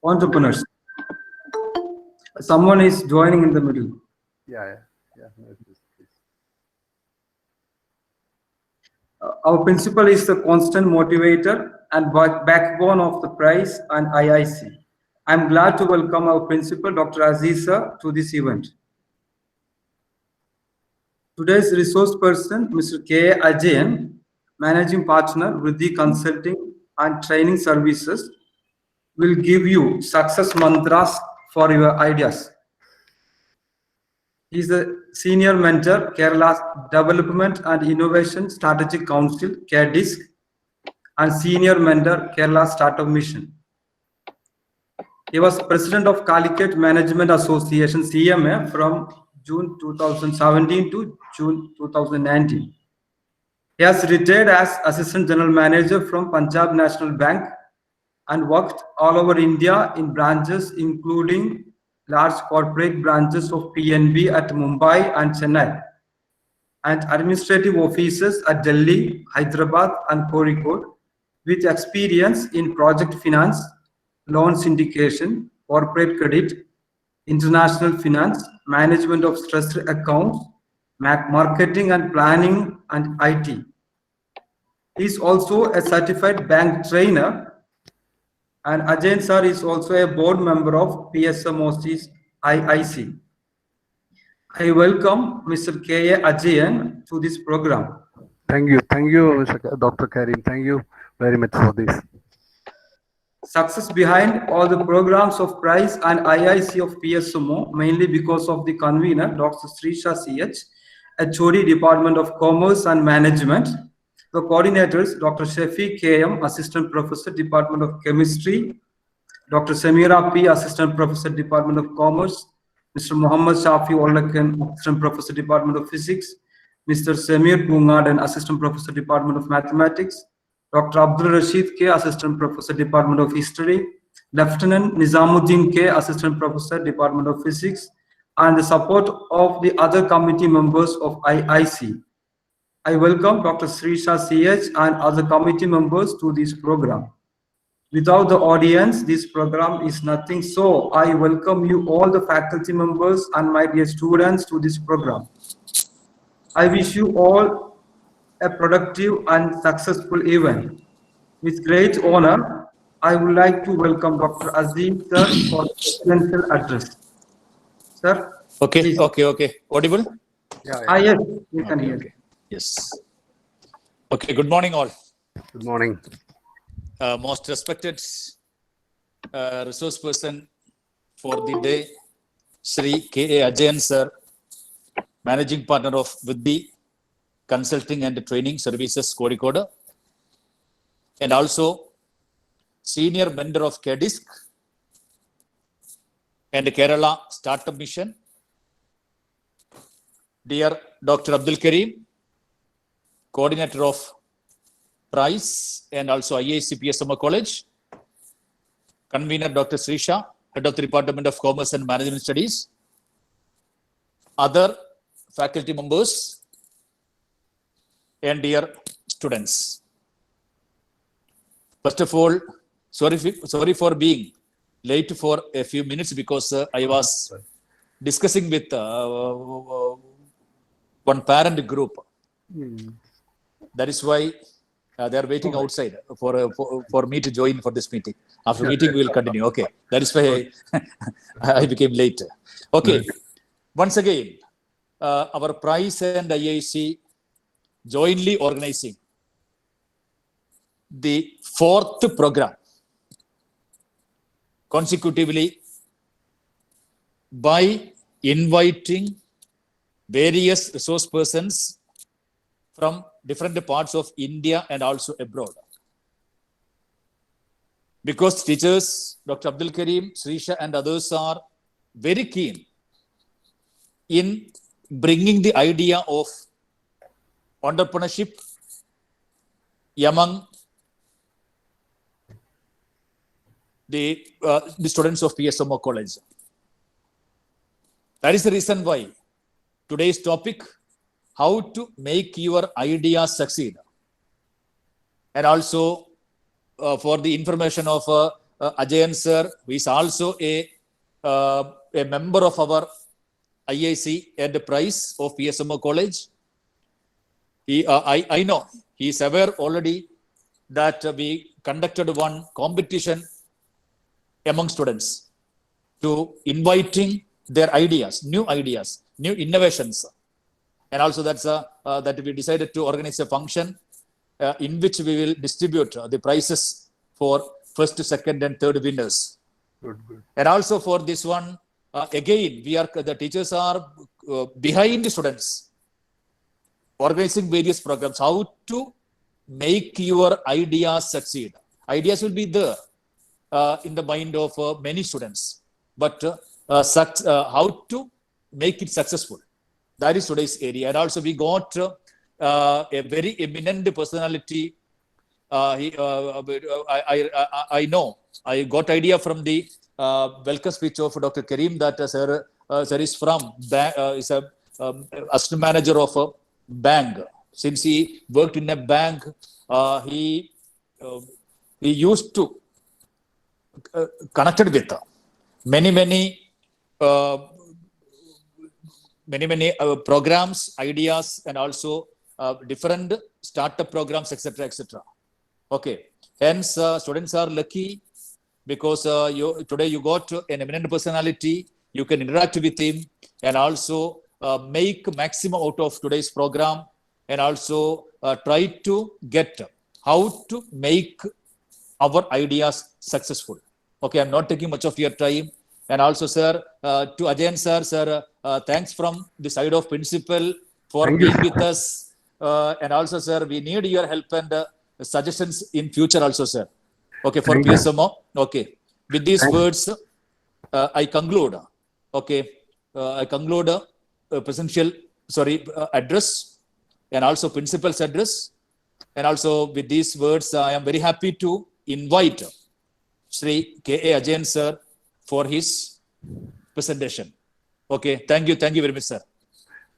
entrepreneurs. Someone is joining in the middle. Yeah. No, please. Our principal is the constant motivator and backbone of the prize and IIC. I'm glad to welcome our principal, Dr. Aziza, to this event. Today's resource person, Mr. K. Ajayan, Managing Partner with the Consulting and Training Services, will give you success mantras for your ideas. He is the Senior Mentor, Kerala's Development and Innovation Strategic Council, KDISC, and Senior Mentor, Kerala Startup Mission. He was President of Calicut Management Association, CMA, from June 2017 to June 2019. He has retired as Assistant General Manager from Punjab National Bank and worked all over India in branches including large corporate branches of PNB at Mumbai and Chennai, and administrative offices at Delhi, Hyderabad, and Kozhikode, with experience in project finance, loan syndication, corporate credit, international finance, management of stressed accounts, marketing and planning, and IT. He is also a certified bank trainer, and Ajayan sir is also a board member of PSMOC's IIC. I welcome Mr. K. A. Ajayan to this program. Thank you, Mr. Dr. Karim. Thank you very much for this. Success behind all the programs of PRIZE and IIC of PSMO, mainly because of the convener, Dr. Srisha CH, HOD Department of Commerce and Management. The coordinators, Dr. Shafi KM, Assistant Professor, Department of Chemistry, Dr. Samira P, Assistant Professor, Department of Commerce, Mr. Muhammad Shafi Olakan, Assistant Professor, Department of Physics, Mr. Samir Pungadan, Assistant Professor, Department of Mathematics, Dr. Abdul Rashid K, Assistant Professor, Department of History, Lieutenant Nizamuddin K, Assistant Professor, Department of Physics, and the support of the other committee members of IIC. I welcome Dr. Srisha CH and other committee members to this program. Without the audience, this program is nothing. So I welcome you all the faculty members and my dear students to this program. I wish you all a productive and successful event. With great honor, I would like to welcome Dr. Aziz sir for the presidential address. Sir? Okay, please. okay. Audible? Yes, you can hear. Okay. Yes. Okay, good morning all. Good morning. Most respected resource person for the day, Sri K. A. Ajayan sir, Managing Partner of Vidhi Consulting and Training Services, Kozhikode, and also Senior Mentor of KDISC and Kerala Startup Mission. Dear Dr. Abdul Karim, Coordinator of PRIZE and also IIC PSMO College, Convener Dr. Srisha, Head of the Department of Commerce and Management Studies, other faculty members, and dear students. First of all, sorry for being late for a few minutes because I was discussing with one parent group. That is why they are waiting outside for me to join for this meeting. After meeting, we will continue. Okay, that is why I became late. Okay, once again, our PRIZE and IIC jointly organizing the 4th program consecutively by inviting various resource persons from different parts of India and also abroad. Because teachers, Dr. Abdul Karim, Srisha and others are very keen in bringing the idea of entrepreneurship among the students of PSMO College. That is the reason why today's topic, how to make your idea succeed. And also for the information of Ajayan sir, who is also a member of our IIC Enterprise of PSMO College. I know he is aware already that we conducted one competition among students to inviting their ideas, new innovations. And also that we decided to organize a function in which we will distribute the prizes for first, second, and third winners. Good, good. And also for this one, again, the teachers are behind the students, organizing various programs, how to make your ideas succeed. Ideas will be there in the mind of many students, but how to make it successful. That is today's area. And also we got a very eminent personality. I know I got idea from the welcome speech of Dr. Karim that sir is from is a assistant manager of a bank. Since he worked in a bank, he used to connected with many programs, ideas, and also different startup programs, etc. Okay. Hence, students are lucky because today you got an eminent personality. You can interact with him and also make maximum out of today's program, and also try to get how to make our ideas successful. Okay, I'm not taking much of your time. And also, sir, to Ajayan sir, thanks from the side of principal for Thank you, being sir. with us. And also, sir, we need your help and suggestions in future also, sir. Okay, for Thank you. PSMO. Okay, with these Thank you. words, I conclude. Okay, I conclude presidential address and also principal's address. And also with these words, I am very happy to invite Sri K.A. Ajayan sir for his presentation. Okay, thank you very much, sir.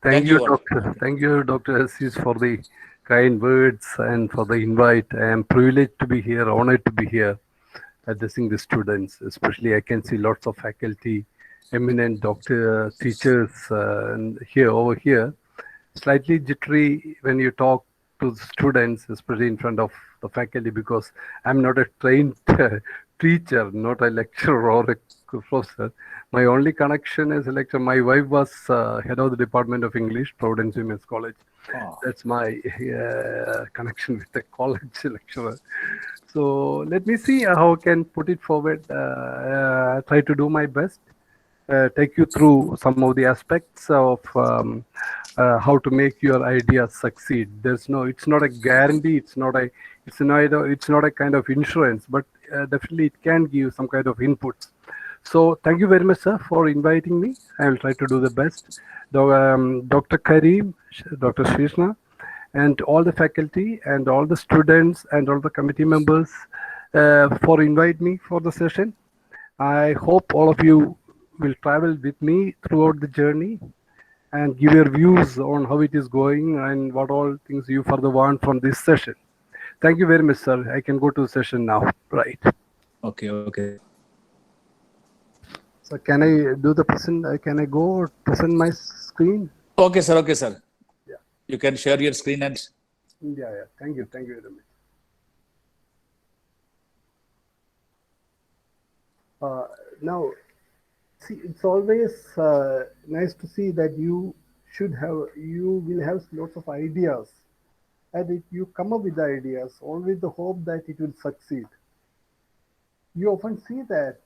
Thank you, all. Doctor. Thank you, Dr. Assis, for the kind words and for the invite. I am privileged to be here, honored to be here, addressing the students. Especially, I can see lots of faculty, eminent doctor, teachers over here. Slightly jittery when you talk to the students, especially in front of the faculty, because I'm not a trained teacher, not a lecturer or a professor. My only connection as a lecturer, my wife was head of the Department of English, Providence Women's College. Oh. That's my connection with the college lecturer. So let me see how I can put it forward. Try to do my best. Take you through some of the aspects of how to make your ideas succeed. It's not a guarantee. It's not a kind of insurance, but definitely it can give some kind of inputs. So thank you very much, sir, for inviting me. I will try to do the best. Dr. Karim, Dr. Shrishna, and all the faculty and all the students and all the committee members for inviting me for the session. I hope all of you will travel with me throughout the journey and give your views on how it is going and what all things you further want from this session. Thank you very much, sir. I can go to the session now. Right. Okay. So can I do the present? Can I go present my screen? Okay, sir. Yeah. You can share your screen and. Yeah. Thank you very much. Now, see, it's always nice to see that you will have lots of ideas, and if you come up with the ideas, always the hope that it will succeed. You often see that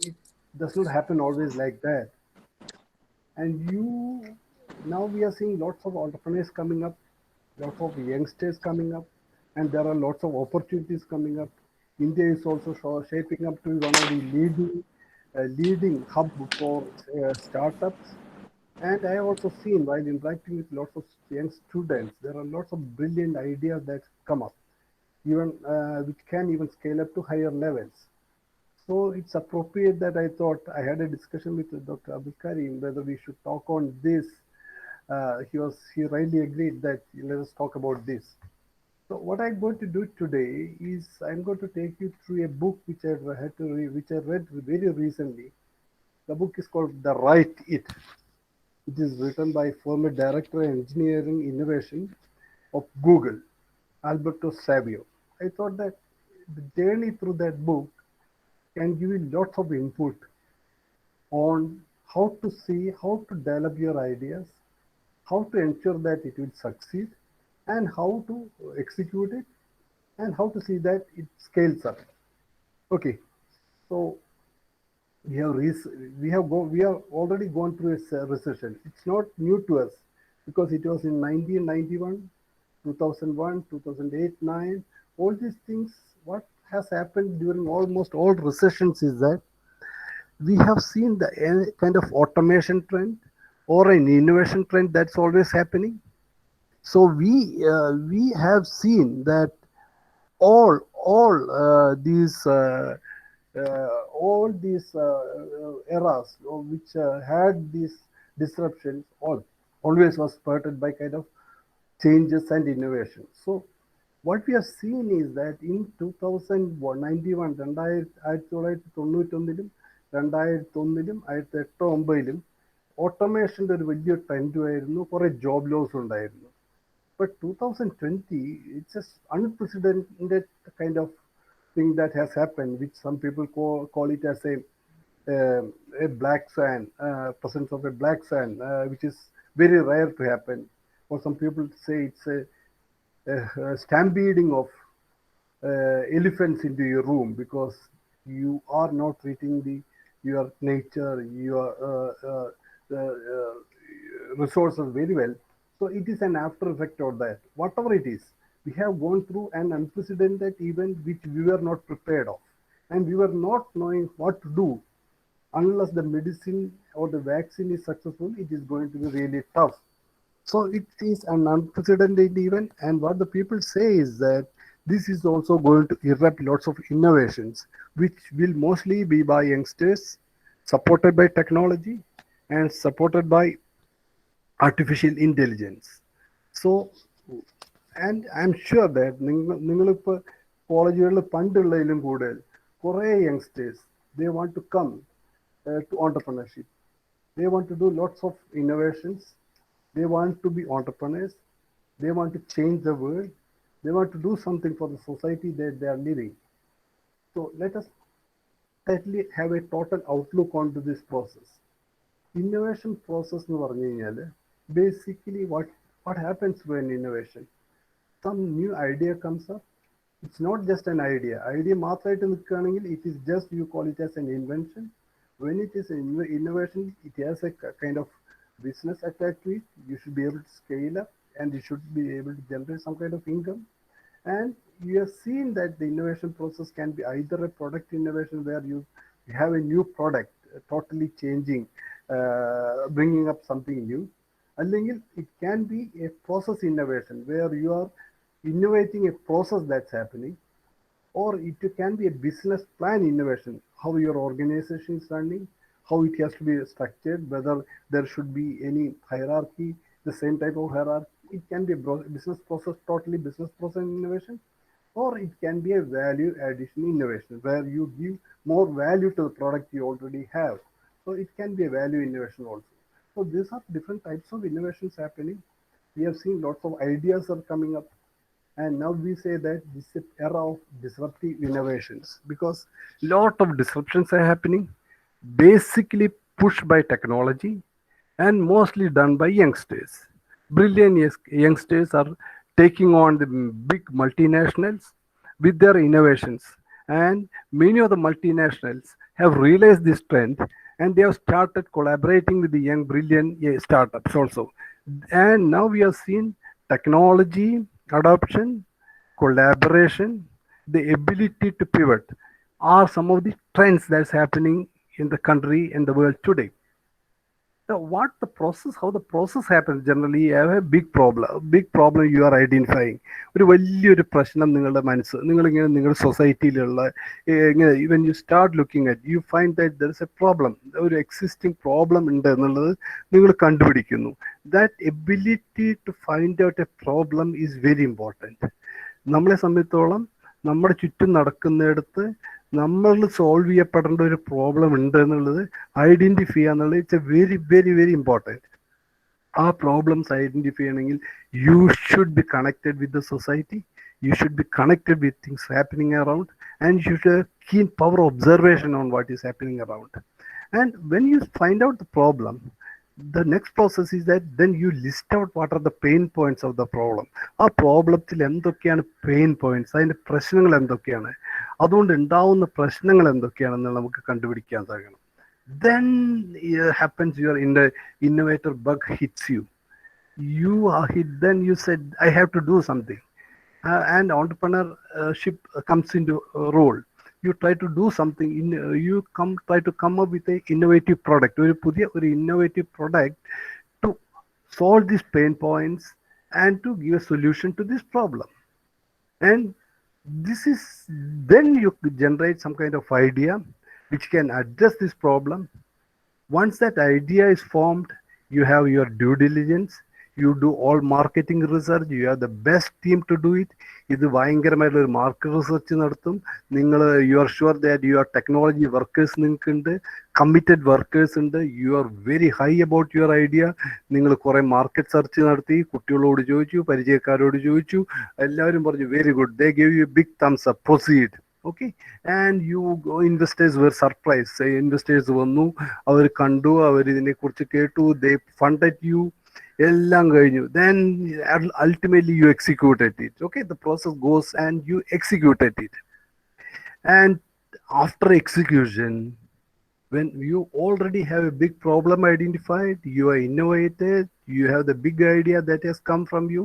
it does not happen always like that, and now we are seeing lots of entrepreneurs coming up, lots of youngsters coming up, and there are lots of opportunities coming up. India is also shaping up to be one of the leading hub for startups. And I have also seen, while interacting with lots of young students, there are lots of brilliant ideas that come up, even which can even scale up to higher levels. So it's appropriate that I thought I had a discussion with Dr. Abdul Karim whether we should talk on this. He rightly agreed that let us talk about this. So what I'm going to do today is I'm going to take you through a book which which I read very recently. The book is called The Write It. It is written by former Director of Engineering Innovation of Google, Alberto Savio. I thought that the journey through that book can give you lots of input on how to see, how to develop your ideas, how to ensure that it will succeed, and how to execute it, and how to see that it scales up. Okay, so we have already gone through a recession. It's not new to us because it was in 1991, 2001, 2008, 9. All these things. What has happened during almost all recessions is that we have seen the kind of automation trend or an innovation trend that's always happening. So we have seen that all these eras which had these disruptions always was spurred by kind of changes and innovations. So what we have seen is that in 2091 1991 2001 2008 ഓട്ടോമേഷന്റെ ഒരു വലിയ ട്രെൻഡുമായിരുന്നു, കുറെ job loss ഉണ്ടായിരുന്നു. But 2020, it's just unprecedented kind of thing that has happened, which some people call it as a black swan, presence of a black swan, which is very rare to happen. Or some people say it's a stampeding of elephants into your room because you are not treating your nature, your resources very well. So it is an after effect of that. Whatever it is, we have gone through an unprecedented event which we were not prepared of. And we were not knowing what to do. Unless the medicine or the vaccine is successful, it is going to be really tough. So it is an unprecedented event. And what the people say is that this is also going to erupt lots of innovations, which will mostly be by youngsters, supported by technology, and supported by artificial intelligence. So, and I'm sure that നിങ്ങളിപ്പോൾ കോളേജുകളിൽ പണ്ടുള്ളതിലും കൂടുതൽ കുറേ youngsters, they want to come to entrepreneurship. They want to do lots of innovations. They want to be entrepreneurs. They want to change the world. They want to do something for the society that they are living. So let us have a total outlook onto this process. Innovation process എന്ന് പറഞ്ഞു കഴിഞ്ഞാൽ basically what happens to an innovation? Some new idea comes up. It's not just an idea. Idea മാത്രമായിട്ട് നിൽക്കുകയാണെങ്കിൽ it is just, you call it as an invention. When it is an innovation, it has a kind of business attached to it. You should be able to scale up and you should be able to generate some kind of income. And you have seen that the innovation process can be either a product innovation where you have a new product totally changing, bringing up something new. അല്ലെങ്കിൽ it can be a process innovation where you are innovating a process that's happening, or it can be a business plan innovation, how your organization is running, how it has to be structured, whether there should be any hierarchy, the same type of hierarchy. It can be a business process, totally business process innovation, or it can be a value addition innovation where you give more value to the product you already have. So it can be a value innovation also. So these are different types of innovations happening. We have seen lots of ideas are coming up. And now we say that this is an era of disruptive innovations because lot of disruptions are happening, basically pushed by technology and mostly done by youngsters. Brilliant youngsters are taking on the big multinationals with their innovations. And many of the multinationals have realized this trend and they have started collaborating with the young brilliant startups also. And now we have seen technology adoption, collaboration, the ability to pivot are some of the trends that's happening in the country and the world today. Now, how the process happens generally, you have a big problem you are identifying. ഒരു വലിയൊരു പ്രശ്നം നിങ്ങളുടെ നിങ്ങളിങ്ങനെ നിങ്ങളുടെ സൊസൈറ്റിയിലുള്ള when you start looking at, you find that there is a problem, ഒരു existing problem ഉണ്ട് എന്നുള്ളത് നിങ്ങൾ കണ്ടുപിടിക്കുന്നു. That ability to find out a problem is very important. നമ്മളെ സംബന്ധിച്ചോളം നമ്മുടെ ചുറ്റും നടക്കുന്നിടത്ത് നമ്മൾ സോൾവ് ചെയ്യപ്പെടേണ്ട ഒരു പ്രോബ്ലം ഉണ്ട് എന്നുള്ളത് ഐഡന്റിഫൈ ചെയ്യുക എന്നുള്ളത് it's A very very very important. ആ പ്രോബ്ലംസ് ഐഡന്റിഫൈ ചെയ്യണമെങ്കിൽ U should be connected with the society, you should be connected with things happening around, and you should have keen power observation on what is happening around. And when you find out the problem, the next process is that then you list out what are the pain points of the problem. ആ പ്രോബ്ലത്തിൽ എന്തൊക്കെയാണ് pain points, അതിന്റെ പ്രശ്നങ്ങൾ എന്തൊക്കെയാണ്, അതുകൊണ്ട് ഉണ്ടാവുന്ന പ്രശ്നങ്ങൾ എന്തൊക്കെയാണെന്ന് നമുക്ക് കണ്ടുപിടിക്കാൻ സാധിക്കണം. Then happens your innovator bug hits you. You are hit, then you said I have to do something. And entrepreneurship comes into role. You try to do something, try to come up with a innovative product, or innovative product to solve these pain points and to give a solution to this problem. And then you generate some kind of idea which can address this problem. Once that idea is formed, you have your due diligence. You do all marketing research. You have the best team to do it. ഇത് ഭയങ്കരമായിട്ടുള്ള ഒരു market research നടത്തും. നിങ്ങൾ U are sure that your technology workers നിങ്ങൾക്കുണ്ട്, committed workers ഉണ്ട്. You are very high about your idea. നിങ്ങൾ കുറെ market search നടത്തി, കുട്ടികളോട് ചോദിച്ചു, പരിചയക്കാരോട് ചോദിച്ചു, എല്ലാവരും പറഞ്ഞു very good. They gave you big thumbs up, proceed. Okay, and you investors were surprise. Investors വന്നു, അവർ കണ്ടു, അവർ ഇതിനെക്കുറിച്ച് കേട്ടു, ദേ ഫണ്ടഡ് യു. എല്ലാം കഴിഞ്ഞു. Then ultimately you executed it. Okay, the process goes and you executed it. And after execution, when you already have a big problem identified, you are innovated, you have the big idea that has come from you,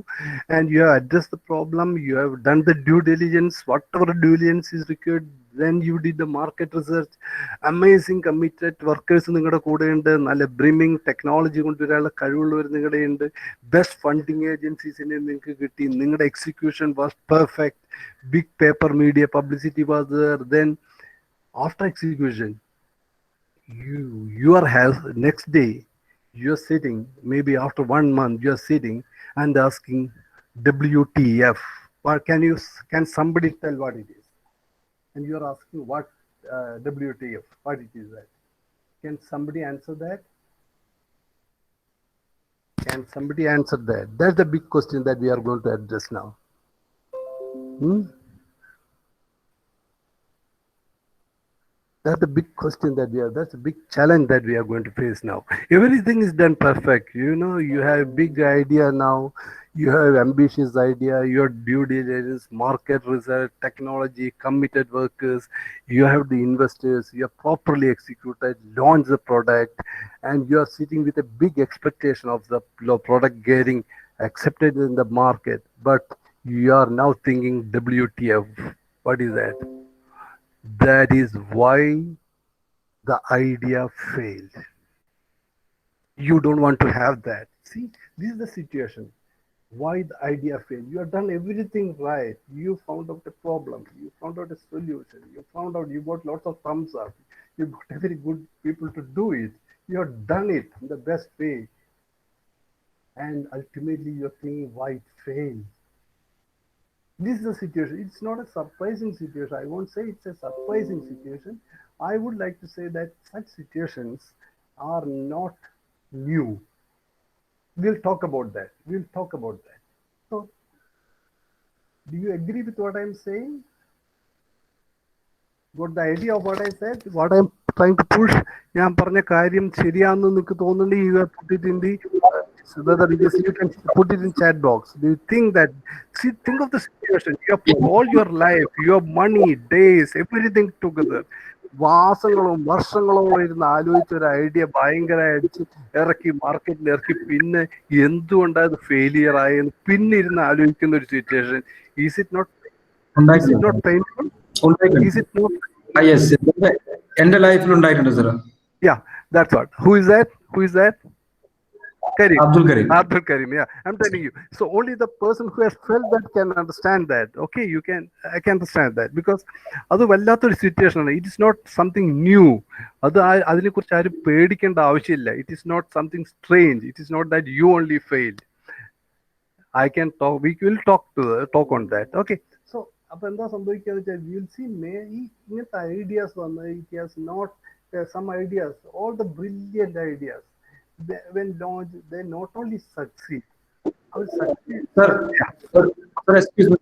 and you have addressed the problem, you have done the due diligence, whatever due diligence is required. Then you did the market research. Amazing committed workers നിങ്ങളുടെ കൂടെ ഉണ്ട്, നല്ല ബ്രിമിങ് technology കൊണ്ടുവരാനുള്ള കഴിവുള്ളവർ നിങ്ങളുടെ ഉണ്ട്, best funding ഏജൻസീസിനെ നിങ്ങൾക്ക് കിട്ടി, നിങ്ങളുടെ execution was perfect, big paper media publicity was there. Then after execution, you are next day you're sitting, maybe after 1 month you're sitting and asking WTF. What can somebody tell what it is? And you're asking what WTF, what it is that? Can somebody answer that? Can somebody answer that? That's the big question that we are going to address now. That's the big question that's a big challenge that we are going to face now. Everything is done perfect. You have a big idea now. You have ambitious idea, your due diligence, market research, technology, committed workers. You have the investors. You are properly executed, launch the product, and you are sitting with a big expectation of the product getting accepted in the market. But you are now thinking WTF. What is that? That is why the idea failed. You don't want to have that. See, this is the situation. Why the idea failed? You have done everything right. You found out the problem. You found out a solution. You found out, you got lots of thumbs up. You got very good people to do it. You have done it in the best way. And ultimately you're thinking why it failed. This is the situation. It's not a surprising situation. I won't say it's a surprising situation. I would like to say that such situations are not new. We'll talk about that. So, do you agree with what I'm saying? Got the idea of what I said? What I'm trying to push? ഞാൻ പറഞ്ഞ കാര്യം ശരിയാണെന്ന് നിങ്ങൾക്ക് തോന്നുന്നുണ്ടെങ്കിൽ you have put it in the whether it is, you can put it in chat box. Do you think that? See, think of the situation. You have put all your life, your money, days, everything together. മാസങ്ങളും വർഷങ്ങളോളം ഇരുന്ന് ആലോചിച്ച ഒരു idea ഭയങ്കര അടിച്ച് ഇറക്കി മാർക്കറ്റിൽ ഇറക്കി, പിന്നെ എന്തുകൊണ്ടത് ഫെയിലിയർ ആയെന്ന് പിന്നെ ഇരുന്ന് ആലോചിക്കുന്ന ഒരു situation. Is it not painful? Is it not? Yes, എന്റെ ലൈഫിൽ ഉണ്ടായിട്ടുണ്ട് sir. Yeah, that's what. Who is that? Karim. Abdul Karim, yeah. I'm telling you. So only the person who has felt that can understand that. Okay, I can understand that, because അത് വല്ലാത്തൊരു situation ആണ്. It is not something new. അതിനെക്കുറിച്ച് ആരും പേടിക്കേണ്ട ആവശ്യമില്ല. It is not something strange. It is not that you only failed. I can talk. We will talk on that. Okay. അപ്പൊ എന്താ സംഭവിക്കുക വെച്ചാൽ വിൽ സി ഈ ഇങ്ങനത്തെ ഐഡിയാസ് വന്ന് it has not some ideas all the brilliant ideas when launch they not only succeed അവർ succeed. Sir, sir, excuse me.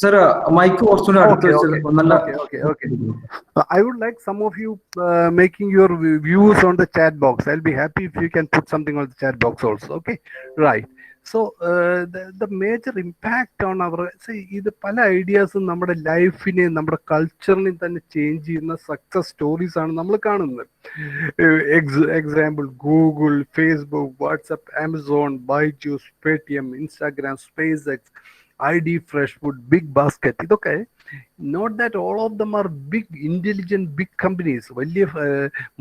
Sir, mic കുറച്ചുകൂടി അടുത്ത് വെച്ച് നല്ല Okay. I would like some of you making your views on the chat box. I'll be happy if you can put something on the chat box also. Okay, right. So the major impact on our ഇത് പല ഐഡിയാസും നമ്മുടെ ലൈഫിനെ നമ്മുടെ കൾച്ചറിനെ തന്നെ change ചെയ്യുന്ന success stories ആണ് നമ്മൾ കാണുന്നത്. Example Google, Facebook, WhatsApp, Amazon, Byju's, Paytm, Instagram, space X, ID Fresh Food, Big Basket. ഇതൊക്കെ not that all of them are big intelligent big companies, വലിയ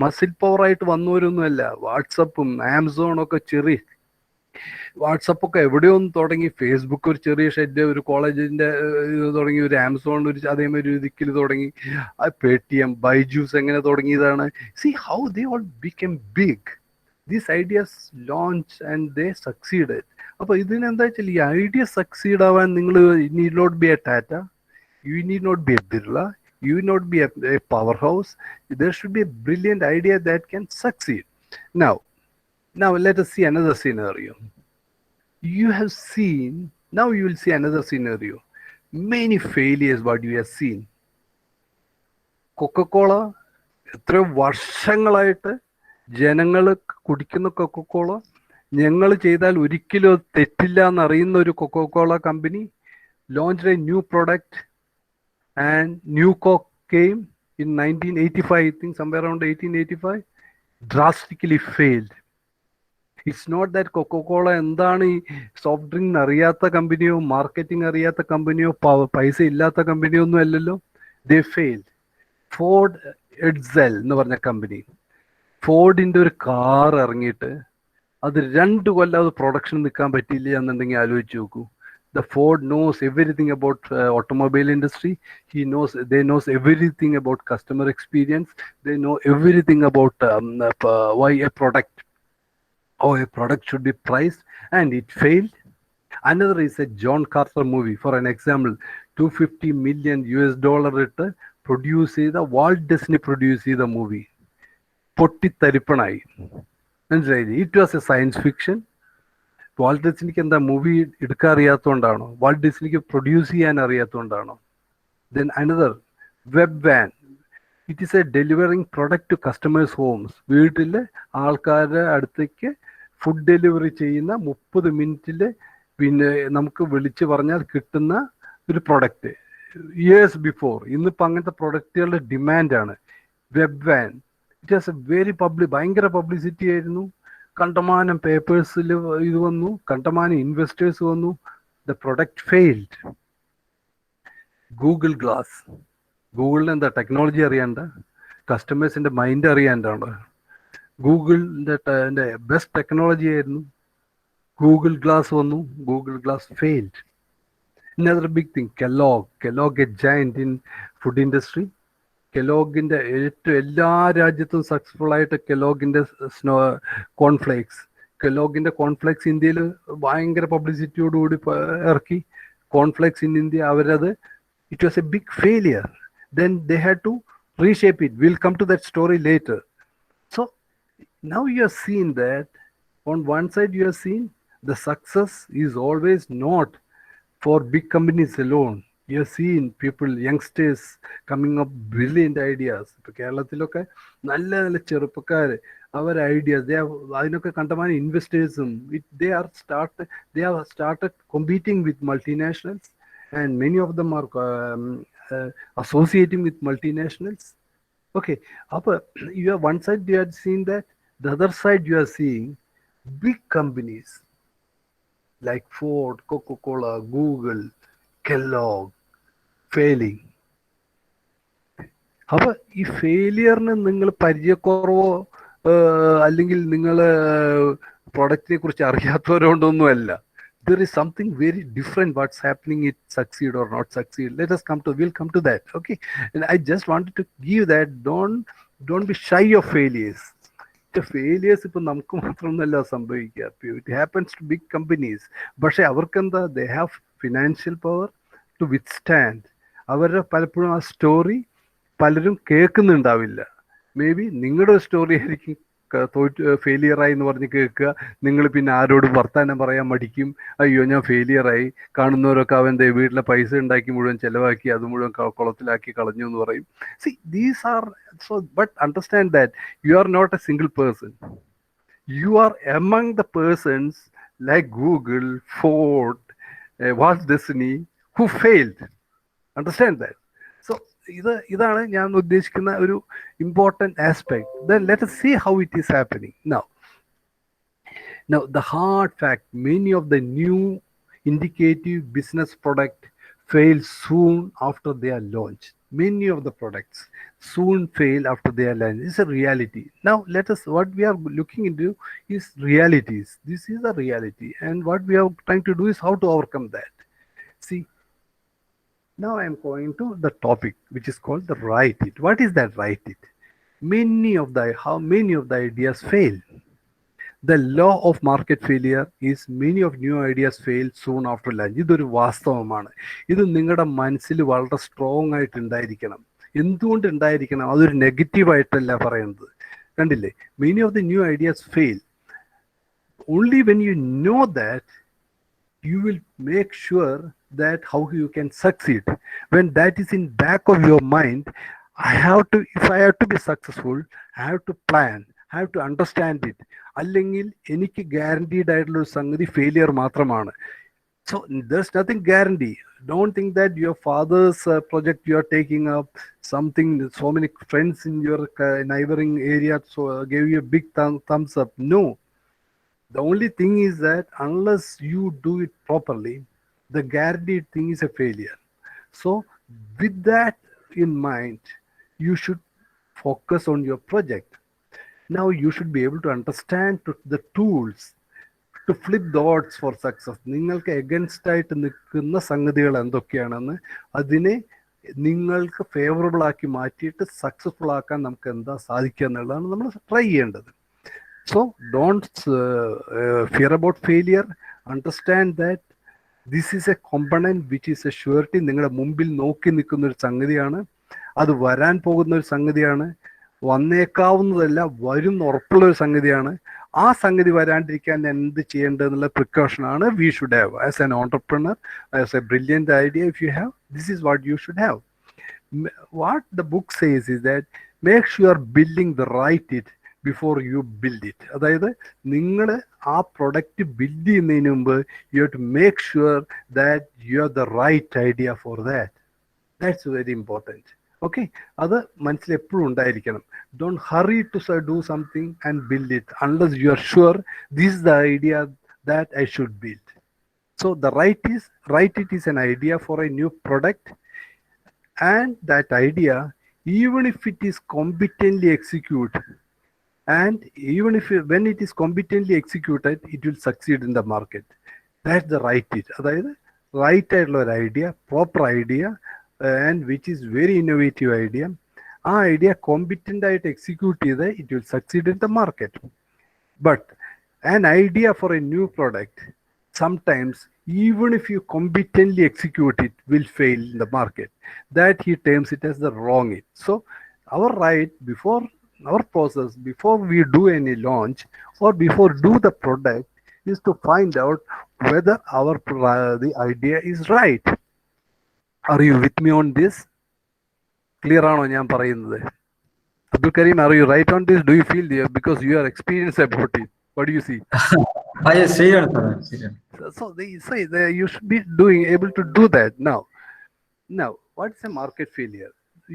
മസിൽ പവർ ആയിട്ട് വന്നവരൊന്നുമല്ല. വാട്സപ്പും ആമസോണും ഒക്കെ ചെറിയ, വാട്സപ്പ് ഒക്കെ എവിടെയോ ഒന്ന് തുടങ്ങി, ഫേസ്ബുക്ക് ഒരു ചെറിയ ഷെഡ്, ഒരു കോളേജിന്റെ ഇത് തുടങ്ങി, ഒരു ആമസോൺ ഒരു അതേമാതിരി ഒരു ദിക്കിൽ തുടങ്ങി, പേടിഎം, ബൈജൂസ് എങ്ങനെ തുടങ്ങിയതാണ്. See how they all become big. These ideas launch and they succeeded. അപ്പൊ ഇതിനെന്താ വെച്ചാൽ ഈ ഐഡിയ സക്സീഡ് ആവാൻ നിങ്ങൾ need not be a Tata, you need not be a Birla, you not be a powerhouse. There should be a brilliant idea that can succeed. Now let us see another scenario. You have seen, now you will see another scenario. Many failures what you have seen. Coca-Cola, എത്രയോ വർഷങ്ങളായിട്ട് ജനങ്ങൾ കുടിക്കുന്ന Coca Cola, ഞങ്ങൾ ചെയ്താൽ ഒരിക്കലും തെറ്റില്ല എന്നറിയുന്ന ഒരു Coca Cola company launched a new product, and New Coke came in 1985, I think somewhere around 1885, drastically failed. It's not that Coca-Cola എന്താണ് ഈ സോഫ്റ്റ് ഡ്രിങ്ക് അറിയാത്ത കമ്പനിയോ മാർക്കറ്റിംഗ് അറിയാത്ത കമ്പനിയോ പൈസ ഇല്ലാത്ത കമ്പനിയോ ഒന്നും അല്ലല്ലോ. ദേ ഫെയിൽഡ്. ഫോർഡ് എഡ്സെൽ എന്ന് പറഞ്ഞ കമ്പനി, ഫോർഡിന്റെ ഒരു കാർ ഇറങ്ങിയിട്ട് അത് 2 കൊല്ലം അത് പ്രൊഡക്ഷൻ നിൽക്കാൻ പറ്റില്ല എന്നുണ്ടെങ്കിൽ ആലോചിച്ച് നോക്കൂ. The Ford knows everything about automobile industry. They knows everything about customer experience. They know everything about why a product should be priced, and it failed. Another is a John Carter movie, for an example. $250 million ഇട്ട് produce ചെയ്ത Walt Disney produce ചെയ്ത movie പൊട്ടിത്തരിപ്പണായി. മനസ്സിലായില്ലേ? It was a science fiction. Walt ഡിസ്നിക്ക് എന്താ movie എടുക്കാൻ അറിയാത്തതുകൊണ്ടാണോ? Walt ഡിസ്നിക്ക് produce ചെയ്യാൻ അറിയാത്തതുകൊണ്ടാണോ? Then another, Webvan. It is a delivering product to customers' homes. വീട്ടിൽ ആൾക്കാരുടെ അടുത്തേക്ക് ഫുഡ് ഡെലിവറി ചെയ്യുന്ന 30 മിനിറ്റിൽ പിന്നെ നമുക്ക് വിളിച്ച് പറഞ്ഞാൽ കിട്ടുന്ന ഒരു പ്രൊഡക്റ്റ്. ഇയേഴ്സ് ബിഫോർ, ഇന്നിപ്പോൾ അങ്ങനത്തെ പ്രൊഡക്റ്റുകളുടെ ഡിമാൻഡാണ്. Webvan, it has a very ഭയങ്കര പബ്ലിസിറ്റി ആയിരുന്നു. കണ്ടമാനം പേപ്പേഴ്സിൽ ഇത് വന്നു, കണ്ടമാനം ഇൻവെസ്റ്റേഴ്സ് വന്നു. The product failed. Google glass, ഗൂഗിളിന് എന്താ ടെക്നോളജി അറിയാണ്ട, കസ്റ്റമേഴ്സിന്റെ മൈൻഡ് അറിയാണ്ടാണ്. ഗൂഗിളിന്റെ ബെസ്റ്റ് ടെക്നോളജി ആയിരുന്നു. ഗൂഗിൾ ഗ്ലാസ് വന്നു, Google glass failed. Another big thing, Kellogg a giant in food industry. കെലോഗിന്റെ എല്ലാ രാജ്യത്തും സക്സസ്ഫുൾ ആയിട്ട് കെലോഗിന്റെ കോൺഫ്ലേക്സ് ഇന്ത്യയിൽ ഭയങ്കര പബ്ലിസിറ്റിയോടുകൂടി ഇറക്കി. കോൺഫ്ലേക്സ് ഇൻ ഇന്ത്യ, അവരത് it was a big failure. Then they had to reshape it. We'll come to that story later. So now you have seen that on one side you have seen the success is always not for big companies alone. You have seen people, youngsters coming up brilliant ideas. ഇപ്പോൾ കേരളത്തിലൊക്കെ നല്ല നല്ല ചെറുപ്പക്കാർ, അവർ ideas അതിനൊക്കെ കണ്ടമാനം ഇൻവെസ്റ്റേഴ്സും they have started competing with multinationals, and many of them are associating with multinationals. Okay, upper you have one side you have seen that, the other side you are seeing big companies like Ford, Coca-Cola, Google, Kellogg failing. അപ്പൊ ഈ ഫെയിലിയറിന് നിങ്ങൾ പരിചയക്കുറവോ അല്ലെങ്കിൽ നിങ്ങൾ പ്രൊഡക്റ്റിനെ കുറിച്ച് അറിയാത്തവരോണ്ടൊന്നുമല്ല. There is something very different what's happening, it succeed or not succeed. We'll come to that. Okay, and I just wanted to give that, don't be shy of failures. The failures ഇപ്പൊ നമുക്ക് മാത്രമൊന്നുമല്ല സംഭവിക്കുക. It happens to big companies. പക്ഷെ അവർക്കെന്താ, they have financial power to withstand അവരുടെ പലപ്പോഴും ആ story പലരും കേൾക്കുന്നുണ്ടാവില്ല. May be നിങ്ങളുടെ സ്റ്റോറി ആയിരിക്കും ഫെയിലിയറായി എന്ന് പറഞ്ഞ് കേൾക്കുക. നിങ്ങൾ പിന്നെ ആരോടും വർത്താനം പറയാൻ മടിക്കും. അയ്യോ ഞാൻ ഫെയിലിയറായി. കാണുന്നവരൊക്കെ അവൻ്റെ വീട്ടിലെ പൈസ ഉണ്ടാക്കി മുഴുവൻ ചിലവാക്കി അത് മുഴുവൻ കുളത്തിലാക്കി കളഞ്ഞു എന്ന് പറയും. See, these are so, but understand that you are not a single person. You are among the persons like Google, Ford, Walt Disney who failed. Understand that. So ഇതാണ് ഞാൻ ഉദ്ദേശിക്കുന്ന ഒരു important aspect. Then let us see how it is happening now. The hard fact, many of the new indicative business product fail soon after they are launched. Many of the products soon fail after they are launched. It's a reality. Now let us, what we are looking into is realities. This is a reality, and what we are trying to do is how to overcome that. See, now I am going to the topic which is called the write it. What is that write it? How many of the ideas fail? The law of market failure is many of new ideas fail soon after launch. ഇതൊരു വാസ്തവമാണ്. ഇത് നിങ്ങളുടെ മനസ്സിൽ വളരെ strong ആയിട്ട് ഉണ്ടായിരിക്കണം. എന്തുകൊണ്ട് ഉണ്ടായിരിക്കണം? അതൊരു നെഗറ്റീവായിട്ടല്ല പറയുന്നത്. കണ്ടില്ലേ, many of the new ideas fail. Only when you know that you will make sure that how you can succeed. When that is in back of your mind, if I have to be successful, I have to plan, I have to understand it. അല്ലെങ്കിൽ എനിക്ക് guaranteed ആയിട്ടുള്ള ഒരു സംഗതി failure മാത്രമാണ്. So there's nothing guarantee. Don't think that your father's project you are taking up, something so many friends in your neighboring area gave you a big thumbs up. No. The only thing is that unless you do it properly, the guaranteed thing is a failure. So with that in mind, you should focus on your project. Now you should be able to understand the tools to flip the odds for success. നിങ്ങൾക്ക് against ആയിട്ട് നിൽക്കുന്ന സംഗതികൾ എന്തൊക്കെയാണെന്ന് അതിനെ നിങ്ങൾക്ക് favourable ആക്കി മാറ്റിയിട്ട് successful ആക്കാൻ നമുക്ക് എന്താ സാധിക്കുക എന്നുള്ളതാണ് നമ്മൾ ട്രൈ ചെയ്യേണ്ടത്. So don't fear about failure. Understand that this is a component which is a surety. നിങ്ങളുടെ മുമ്പിൽ നോക്കി നിൽക്കുന്ന ഒരു സംഗതിയാണ്. അത് വരാൻ പോകുന്ന ഒരു സംഗതിയാണ്. വന്നേക്കാവുന്നതല്ല, വരും ഉറപ്പുള്ള ഒരു സംഗതിയാണ്. ആ സംഗതി വരാണ്ടിരിക്കാൻ എന്ത് ചെയ്യേണ്ടതെന്നുള്ള പ്രിക്കോഷനാണ് we should have as an entrepreneur, as a brilliant idea. If you have, this is what you should have. What the book says is that make sure building the right it before you build it. അതായത് നിങ്ങൾ ആ product build ചെയ്യുന്നതിന് മുമ്പ് you have to make sure that you have the right idea for that. That's very important. Okay, അത് മനസ്സിൽ എപ്പോഴും ഉണ്ടായിരിക്കണം. Don't hurry to do something and build it unless you are sure this is the idea that I should build. So the right it is an idea for a new product, and that idea, even if it is competently execute, and even if when it is competently executed, it will succeed in the market. That's the right it. അതായത് right ആയിട്ടുള്ള ഒരു idea, proper idea, and which is very innovative idea. ആ idea competent ആയിട്ട് execute ചെയ്ത് it will succeed in the market. But an idea for a new product, sometimes even if you competently execute it, will fail in the market. That he terms it as the wrong it. So our right before our process, before we do any launch or before do the product, is to find out whether the idea is right. Are you with me on this? Clear aano njan parayunnathu? Abdul Karim, are you right on this? Do you feel there, because you are experienced about it? What do you see? ശരിയാണ്. So they say that you should be able to do that. Now what's a market failure?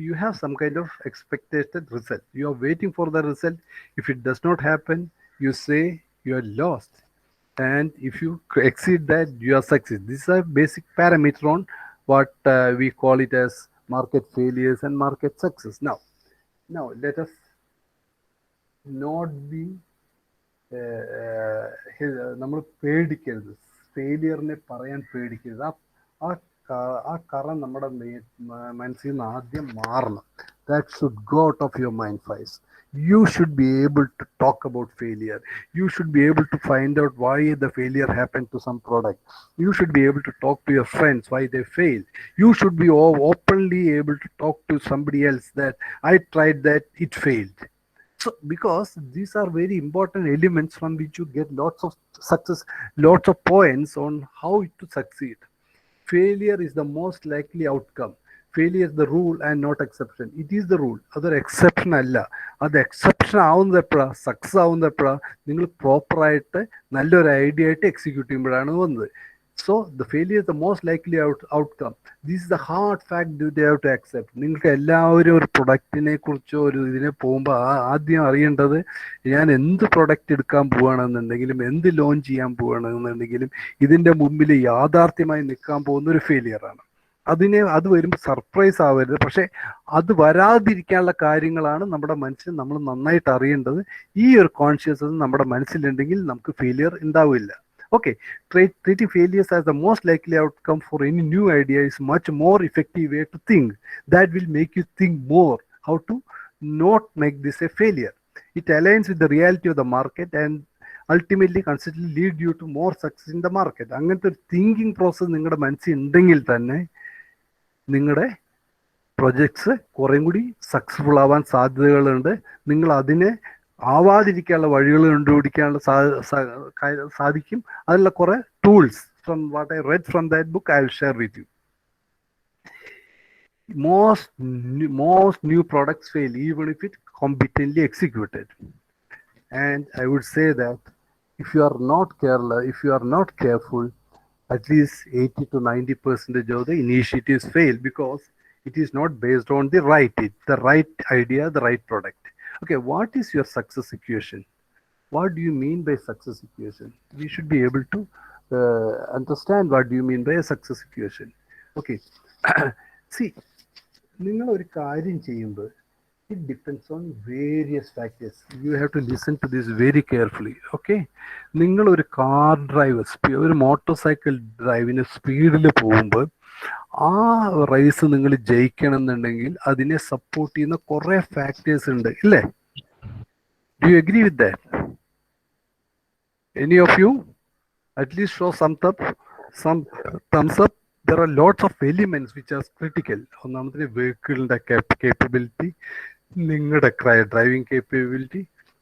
You have some kind of expected result. You are waiting for the result. If it does not happen, you say you are lost. And if you exceed that, you are success. This is a basic parameter on what we call it as market failures and market success. Now let us not be നമ്മൾ പേടിക്കരുത്. ഫെയിലിയറിനെ പറയാൻ പേടിക്കരുത്. ആ കറ നമ്മുടെ മനസ്സിൽ നിന്ന് ആദ്യം മാറണം. That should go out of your mind first. you should be able to talk about failure. You should be able to find out why the failure happened to some product. You should be able to talk to your friends why they failed. You should be openly able to talk to somebody else that I tried that, it failed. So because these are very important elements from which you get lots of success, lots of points on how to succeed. Failure is the most likely outcome. Failure is the rule and not exception. It is the rule. അതൊരു exception അല്ല. അത് exception ആവുന്നപ്പോഴാണ്, success ആവുന്നപ്പോഴാണ് നിങ്ങൾ പ്രോപ്പറായിട്ട് നല്ലൊരു idea ആയിട്ട് execute ചെയ്യുമ്പോഴാണ് വന്നത്. So the failure is the most likely outcome. This is the hard fact that they have to accept. നിങ്ങൾക്ക് എല്ലാവരും ഒരു പ്രൊഡക്റ്റിനെ കുറിച്ചോ ഒരു ഇതിനെ പോകുമ്പോൾ ആദ്യം അറിയേണ്ടത്, ഞാൻ എന്ത് പ്രൊഡക്റ്റ് എടുക്കാൻ പോവുകയാണെന്നുണ്ടെങ്കിലും എന്ത് ലോഞ്ച് ചെയ്യാൻ പോവുകയാണെന്നുണ്ടെങ്കിലും ഇതിൻ്റെ മുമ്പിൽ യാഥാർത്ഥ്യമായി നിൽക്കാൻ പോകുന്ന ഒരു ഫെയിലിയറാണ്. അത് വരുമ്പോൾ സർപ്രൈസ് ആവരുത്. പക്ഷെ അത് വരാതിരിക്കാനുള്ള കാര്യങ്ങളാണ് നമ്മുടെ മനസ്സിൽ നമ്മൾ നന്നായിട്ട് അറിയേണ്ടത്. ഈ ഒരു കോൺഷ്യസ്നസ് നമ്മുടെ മനസ്സിലുണ്ടെങ്കിൽ നമുക്ക് ഫെയിലിയർ ഉണ്ടാവില്ല. Okay, treating failures as the most likely outcome for any new idea is much more effective way to think. That will make you think more how to not make this a failure. It aligns with the reality of the market and ultimately consistently lead you to more success in the market. അങ്ങനത്തെ ഒരു thinking process നിങ്ങളുടെ മനസ്സിൽ ഉണ്ടെങ്കിൽ തന്നെ നിങ്ങളുടെ projects കുറേം കൂടി successful ആവാൻ സാധ്യതകളുണ്ട്. നിങ്ങൾ അതിനെ ആവാതിരിക്കാനുള്ള വഴികൾ കണ്ടുപിടിക്കാനുള്ള സാധിക്കും. അതിലുള്ള കുറെ tools from what I read from that book I will share with you. Most new products fail even if it competently executed. And I would say that if you are not careless, if you are not careful, at least 80 to 90% of the initiatives fail because it is not based on the right idea, the right product. Okay, what is your success equation? What do you mean by success equation? We should be able to understand what do you mean by a success equation. Okay, see, നിങ്ങൾ ഒരു കാര്യം ചെയ്യുമ്പോൾ it depends on various factors. You have to listen to this very carefully. Okay, നിങ്ങൾ ഒരു car drive, ഒരു motor cycle ഡ്രൈവിന് സ്പീഡിൽ പോകുമ്പോൾ ആ റേസ് നിങ്ങൾ ജയിക്കണം എന്നുണ്ടെങ്കിൽ അതിനെ സപ്പോർട്ട് ചെയ്യുന്ന കുറെ ഫാക്ടേഴ്സ് ഉണ്ട്, ഇല്ലേ? Do you agree with that? Any of you at least show some thumbs up. There are lots of elements which are critical. ഒന്നാമത്തെ വെഹിക്കിളിന്റെ കേപ്പബിലിറ്റി, നിങ്ങളുടെ ഡ്രൈവിംഗ് കേപ്പബിലിറ്റി,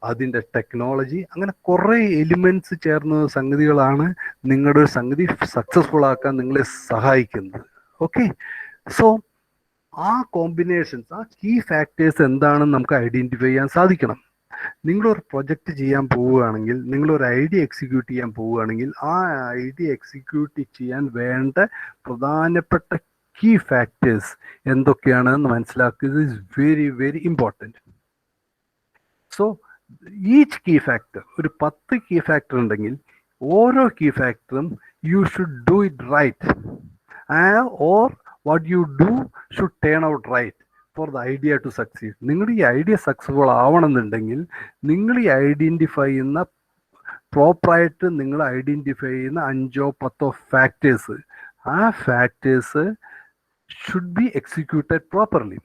അതിൻ്റെ ടെക്നോളജി, അങ്ങനെ കുറേ എലിമെന്റ്സ് ചേർന്ന സംഗതികളാണ് നിങ്ങളുടെ ഒരു സംഗതി സക്സസ്ഫുൾ ആക്കാൻ നിങ്ങളെ സഹായിക്കുന്നത്. ഓക്കെ, സോ ആ കോമ്പിനേഷൻസ്, ആ കീ ഫാക്ടേഴ്സ് എന്താണെന്ന് നമുക്ക് ഐഡന്റിഫൈ ചെയ്യാൻ സാധിക്കണം. നിങ്ങളൊരു പ്രൊജക്റ്റ് ചെയ്യാൻ പോവുകയാണെങ്കിൽ, നിങ്ങളൊരു ഐഡിയ എക്സിക്യൂട്ട് ചെയ്യാൻ പോവുകയാണെങ്കിൽ, ആ ഐഡിയ എക്സിക്യൂട്ട് ചെയ്യാൻ വേണ്ട പ്രധാനപ്പെട്ട കീ ഫാക്ടേഴ്സ് എന്തൊക്കെയാണെന്ന് മനസ്സിലാക്കുന്നത് is very very important. So each key factor, ഒരു 10 കീ ഫാക്ടർ ഉണ്ടെങ്കിൽ ഓരോ കീ ഫാക്ടറും you should do it right, or what you do should turn out right for the idea to succeed. നിങ്ങളുടെ ഈ idea successful ആവണമെന്നുണ്ടെങ്കിൽ നിങ്ങൾ ഈ identify ചെയ്യുന്ന പ്രോപ്പറായിട്ട് നിങ്ങൾ ഐഡൻറ്റിഫൈ ചെയ്യുന്ന 5 or 10 ഫാക്ടേഴ്സ്, ആ factors should be executed properly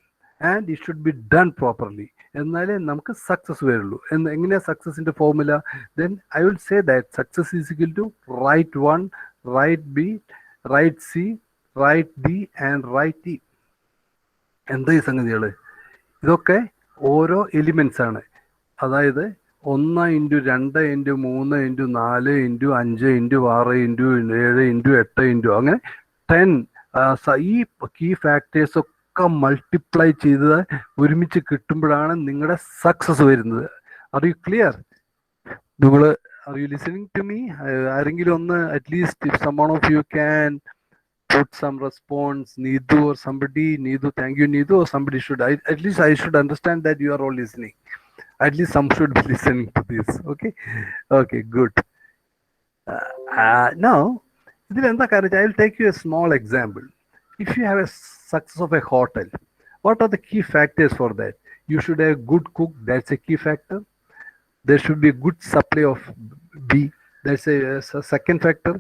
and it should be done properly. എന്നാലേ നമുക്ക് സക്സസ് വരുള്ളൂ. എങ്ങനെയാ സക്സസിന്റെ formula? Then I will say that success is equal to right 1, right B, right C, right D and right E. എന്താ ഈ സംഗതികൾ? ഇതൊക്കെ ഓരോ എലിമെന്റ്സ് ആണ്. അതായത് 1 × 2 × 3 × 4 × 5 × 6 × 7 × 8 അങ്ങനെ 10 ഈ കീ ഫാക്ടേഴ്സ് ഒക്കെ മൾട്ടിപ്ലൈ ചെയ്ത് ഒരുമിച്ച് കിട്ടുമ്പോഴാണ് നിങ്ങളുടെ സക്സസ് വരുന്നത്. Are you clear? നിങ്ങൾ are you listening to me? ആരെങ്കിലും ഒന്ന് at least if someone of you can put some response, Needu or somebody, Needu, thank you Needu, or somebody should, at least I should understand that you are all listening. At least some should be listening to this. Okay, good. Now I will take you a small example. If you have a success of a hotel, what are the key factors for that? You should have a good cook, that's a key factor. There should be a good supply of B, that's a second factor.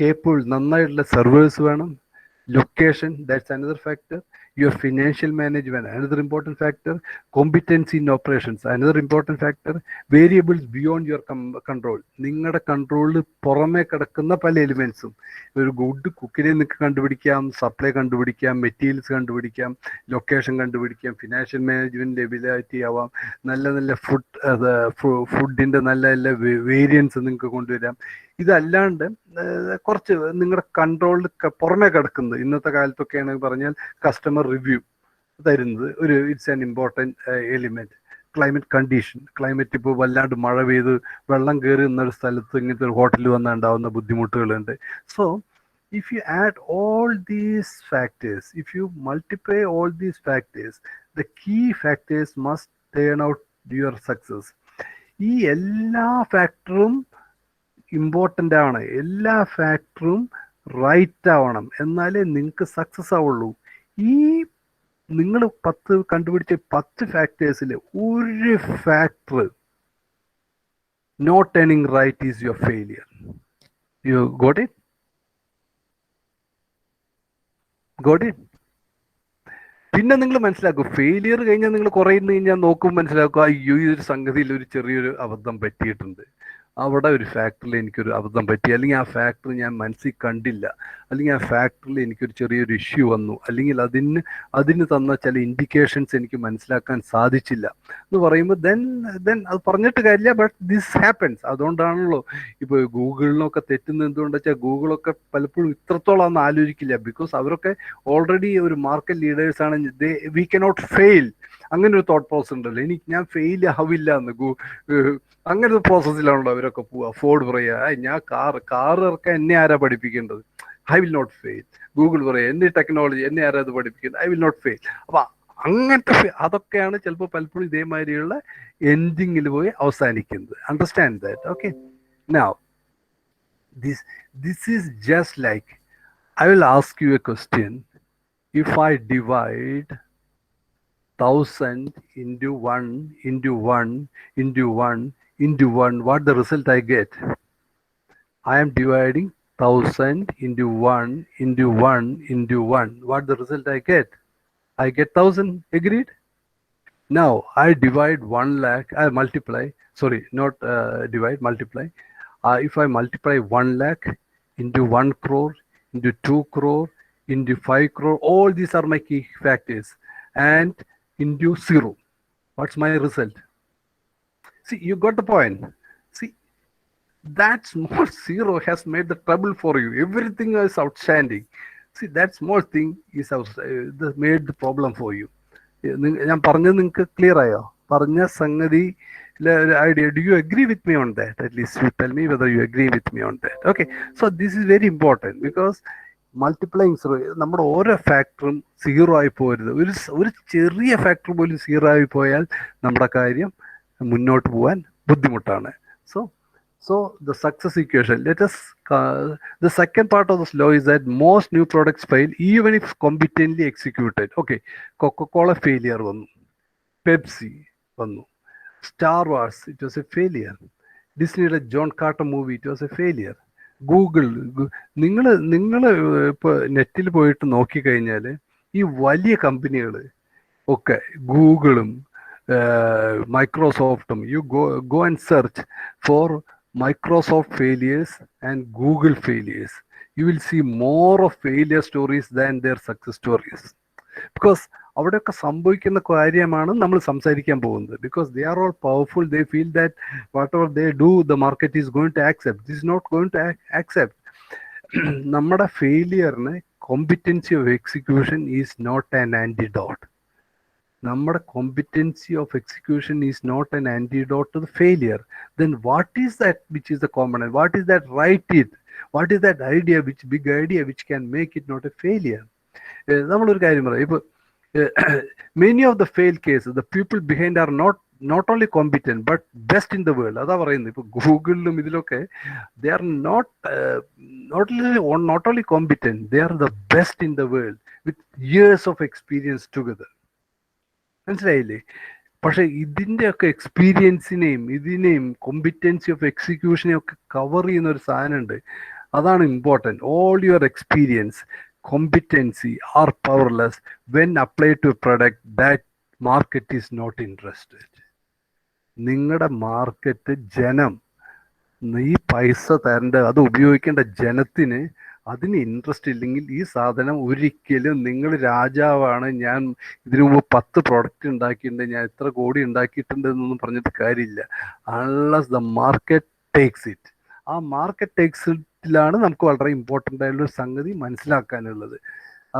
Capable, നന്നായിട്ടുള്ള servers വേണം. Location, that's another factor. your financial management, another important factor, competency in operations, another important factor, variables beyond your control. നിങ്ങളുടെ കൺട്രോളിൽ പുറമേ കിടക്കുന്ന പല എലിമെന്റ്സും, ഒരു good കുക്കിനെ നിങ്ങൾക്ക് കണ്ടുപിടിക്കാം, സപ്ലൈ കണ്ടുപിടിക്കാം, മെറ്റീരിയൽസ് കണ്ടുപിടിക്കാം, ലൊക്കേഷൻ കണ്ടുപിടിക്കാം, ഫിനാൻഷ്യൽ മാനേജ്മെന്റ് എബിലിറ്റി ആവാം, നല്ല നല്ല ഫുഡിന്റെ നല്ല നല്ല വേരിയൻസ് നിങ്ങൾക്ക് കൊണ്ടുവരാം. ഇതല്ലാണ്ട് കുറച്ച് നിങ്ങളുടെ കൺട്രോളിൽ പുറമേ കിടക്കുന്നത്, ഇന്നത്തെ കാലത്തൊക്കെ ആണെങ്കിൽ പറഞ്ഞാൽ കസ്റ്റമർ റിവ്യൂ തരുന്നത് ഒരു it's an important element. Climate condition, climate ഇപ്പോൾ വല്ലാണ്ട് മഴ പെയ്ത് വെള്ളം കയറി എന്നൊരു സ്ഥലത്ത് ഇങ്ങനത്തെ ഒരു ഹോട്ടലിൽ വന്നുണ്ടാവുന്ന ബുദ്ധിമുട്ടുകളുണ്ട്. So if you add all these factors, if you multiply all these factors, the key factors must turn out your success. ഈ എല്ലാ ഫാക്ടറും ഇമ്പോർട്ടൻ്റ് ആണ്, എല്ലാ ഫാക്ടറും റൈറ്റ് ആവണം, എന്നാലേ നിങ്ങൾക്ക് സക്സസ് ആവുള്ളൂ. ഈ നിങ്ങൾ 10 കണ്ടുപിടിച്ച 10 ഫാക്ടേഴ്സിൽ ഒരു factor not turning right is your failure. You got it? പിന്നെ നിങ്ങൾ മനസ്സിലാക്കും, ഫെയിലിയർ കഴിഞ്ഞാൽ നിങ്ങൾ കുറയുന്നു കഴിഞ്ഞാൽ നോക്കുമ്പോൾ മനസ്സിലാക്കുക, അയ്യോ ഈ ഒരു സംഗതിയിൽ ഒരു ചെറിയൊരു അബദ്ധം പറ്റിയിട്ടുണ്ട്, അവിടെ ഒരു ഫാക്ടറിയിൽ എനിക്കൊരു അബദ്ധം പറ്റി, അല്ലെങ്കിൽ ആ ഫാക്ടറി ഞാൻ മനസ്സിൽ കണ്ടില്ല, അല്ലെങ്കിൽ ആ ഫാക്ടറിയിൽ എനിക്കൊരു ചെറിയൊരു ഇഷ്യൂ വന്നു, അല്ലെങ്കിൽ അതിന് തന്ന ചില ഇൻഡിക്കേഷൻസ് എനിക്ക് മനസ്സിലാക്കാൻ സാധിച്ചില്ല എന്ന് പറയുമ്പോൾ ദെൻ അത് പറഞ്ഞിട്ട് കാര്യമില്ല. But this happens. അതുകൊണ്ടാണല്ലോ ഇപ്പോൾ ഗൂഗിളിനൊക്കെ തെറ്റുന്നത് എന്തുകൊണ്ടെന്ന് വെച്ചാൽ ഗൂഗിളൊക്കെ പലപ്പോഴും ഇത്രത്തോളം ഒന്നും ആലോചിക്കില്ല. ബിക്കോസ് അവരൊക്കെ ഓൾറെഡി ഒരു മാർക്കറ്റ് ലീഡേഴ്സാണ്. വി കനോട്ട് ഫെയിൽ, അങ്ങനെ ഒരു തോട്ട് പ്രോസസ് ഉണ്ടല്ലോ, ഞാൻ ഫെയിൽ ആവില്ല എന്ന്. അങ്ങനെ ഒരു പ്രോസസ്സിലാണല്ലോ അവരൊക്കെ പോവുക. ഫോർഡ് പറയുക, ഞാൻ കാർ ഇറക്കാൻ എന്നെ ആരാ പഠിപ്പിക്കേണ്ടത്, I will not fail. Google പറയുക, എന്റെ ടെക്നോളജി എന്നെ ആരാ അത് പഠിപ്പിക്കുന്നത്, ഐ വിൽ നോട്ട് ഫെയിൽ. അപ്പൊ അങ്ങനത്തെ അതൊക്കെയാണ് ചിലപ്പോൾ പലപ്പോഴും ഇതേമാതിരിയുള്ള എൻഡിങ്ങിൽ പോയി അവസാനിക്കുന്നത്. Understand that? Okay. Now this is just like, I will ask you a question. If I divide 1000 into 1 into 1 into 1 into 1, what the result I get? I am dividing 1000 into 1 into 1 into 1. What the result I get? I get 1000. Agreed? Now I divide 1 lakh. I multiply. Sorry, not divide. Multiply. If I multiply 1 lakh into 1 crore into 2 crore into 5 crore, all these are my key factors, and into 0, what's my result? See, you got the point. See, that small 0 has made the trouble for you. Everything is outstanding. See, that small thing is made the problem for you. ഞാൻ പറഞ്ഞത് നിങ്ങൾക്ക് clear ആയോ? പറഞ്ഞ സംഗതി idea. Do you agree with me on that? At least you tell me whether you agree with me on that. Okay, so this is very important, because multiplying zero, നമ്മുടെ ഓരോ ഫാക്ടറും 0 ആയി പോകരുത്. ഒരു ചെറിയ ഫാക്ടർ പോലും 0 ആയി പോയാൽ നമ്മുടെ കാര്യം മുന്നോട്ട് പോകാൻ ബുദ്ധിമുട്ടാണ്. So the success equation, the second part of this law is that most new products fail even if competently executed. Okay, Coca-Cola failure വന്നു, Pepsi വന്നു, Star Wars, it was a failure. Disneyയുടെ John Carter movie, it was a failure. Google, നിങ്ങൾ ഇപ്പോൾ നെറ്റിൽ പോയിട്ട് നോക്കിക്കഴിഞ്ഞാൽ ഈ വലിയ കമ്പനികൾ ഒക്കെ, ഗൂഗിളും മൈക്രോസോഫ്റ്റും, you go and search for Microsoft failures and Google failures, you will see more of failure stories than their success stories. Because അവിടെയൊക്കെ സംഭവിക്കുന്ന കാര്യമാണ് നമ്മൾ സംസാരിക്കാൻ പോകുന്നത്. Because they are all powerful, they feel that whatever they do the market is going to accept. This is not going to accept. നമ്മുടെ ഫെയിലിയറിന് competency of execution is not an antidote. നമ്മുടെ competency of execution is not an antidote to the failure. Then what is that which is the component? What is that it? What is that idea, which big idea which can make it not a failure? നമ്മളൊരു കാര്യം പറയാം. ഇപ്പോൾ many of the failed cases, the people behind are not only competent but best in the world. അതാ പറയുന്നത്. ഇപ്പോൾ ഗൂഗിളിലും ഇതിലൊക്കെ they are not only competent, they are the best in the world with years of experience together. മനസ്സിലായില്ലേ? പക്ഷെ ഇതിൻ്റെയൊക്കെ ഇതിനെയും competency of എക്സിക്യൂഷനെയും ഒക്കെ cover ചെയ്യുന്ന ഒരു സാധനമുണ്ട്. അതാണ് important. All your experience, competency are powerless when applied to a product that market is not interested. നിങ്ങളുടെ മാർക്കറ്റ് ജനം, ഈ പൈസ തരേണ്ട, അത് ഉപയോഗിക്കേണ്ട ജനത്തിന് അതിന് ഇൻട്രസ്റ്റ് ഇല്ലെങ്കിൽ ഈ സാധനം ഒരിക്കലും, നിങ്ങൾ രാജാവാണ്, ഞാൻ ഇതിനു മുമ്പ് 10 പ്രോഡക്റ്റ് ഉണ്ടാക്കിയിട്ടുണ്ട്, ഞാൻ എത്ര കോടി ഉണ്ടാക്കിയിട്ടുണ്ട് എന്നൊന്നും പറഞ്ഞിട്ട് കാര്യമില്ല. Unless the market takes it. ആ മാർക്കറ്റ് ടേക്സ് ഇറ്റിലാണ് നമുക്ക് വളരെ ഇമ്പോർട്ടൻ്റ് ആയിട്ടുള്ള സംഗതി മനസ്സിലാക്കാനുള്ളത്.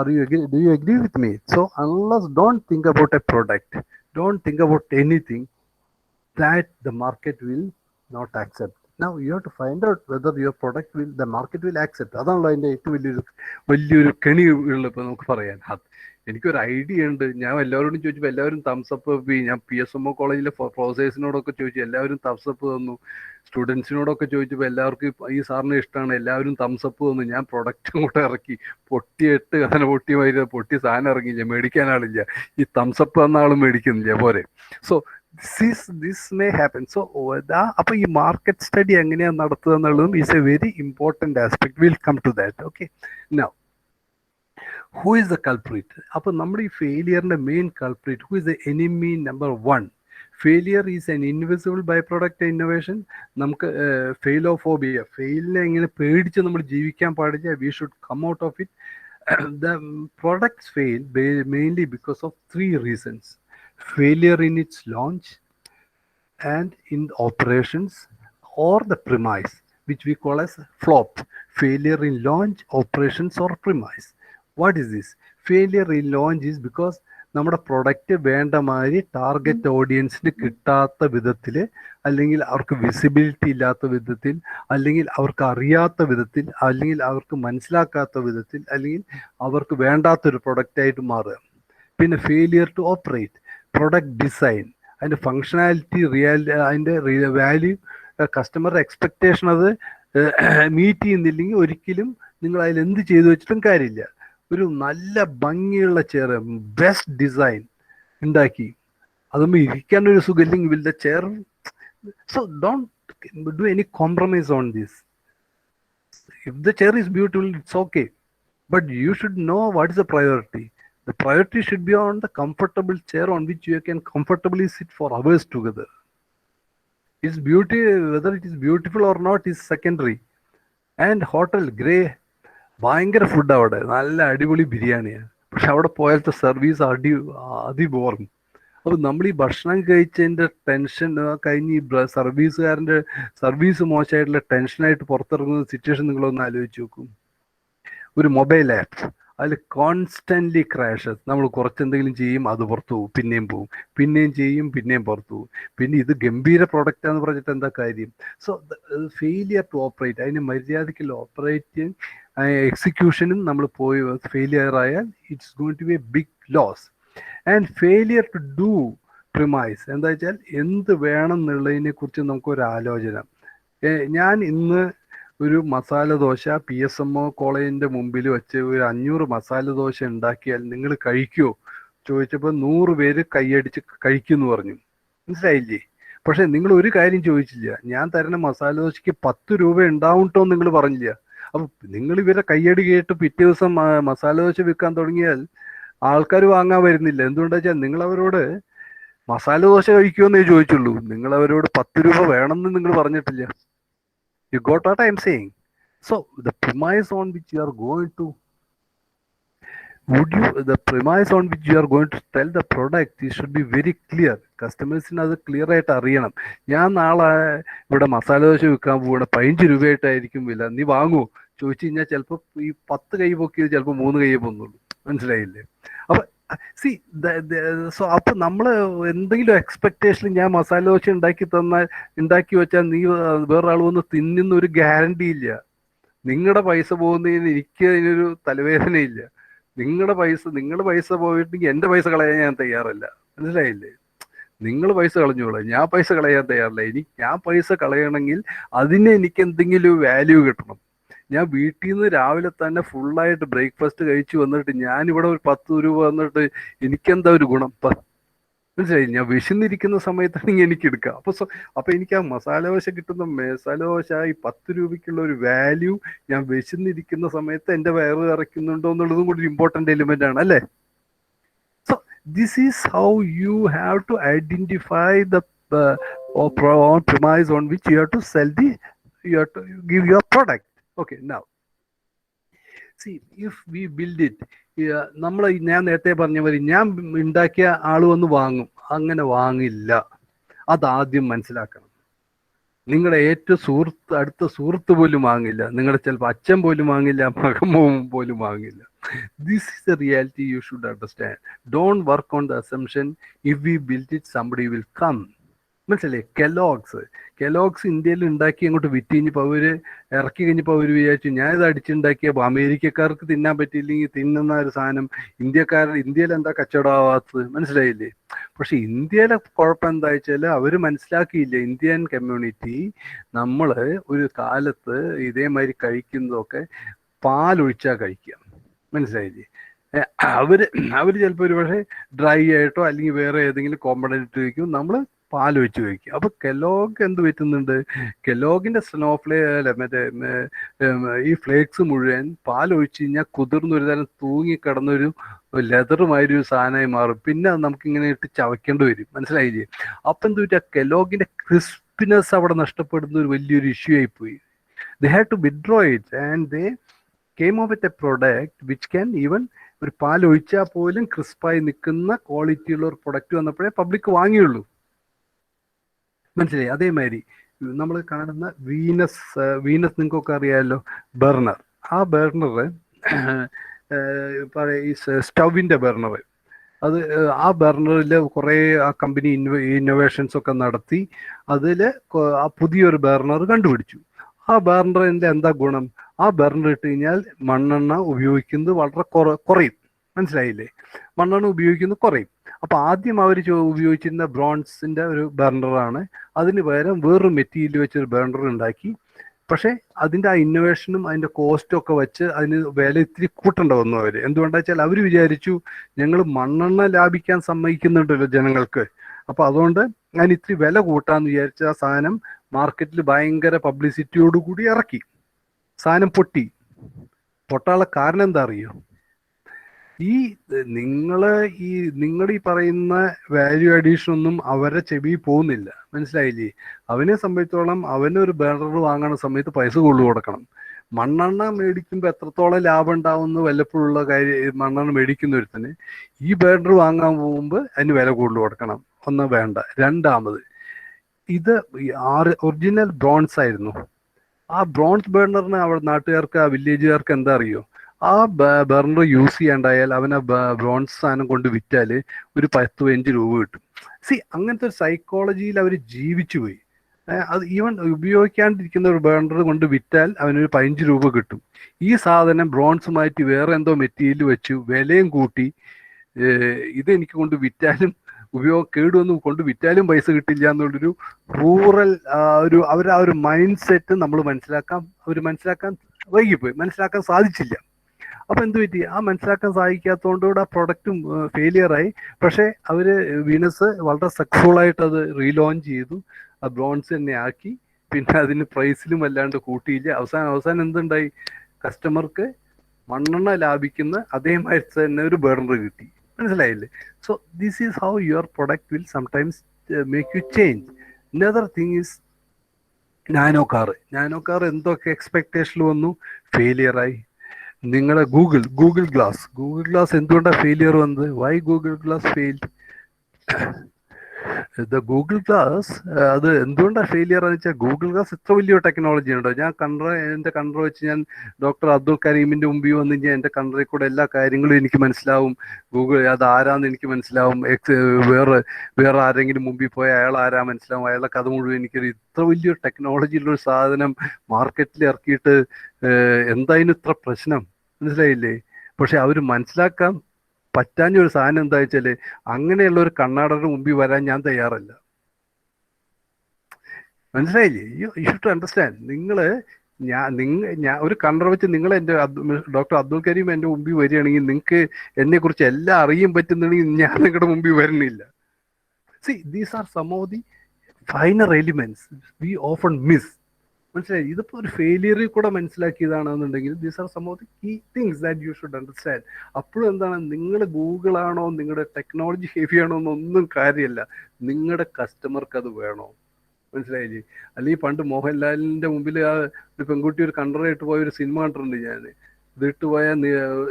Do you agree with me? So unless, don't think about a product, don't think about anything that the market will not accept. Now you have to find out whether your product will, the market will accept. അതാണല്ലോ അതിൻ്റെ ഏറ്റവും വലിയൊരു കെണി ഉള്ളപ്പോൾ നമുക്ക് പറയാൻ. എനിക്കൊരു idea ഉണ്ട്. ഞാൻ എല്ലാവരോടും ചോദിച്ചപ്പോൾ എല്ലാവരും തംസപ്പ്. ഞാൻ PSMO കോളേജിലെ പ്രൊഫസേഴ്സിനോടൊക്കെ ചോദിച്ചു, എല്ലാവരും തംസപ്പ് തന്നു. സ്റ്റുഡൻസിനോടൊക്കെ ചോദിച്ചപ്പോൾ എല്ലാവർക്കും ഈ സാറിന് ഇഷ്ടമാണ്, എല്ലാവരും തംസപ്പ് തന്നു. ഞാൻ പ്രൊഡക്റ്റ് അങ്ങോട്ട് ഇറക്കി, പൊട്ടിയിട്ട് അങ്ങനെ പൊട്ടി സാധനം ഇറങ്ങിയില്ല, മേടിക്കാനാളില്ല. ഈ തംസപ്പ് തന്ന ആളും മേടിക്കുന്നില്ല പോരെ. So this may happen. So അപ്പൊ ഈ മാർക്കറ്റ് സ്റ്റഡി എങ്ങനെയാണ് നടത്തുക എന്നുള്ളതും is a very important aspect. Will come to that. Okay, now who is the culprit? അപ്പോൾ നമ്മുടെ ഈ ഫെയിലിയറിന്റെ main culprit, who is the enemy number 1? Failure is an invisible by product innovation. നമുക്ക് failophobia, ഫെയിലിനെ ഇങ്ങനെ പേടിച്ച് നമ്മൾ ജീവിക്കാൻ പാടില്ല. We should come out of it. The products fail mainly because of 3 reasons: failure in its launch and in operations, or the premise, which we call as flop. Failure in launch, operations, or premise. What is this? Failure in launch is because നമ്മുടെ product വേണ്ട മാതിരി target ഓഡിയൻസിന് കിട്ടാത്ത വിധത്തിൽ, അല്ലെങ്കിൽ അവർക്ക് visibility ഇല്ലാത്ത വിധത്തിൽ, അല്ലെങ്കിൽ അവർക്ക് അറിയാത്ത വിധത്തിൽ, അല്ലെങ്കിൽ അവർക്ക് മനസ്സിലാക്കാത്ത വിധത്തിൽ, അല്ലെങ്കിൽ അവർക്ക് വേണ്ടാത്തൊരു പ്രൊഡക്റ്റായിട്ട് മാറുക. പിന്നെ failure to operate, product design, അതിൻ്റെ ഫങ്ഷനാലിറ്റി, അതിൻ്റെ വാല്യൂ, കസ്റ്റമറുടെ എക്സ്പെക്റ്റേഷൻ അത് മീറ്റ് ചെയ്യുന്നില്ലെങ്കിൽ ഒരിക്കലും നിങ്ങൾ അതിൽ എന്ത് ചെയ്തു വെച്ചിട്ടും കാര്യമില്ല. ഒരു നല്ല ഭംഗിയുള്ള ചെയർ, ബെസ്റ്റ് ഡിസൈൻ ഉണ്ടാക്കി, അതുമ്പോൾ ഇരിക്കാനൊരു സുഖമില്ലെങ്കിൽ will the chair. So don't do any compromise on this. If the chair is beautiful, it's okay, but you should know what is the priority. The priority should be on the comfortable chair on which you can comfortably sit for hours together. Its beauty, whether it is beautiful or not, is secondary. And hotel, grey, ഭയങ്കര food, അവിടെ നല്ല അടിപൊളി ബിരിയാണിയാണ്, പക്ഷെ അവിടെ പോയാലത്തെ service അതിബോറിങ്. അപ്പോൾ നമ്മൾ ഈ ഭക്ഷണം കഴിച്ചതിൻ്റെ ടെൻഷൻ കഴിഞ്ഞ് ഈ സർവീസുകാരൻ്റെ സർവീസ് മോശമായിട്ടുള്ള ടെൻഷനായിട്ട് പുറത്തിറങ്ങുന്ന സിറ്റുവേഷൻ നിങ്ങളൊന്ന് ആലോചിച്ച് നോക്കും. ഒരു മൊബൈൽ ആപ്പ്, അതിൽ കോൺസ്റ്റൻ്റ്ലി ക്രാഷസ്. നമ്മൾ കുറച്ചെന്തെങ്കിലും ചെയ്യും, അത് പുറത്തു പോകും, പിന്നെയും പോവും, പിന്നെയും ചെയ്യും, പിന്നെയും പുറത്തു പോകും. പിന്നെ ഇത് ഗംഭീര പ്രൊഡക്റ്റാന്ന് പറഞ്ഞിട്ട് എന്താ കാര്യം? സോ ഫെയിലിയർ ടു ഓപ്പറേറ്റ്, അതിന് മര്യാദയ്ക്ക് ഓപ്പറേറ്റിംഗ് എക്സിക്യൂഷനും നമ്മൾ പോയി ഫെയിലിയർ ആയാൽ it's going to be a big loss. And failure to do premise, എന്താ വെച്ചാൽ എന്ത് വേണം എന്നുള്ളതിനെ കുറിച്ച് നമുക്കൊരു ആലോചന. ഞാൻ ഇന്ന് ഒരു മസാല ദോശ PSMO കോളേജിൻ്റെ മുമ്പിൽ വെച്ച് ഒരു 500 മസാല ദോശ ഉണ്ടാക്കിയാൽ നിങ്ങൾ കഴിക്കുമോ ചോദിച്ചപ്പോൾ 100 പേര് കൈയടിച്ച് കഴിക്കുമെന്ന് പറഞ്ഞു. മനസ്സിലായില്ലേ? പക്ഷെ നിങ്ങൾ ഒരു കാര്യം ചോദിച്ചില്ല, ഞാൻ തരുന്ന മസാല ദോശയ്ക്ക് 10 രൂപ ഉണ്ടാവും കേട്ടോ നിങ്ങൾ പറഞ്ഞില്ല. അപ്പം നിങ്ങൾ ഇവരെ കയ്യടി കേട്ട് പിറ്റേ ദിവസം മസാല ദോശ വിൽക്കാൻ തുടങ്ങിയാൽ ആൾക്കാർ വാങ്ങാൻ വരുന്നില്ല. എന്തുകൊണ്ടാ വെച്ചാൽ നിങ്ങൾ അവരോട് മസാല ദോശ കഴിക്കുമെന്നേ ചോദിച്ചുള്ളൂ, നിങ്ങൾ അവരോട് 10 രൂപ വേണമെന്ന് നിങ്ങൾ പറഞ്ഞിട്ടില്ല. You got what I am saying? So the premise on which you are going to, the premise on which you are going to tell the product, it should be very clear. കസ്റ്റമേഴ്സിന് അത് clear ആയിട്ട് അറിയണം. ഞാൻ നാളെ ഇവിടെ മസാല ദോശ വിൽക്കാൻ പോകണം, 15 രൂപയായിട്ടായിരിക്കും വില, നീ വാങ്ങുമോ ചോദിച്ചു കഴിഞ്ഞാൽ ചിലപ്പോൾ ഈ 10 കൈ പൊക്കിയത് ചിലപ്പോൾ 3 കൈയെ പോകുന്നുള്ളൂ. മനസ്സിലായില്ലേ? അപ്പൊ സി സോ അപ്പൊ നമ്മൾ എന്തെങ്കിലും എക്സ്പെക്ടേഷൻ, ഞാൻ മസാല ദോശ ഉണ്ടാക്കി വെച്ചാൽ നീ വേറൊരാൾ വന്ന് തിന്നുന്ന ഒരു ഗ്യാരണ്ടി ഇല്ല. നിങ്ങളുടെ പൈസ പോകുന്നതിന് എനിക്ക് അതിനൊരു തലവേദനയില്ല. നിങ്ങളുടെ പൈസ പോയിട്ടുണ്ടെങ്കിൽ എൻ്റെ പൈസ കളയാൻ ഞാൻ തയ്യാറല്ല. മനസ്സിലായില്ലേ? നിങ്ങൾ പൈസ കളഞ്ഞോളാം, ഞാൻ പൈസ കളയാൻ തയ്യാറില്ല. ഞാൻ പൈസ കളയണമെങ്കിൽ അതിന് എനിക്ക് എന്തെങ്കിലും വാല്യൂ കിട്ടണം. ഞാൻ വീട്ടിൽ നിന്ന് രാവിലെ തന്നെ ഫുള്ളായിട്ട് ബ്രേക്ക്ഫാസ്റ്റ് കഴിച്ചു വന്നിട്ട് ഞാനിവിടെ ഒരു 10 രൂപ വന്നിട്ട് എനിക്കെന്താ ഒരു ഗുണം? മനസ്സിലായി? ഞാൻ വിശന്നിരിക്കുന്ന സമയത്താണെങ്കിൽ എനിക്ക് എടുക്കാം. അപ്പൊ എനിക്ക് ആ മസാല ദോശ കിട്ടുന്ന മസാല ദോശ ഈ 10 രൂപയ്ക്കുള്ള ഒരു വാല്യൂ ഞാൻ വിശന്നിരിക്കുന്ന സമയത്ത് എന്റെ വയറ് നിറയ്ക്കുന്നുണ്ടോ എന്നുള്ളതും കൂടി ഒരു ഇമ്പോർട്ടന്റ് എലിമെന്റ് ആണ് അല്ലേ? So this is how you have to identify the premise on which you have to sell you have to give your product. Okay, now see, if we build it, ഞാൻ നേരത്തെ പറഞ്ഞ പോലെ ഞാൻ ഉണ്ടാക്കിയ ആള് വന്ന് വാങ്ങും, അങ്ങനെ വാങ്ങില്ല. അതാദ്യം മനസ്സിലാക്കണം. നിങ്ങളുടെ ഏറ്റവും അടുത്ത സുഹൃത്ത് പോലും വാങ്ങില്ല, നിങ്ങളുടെ ചിലപ്പോൾ അച്ഛൻ പോലും വാങ്ങില്ല, മകൻ പോലും വാങ്ങില്ല. This is the reality you should understand. Don't work on the assumption if we build it somebody will come. മനസ്സിലേ? കെലോഗ്സ് ഇന്ത്യയിൽ ഉണ്ടാക്കി അങ്ങോട്ട് വിറ്റ് കഴിഞ്ഞപ്പോൾ അവര് ഇറക്കി കഴിഞ്ഞപ്പോൾ അവർ വിചാരിച്ചു ഞാനിത് അടിച്ചുണ്ടാക്കിയപ്പോൾ അമേരിക്കക്കാർക്ക് തിന്നാൻ പറ്റിയില്ലെങ്കിൽ തിന്നുന്ന ഒരു സാധനം ഇന്ത്യയിൽ എന്താ കച്ചവടമാവാത്തത്? മനസ്സിലായില്ലേ? പക്ഷെ ഇന്ത്യയിലെ കുഴപ്പം എന്താ വെച്ചാൽ അവര് മനസ്സിലാക്കിയില്ല, ഇന്ത്യൻ കമ്മ്യൂണിറ്റി നമ്മൾ ഒരു കാലത്ത് ഇതേമാതിരി കഴിക്കുന്നതൊക്കെ പാലൊഴിച്ചാൽ കഴിക്കുക. മനസ്സിലായില്ലേ? അവര് ചിലപ്പോൾ ഒരു പക്ഷേ ഡ്രൈ ആയിട്ടോ അല്ലെങ്കിൽ വേറെ ഏതെങ്കിലും കോമ്പണന്റ് വയ്ക്കും, നമ്മൾ പാലൊഴിച്ച് കഴിക്കും. അപ്പൊ കെലോഗ് എന്ത് പറ്റുന്നുണ്ട്? കെലോഗിന്റെ മറ്റേ ഈ ഫ്ലേക്സ് മുഴുവൻ പാലൊഴിച്ച് കഴിഞ്ഞാൽ കുതിർന്നൊരു തരം തൂങ്ങിക്കിടന്നൊരു ലെതറുമായൊരു സാധനമായി മാറും. പിന്നെ അത് നമുക്കിങ്ങനെ ഇട്ട് ചവയ്ക്കേണ്ടി വരും. മനസ്സിലായില്ലേ? അപ്പൊ എന്ത് പറ്റുക? കെലോഗിന്റെ ക്രിസ്പിനെസ് അവിടെ നഷ്ടപ്പെടുന്ന ഒരു വലിയൊരു ഇഷ്യൂ ആയിപ്പോയി. They had to withdraw it and they came up with a product which can even ഒരു പാലൊഴിച്ചാൽ പോലും ക്രിസ്പായി നിൽക്കുന്ന ക്വാളിറ്റി ഉള്ള ഒരു പ്രൊഡക്റ്റ് വന്നപ്പോഴേ പബ്ലിക് വാങ്ങിയുള്ളൂ. മനസ്സിലായി? അതേമാതിരി നമ്മൾ കാണുന്ന വീനസ് നിങ്ങൾക്കൊക്കെ അറിയാമല്ലോ, ബർണർ. ആ ബർണർ ഈ സ്റ്റൗവിൻ്റെ ബർണർ, അത് ആ ബർണറിൽ കുറേ ആ കമ്പനി ഇന്നോവേഷൻസ് ഒക്കെ നടത്തി അതിൽ പുതിയൊരു ബർണർ കണ്ടുപിടിച്ചു. ആ ബർണറിൻ്റെ എന്താ ഗുണം? ആ ബർണർ ഇട്ട് കഴിഞ്ഞാൽ മണ്ണെണ്ണ ഉപയോഗിക്കുന്നത് വളരെ കുറയും. മനസ്സിലായില്ലേ? മണ്ണെണ്ണ ഉപയോഗിക്കുന്നത് കുറയും. അപ്പൊ ആദ്യം അവർ ഉപയോഗിച്ചിരുന്ന ബ്രോൺസിന്റെ ഒരു ബർണറാണ്. അതിന് പകരം വേറൊരു മെറ്റീരിയൽ വെച്ചൊരു ബർണർ ഉണ്ടാക്കി. പക്ഷെ അതിന്റെ ആ ഇന്നോവേഷനും അതിന്റെ കോസ്റ്റും ഒക്കെ വെച്ച് അതിന് വില ഇത്തിരി കൂട്ടേണ്ട വന്നു അവര്. എന്തുകൊണ്ടാ വെച്ചാൽ അവർ വിചാരിച്ചു ഞങ്ങൾ മണ്ണെണ്ണ ലാഭിക്കാൻ സമ്മതിക്കുന്നുണ്ടല്ലോ ജനങ്ങൾക്ക്, അപ്പൊ അതുകൊണ്ട് ഞാൻ ഇത്തിരി വില കൂട്ടാന്ന് വിചാരിച്ച ആ സാധനം മാർക്കറ്റിൽ ഭയങ്കര പബ്ലിസിറ്റിയോടുകൂടി ഇറക്കി. സാധനം പൊട്ടാനുള്ള കാരണം എന്താ അറിയോ? നിങ്ങൾ ഈ പറയുന്ന വാല്യൂ അഡീഷൻ ഒന്നും അവരുടെ ചെവിയിൽ പോകുന്നില്ല. മനസ്സിലായില്ലേ? അവനെ സംബന്ധിച്ചോളം അവനൊരു ബർണർ വാങ്ങുന്ന സമയത്ത് പൈസ കൂടുതൽ കൊടുക്കണം. മണ്ണെണ്ണ മേടിക്കുമ്പോൾ എത്രത്തോളം ലാഭം ഉണ്ടാവുമെന്ന് വല്ലപ്പോഴുള്ള കാര്യം മണ്ണെണ്ണ മേടിക്കുന്ന ഒരുത്തന് ഈ ബർണർ വാങ്ങാൻ പോകുമ്പോൾ അതിന് വില കൂടുതൽ കൊടുക്കണം. ഒന്ന് വേണ്ട. രണ്ടാമത്, ഇത് ഒറിജിനൽ ബ്രോൺസ് ആയിരുന്നു. ആ ബ്രോൺസ് ബർണറിന് അവിടെ നാട്ടുകാർക്ക്, ആ വില്ലേജുകാർക്ക് എന്താ അറിയോ? ആ ബർണർ യൂസ് ചെയ്യാണ്ടായാൽ അവൻ ആ ബ്രോൺസ് സാധനം കൊണ്ട് വിറ്റാൽ ഒരു 10-15 രൂപ കിട്ടും. അങ്ങനത്തെ ഒരു സൈക്കോളജിയിൽ അവർ ജീവിച്ചു പോയി. അത് ഈവൻ ഉപയോഗിക്കാണ്ടിരിക്കുന്ന ഒരു ബർണർ കൊണ്ട് വിറ്റാൽ അവനൊരു 15 രൂപ കിട്ടും. ഈ സാധനം ബ്രോൺസുമായിട്ട് വേറെ എന്തോ മെറ്റീരിയൽ വെച്ചു വിലയും കൂട്ടി ഇതെനിക്ക് കൊണ്ട് വിറ്റാലും കേടുവന്ന് കൊണ്ട് വിറ്റാലും പൈസ കിട്ടില്ല എന്നുള്ളൊരു റൂറൽ അവർ ആ ഒരു മൈൻഡ് സെറ്റ് നമ്മൾ മനസ്സിലാക്കാൻ വൈകിപ്പോയി, മനസ്സിലാക്കാൻ സാധിച്ചില്ല. അപ്പൊ എന്ത് പറ്റി? ആ മനസ്സിലാക്കാൻ സാധിക്കാത്തതുകൊണ്ടുകൂടെ ആ പ്രൊഡക്റ്റും ഫെയിലിയറായി. പക്ഷെ അവര് വീനസ് വളരെ സക്സസ്ഫുൾ ആയിട്ട് അത് റീലോഞ്ച് ചെയ്തു, ആ ബ്രോൺസ് തന്നെ ആക്കി. പിന്നെ അതിന് പ്രൈസിലും വല്ലാണ്ട് കൂട്ടിയില്ല. അവസാനം എന്തുണ്ടായി? കസ്റ്റമർക്ക് മണ്ണെണ്ണ ലാഭിക്കുന്ന അതേമാതിരി തന്നെ ഒരു ബർണർ കിട്ടി. മനസ്സിലായില്ലേ? So this is how your product will sometimes make you change. Another thing is nano car എന്തൊക്കെ എക്സ്പെക്ടേഷൻ വന്നു, ഫെയിലിയറായി. നിങ്ങളുടെ ഗൂഗിൾ ഗ്ലാസ് എന്തുകൊണ്ടാണ് ഫെയിലിയർ വന്നത്? Why Google glass failed? Google glass അത് എന്തുകൊണ്ടാണ് ഫെയിലിയർ എന്ന് വെച്ചാൽ, ഗൂഗിൾ ഗ്ലാസ് ഇത്ര വലിയ ടെക്നോളജി ഉണ്ടോ? ഞാൻ എൻ്റെ കൺട്ര വെച്ച് ഞാൻ ഡോക്ടർ അബ്ദുൽ കരീമിന്റെ മുമ്പിൽ വന്നു കഴിഞ്ഞാൽ എൻ്റെ കൺട്രയിൽ കൂടെ എല്ലാ കാര്യങ്ങളും എനിക്ക് മനസ്സിലാവും. അത് ആരാന്ന് എനിക്ക് മനസ്സിലാവും. വേറെ ആരെങ്കിലും മുമ്പിൽ പോയാൽ അയാൾ ആരാ മനസ്സിലാവും. അയാളെ കഥ മുഴുവൻ എനിക്കൊരു ഇത്ര വലിയൊരു ടെക്നോളജി ഉള്ളൊരു സാധനം മാർക്കറ്റിൽ ഇറക്കിയിട്ട് എന്തായാലും ഇത്ര പ്രശ്നം? മനസ്സിലായില്ലേ? പക്ഷെ അവർ മനസ്സിലാക്കാൻ പറ്റാഞ്ഞ ഒരു സാധനം എന്താ വെച്ചാല്, അങ്ങനെയുള്ള ഒരു കണ്ണാടയുടെ മുമ്പിൽ വരാൻ ഞാൻ തയ്യാറല്ല. മനസ്സിലായില്ലേ? You should to understand. ഞാൻ ഒരു കണ്ണട വെച്ച് നിങ്ങൾ ഡോക്ടർ അബ്ദുൽ കരീം എൻ്റെ മുമ്പിൽ വരികയാണെങ്കിൽ നിങ്ങൾക്ക് എന്നെ കുറിച്ച് എല്ലാം അറിയാൻ പറ്റുന്നുണ്ടെങ്കിൽ ഞാൻ നിങ്ങളുടെ മുമ്പിൽ വരണില്ല. See, these are some of the finer elements we often miss. മനസ്സിലായി, ഇതിപ്പോൾ ഒരു ഫെയിലിയറിൽ കൂടെ മനസ്സിലാക്കിയതാണെന്നുണ്ടെങ്കിൽ these are some of the key things that you should understand. അപ്പോഴും എന്താണ്, നിങ്ങൾ ഗൂഗിൾ ആണോ, നിങ്ങളുടെ ടെക്നോളജി ഹെവി ആണോ എന്നൊന്നും കാര്യമല്ല, നിങ്ങളുടെ കസ്റ്റമർക്ക് അത് വേണോ. മനസ്സിലായില്ലേ? അല്ലെങ്കിൽ പണ്ട് മോഹൻലാലിന്റെ മുമ്പിൽ ആ ഒരു പെൺകുട്ടി ഒരു കണ്ടറായിട്ട് പോയ ഒരു സിനിമ കണ്ടിട്ടുണ്ട് ഞാൻ. ഇതിട്ട് പോയാൽ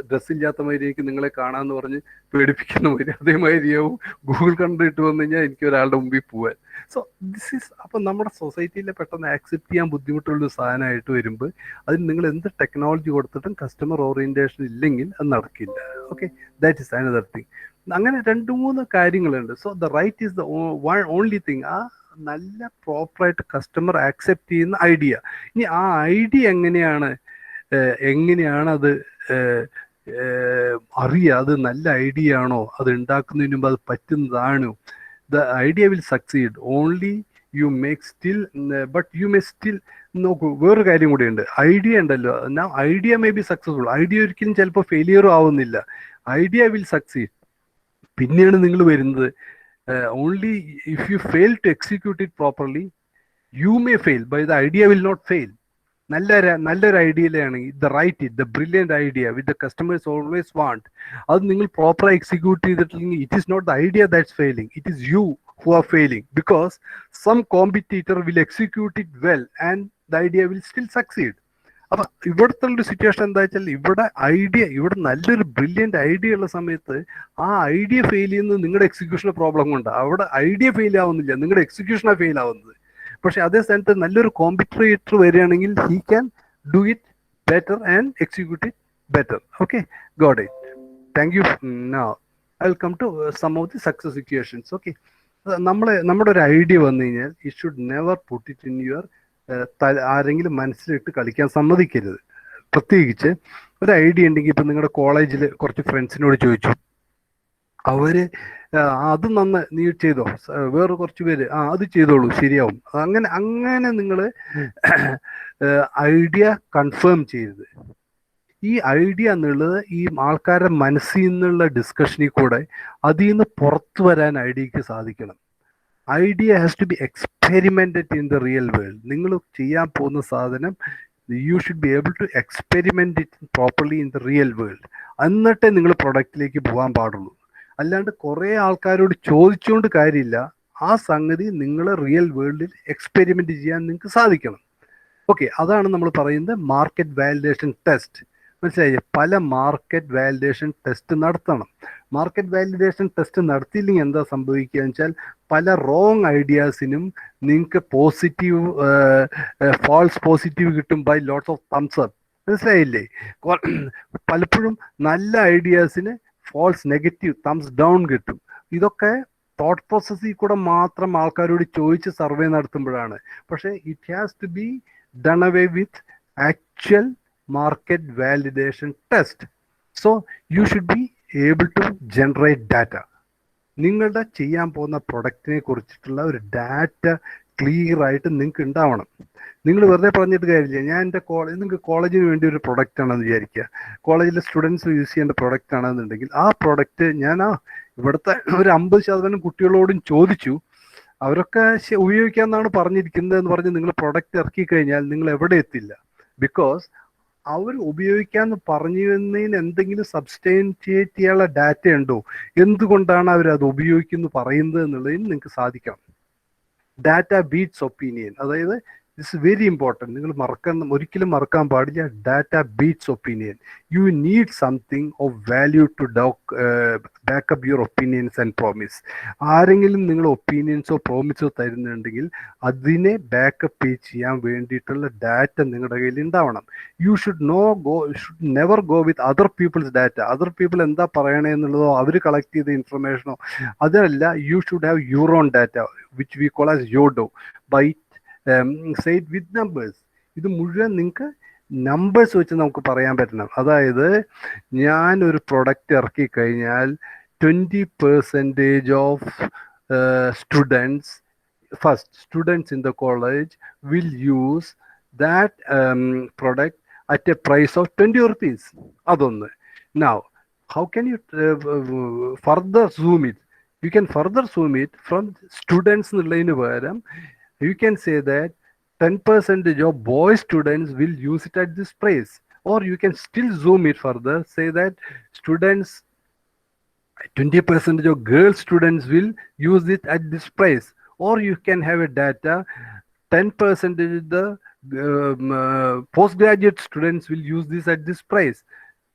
ഡ്രസ്സില്ലാത്ത മാതിരിക്ക് നിങ്ങളെ കാണാന്ന് പറഞ്ഞ് പേടിപ്പിക്കുന്ന മാതിരി അതേമാതിരിയാവും ഗൂഗിൾ കണ്ടിട്ട് വന്നു കഴിഞ്ഞാൽ എനിക്ക് ഒരാളുടെ മുമ്പിൽ പോവാൻ. സോ ദിസ് ഈസ്, അപ്പം നമ്മുടെ സൊസൈറ്റിയിലെ പെട്ടെന്ന് ആക്സെപ്റ്റ് ചെയ്യാൻ ബുദ്ധിമുട്ടുള്ളൊരു സാധനമായിട്ട് വരുമ്പോൾ അതിന് നിങ്ങൾ എന്ത് ടെക്നോളജി കൊടുത്തിട്ടും കസ്റ്റമർ ഓറിയന്റേഷൻ ഇല്ലെങ്കിൽ അത് നടക്കില്ല. Okay, that is another thing. അങ്ങനെ 2-3 കാര്യങ്ങളുണ്ട്. So the right is the only thing. ആ നല്ല പ്രോപ്പറായിട്ട് കസ്റ്റമർ ആക്സെപ്റ്റ് ചെയ്യുന്ന ഐഡിയ. ഇനി ആ ഐഡിയ എങ്ങനെയാണ് അത് അറിയുക, അത് നല്ല ഐഡിയ ആണോ, അത് ഉണ്ടാക്കുന്നതിന് മുമ്പ് അത് പറ്റുന്നതാണോ. The idea will succeed only you make still, but you may still. നോക്കൂ, വേറൊരു കാര്യം കൂടിയുണ്ട്. ഐഡിയ ഉണ്ടല്ലോ, idea may be successful, idea ഒരിക്കലും ചിലപ്പോൾ ഫെയിലിയറും ആവുന്നില്ല. Idea will succeed. പിന്നെയാണ് നിങ്ങൾ വരുന്നത്. Only if you fail to execute it properly you may fail, by the idea will not fail. നല്ലൊരു ഐഡിയയിലാണെങ്കിൽ the brilliant idea with the customers always want, അത് നിങ്ങൾ പ്രോപ്പറായി എക്സിക്യൂട്ട് ചെയ്തിട്ടില്ലെങ്കിൽ it is not the idea that's failing, it is you who are failing. Because some competitor will execute it well and the idea will still succeed. അപ്പൊ ഇവിടുത്തെ ഒരു situation എന്താ വെച്ചാൽ, ഇവിടെ നല്ലൊരു ബ്രില്യൻറ്റ് ഐഡിയ ഉള്ള സമയത്ത് ആ ഐഡിയ ഫെയിൽ ചെയ്യുന്നത് നിങ്ങളുടെ എക്സിക്യൂഷന് പ്രോബ്ലം കൊണ്ട്. അവിടെ ഐഡിയ ഫെയിൽ ആവുന്നില്ല, നിങ്ങളുടെ എക്സിക്യൂഷനാണ് ഫെയിൽ ആവുന്നത്. പക്ഷെ അതേ സ്ഥാനത്ത് നല്ലൊരു കോമ്പറ്റീറ്റർ വരികയാണെങ്കിൽ he can do it better and execute it better. Okay, got it. Thank you. Now I will come to some of the success situations. Okay, നമ്മുടെ ഒരു ഐഡിയ വന്നു കഴിഞ്ഞാൽ it should never put it in your ആരെങ്കിലും മനസ്സിലിട്ട് കളിക്കാൻ സമ്മതിക്കരുത്. പ്രത്യേകിച്ച് ഒരു idea ഉണ്ടെങ്കിൽ ഇപ്പം നിങ്ങളുടെ കോളേജിൽ കുറച്ച് ഫ്രണ്ട്സിനോട് ചോദിച്ചു, അവര് അത് നീ ചെയ്തോ, വേറെ കുറച്ച് പേര് അത് ചെയ്തോളൂ ശരിയാവും. അങ്ങനെ നിങ്ങൾ ഐഡിയ കൺഫേം ചെയ്യരുത്. ഈ ഐഡിയ എന്നുള്ളത് ഈ ആൾക്കാരുടെ മനസ്സിൽ നിന്നുള്ള ഡിസ്കഷനിൽ കൂടെ അതിൽ നിന്ന് പുറത്തു വരാൻ ഐഡിയക്ക് സാധിക്കണം. Idea has to be experimented in the real world. നിങ്ങൾ ചെയ്യാൻ പോകുന്ന സാധനം you should be able to experiment it properly in the real world. എന്നിട്ടേ നിങ്ങൾ പ്രൊഡക്റ്റിലേക്ക് പോകാൻ പാടുള്ളൂ. അല്ലാണ്ട് കുറേ ആൾക്കാരോട് ചോദിച്ചുകൊണ്ട് കാര്യമില്ല. ആ സംഗതി നിങ്ങൾ റിയൽ വേൾഡിൽ എക്സ്പെരിമെന്റ് ചെയ്യാൻ നിങ്ങൾക്ക് സാധിക്കണം. ഓക്കെ, അതാണ് നമ്മൾ പറയുന്നത് മാർക്കറ്റ് വാലിഡേഷൻ ടെസ്റ്റ്. മനസ്സിലായില്ലേ? പല മാർക്കറ്റ് വാലിഡേഷൻ ടെസ്റ്റ് നടത്തണം. മാർക്കറ്റ് വാലിഡേഷൻ ടെസ്റ്റ് നടത്തിയില്ലെങ്കിൽ എന്താ സംഭവിക്കുക എന്ന് വെച്ചാൽ, പല റോങ് ഐഡിയാസിനും നിങ്ങൾക്ക് പോസിറ്റീവ് ഫാൾസ് പോസിറ്റീവ് കിട്ടും by lots of thumbs up. മനസ്സിലായില്ലേ? പലപ്പോഴും നല്ല ഐഡിയാസിന് ഫാൾസ് നെഗറ്റീവ് തംസ് ഡൗൺ കിട്ടും. ഇതൊക്കെ തോട്ട് പ്രോസസ്സിൽ കൂടെ മാത്രം ആൾക്കാരോട് ചോദിച്ച് സർവേ നടത്തുമ്പോഴാണ്. പക്ഷേ it has to be done away with actual market validation test. So you should be able to generate data. നിങ്ങളുടെ ചെയ്യാൻ പോകുന്ന പ്രൊഡക്റ്റിനെ കുറിച്ചിട്ടുള്ള ഒരു ഡാറ്റ ക്ലിയർ ആയിട്ട് നിങ്ങൾക്ക് ഉണ്ടാവണം. നിങ്ങൾ വെറുതെ പറഞ്ഞിട്ട് കാര്യമില്ല. ഞാൻ എൻ്റെ നിങ്ങൾക്ക് കോളേജിന് വേണ്ടി ഒരു പ്രൊഡക്റ്റ് ആണെന്ന് വിചാരിക്കുക, കോളേജിലെ സ്റ്റുഡൻസ് യൂസ് ചെയ്യേണ്ട പ്രൊഡക്റ്റ് ആണെന്നുണ്ടെങ്കിൽ ആ പ്രൊഡക്റ്റ് ഞാൻ ഇവിടുത്തെ ഒരു 50% കുട്ടികളോടും ചോദിച്ചു. അവരൊക്കെ ഉപയോഗിക്കാമെന്നാണ് പറഞ്ഞിരിക്കുന്നത് എന്ന് പറഞ്ഞ് നിങ്ങൾ പ്രൊഡക്റ്റ് ഇറക്കി കഴിഞ്ഞാൽ നിങ്ങൾ എവിടെ എത്തില്ല. ബിക്കോസ് അവർ ഉപയോഗിക്കാമെന്ന് പറഞ്ഞതിന് എന്തെങ്കിലും സബ്സ്റ്റൻഷിയേറ്റ് ചെയ്യാനുള്ള ഡാറ്റ ഉണ്ടോ, എന്തുകൊണ്ടാണ് അവർ അത് ഉപയോഗിക്കുന്നു പറയുന്നത് എന്നുള്ളതിന് നിങ്ങൾക്ക് സാധിക്കണം. ഡാറ്റ ബീറ്റ്സ് ഒപ്പീനിയൻ, അതായത് ദിസ് വെരി ഇമ്പോർട്ടൻറ്റ്. നിങ്ങൾ ഒരിക്കലും മറക്കാൻ പാടില്ല. Data beats opinion. You need something of value to back up your opinions and promise. ആരെങ്കിലും നിങ്ങൾ ഒപ്പീനിയൻസോ പ്രോമിസോ തരുന്നുണ്ടെങ്കിൽ അതിനെ ബാക്കപ്പ് ചെയ്യാൻ വേണ്ടിയിട്ടുള്ള ഡാറ്റ നിങ്ങളുടെ കയ്യിൽ ഉണ്ടാവണം. You should never go with other people's data. Other people എന്താ പറയണേ എന്നുള്ളതോ അവർ കളക്ട് ചെയ്ത ഇൻഫർമേഷനോ അതല്ല. You should have your own data which we call as YODO by say it with numbers. ഇത് മുഴുവൻ നിങ്ങൾക്ക് നമ്പേഴ്സ് വെച്ച് നമുക്ക് പറയാൻ പറ്റണം. അതായത് ഞാൻ ഒരു പ്രൊഡക്റ്റ് ഇറക്കി കഴിഞ്ഞാൽ 20% of students in the college will use that product at a price of 20 rupees. അതൊന്ന്. Now, how can you further zoom it? You can further zoom it from students എന്നുള്ളതിന് പകരം you can say that 10% of boy students will use it at this price. Or you can still zoom it further, say that students 20% of girl students will use it at this price. Or you can have a data 10% the postgraduate students will use this at this price.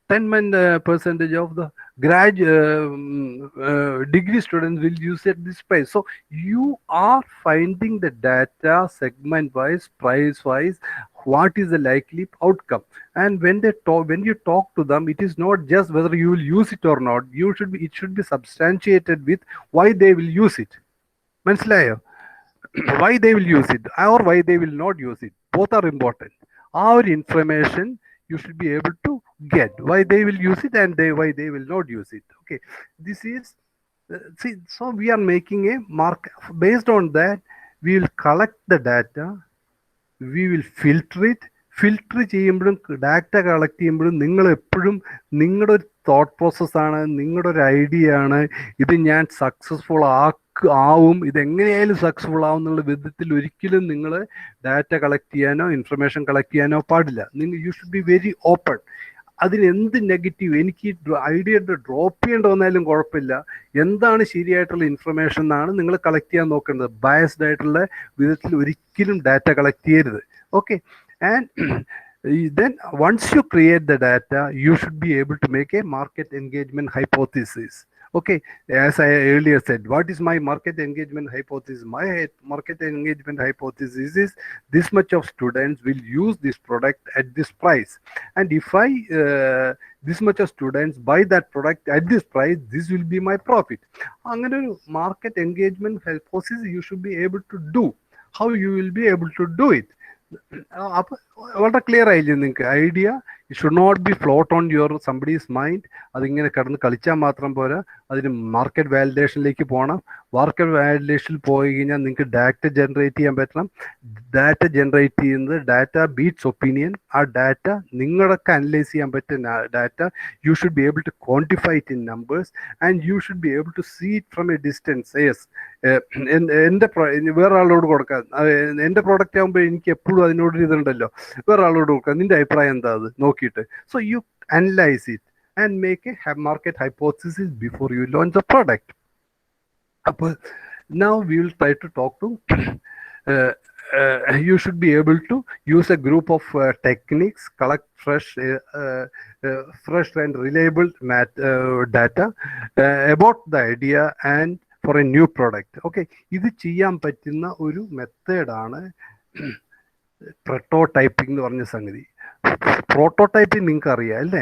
10% of the degree students will use it at this price. So you are finding the data segment wise, price wise, what is the likely outcome. And when you talk to them, it is not just whether you will use it or not. It should be substantiated with why they will use it. മനസ്സിലായോ? Why they will use it or why they will not use it. Both are important. Our information you should be able to get why they will use it and why they will not use it. Okay, this is so we are making a mark. Based on that, we will collect the data, we will filter it. Filter ചെയ്യുമ്പോഴും data collect ചെയ്യുമ്പോഴും നിങ്ങൾ എപ്പോഴും നിങ്ങളുടെ ഒരു thought പ്രോസസ്സാണ്, നിങ്ങളുടെ ഒരു idea ആണ്, ഇത് ഞാൻ സക്സസ്ഫുൾ ആവും, ഇതെങ്ങനെയായാലും സക്സസ്ഫുൾ ആവും എന്നുള്ള വിധത്തിൽ ഒരിക്കലും നിങ്ങൾ ഡാറ്റ കളക്ട് ചെയ്യാനോ ഇൻഫർമേഷൻ കളക്ട് ചെയ്യാനോ പാടില്ല. U should be very open. അതിന് എന്ത് നെഗറ്റീവ്, എനിക്ക് ഐഡിയ ഡ്രോപ്പ് ചെയ്യേണ്ടി വന്നാലും കുഴപ്പമില്ല, എന്താണ് ശരിയായിട്ടുള്ള ഇൻഫർമേഷൻ എന്നാണ് നിങ്ങൾ കളക്ട് ചെയ്യാൻ നോക്കേണ്ടത്. ബയസ്ഡ് ആയിട്ടുള്ള വിധത്തിൽ ഒരിക്കലും ഡാറ്റ കളക്ട് ചെയ്യരുത്. Okay, and then once you create the data, you should be able to make a market engagement hypothesis. Okay, as I earlier said, what is my market engagement hypothesis? My market engagement hypothesis is this much of students will use this product at this price, and if I this much of students buy that product at this price, this will be my profit. Angane oru market engagement hypothesis you should be able to do. How you will be able to do it? വളരെ clear ആയില്ലേ നിങ്ങൾക്ക് idea? It should not be float on your somebody's mind. അതിങ്ങനെ കിടന്ന് കളിച്ചാൽ മാത്രം പോരാ, അതിന് market വാലിഡേഷനിലേക്ക് പോകണം. മാർക്കറ്റ് വാലിഡേഷനിൽ പോയി കഴിഞ്ഞാൽ നിങ്ങൾക്ക് ഡാറ്റ ജനറേറ്റ് ചെയ്യാൻ പറ്റണം. ഡാറ്റ ജനറേറ്റ് ചെയ്യുന്നത് ഡാറ്റ ബീറ്റ്സ് ഒപ്പീനിയൻ. ആ ഡാറ്റ നിങ്ങളൊക്കെ അനലൈസ് ചെയ്യാൻ പറ്റുന്ന data you should be able to quantify it in numbers and you should be able to see it from a distance. Yes, എൻ്റെ വേറെ ആളോട് കൊടുക്കാം, എൻ്റെ പ്രോഡക്റ്റ് ആകുമ്പോൾ എനിക്ക് എപ്പോഴും അതിനോടൊരു ഇതുണ്ടല്ലോ, വേറെ ആളോട് കൊടുക്കാം, നിന്റെ അഭിപ്രായം എന്താ അത് നോക്കിയിട്ട്. So you analyse it and make a market hypothesis before you launch the product. Now we will try to talk to you should be able to use a group of techniques, collect fresh and reliable data about the idea and for a new product. Okay, ഇത് ചെയ്യാൻ പറ്റുന്ന ഒരു മെത്തേഡാണ് prototyping എന്ന് പറഞ്ഞ സംഗതി. Prototyping നിങ്ങൾക്ക് അറിയാം അല്ലേ?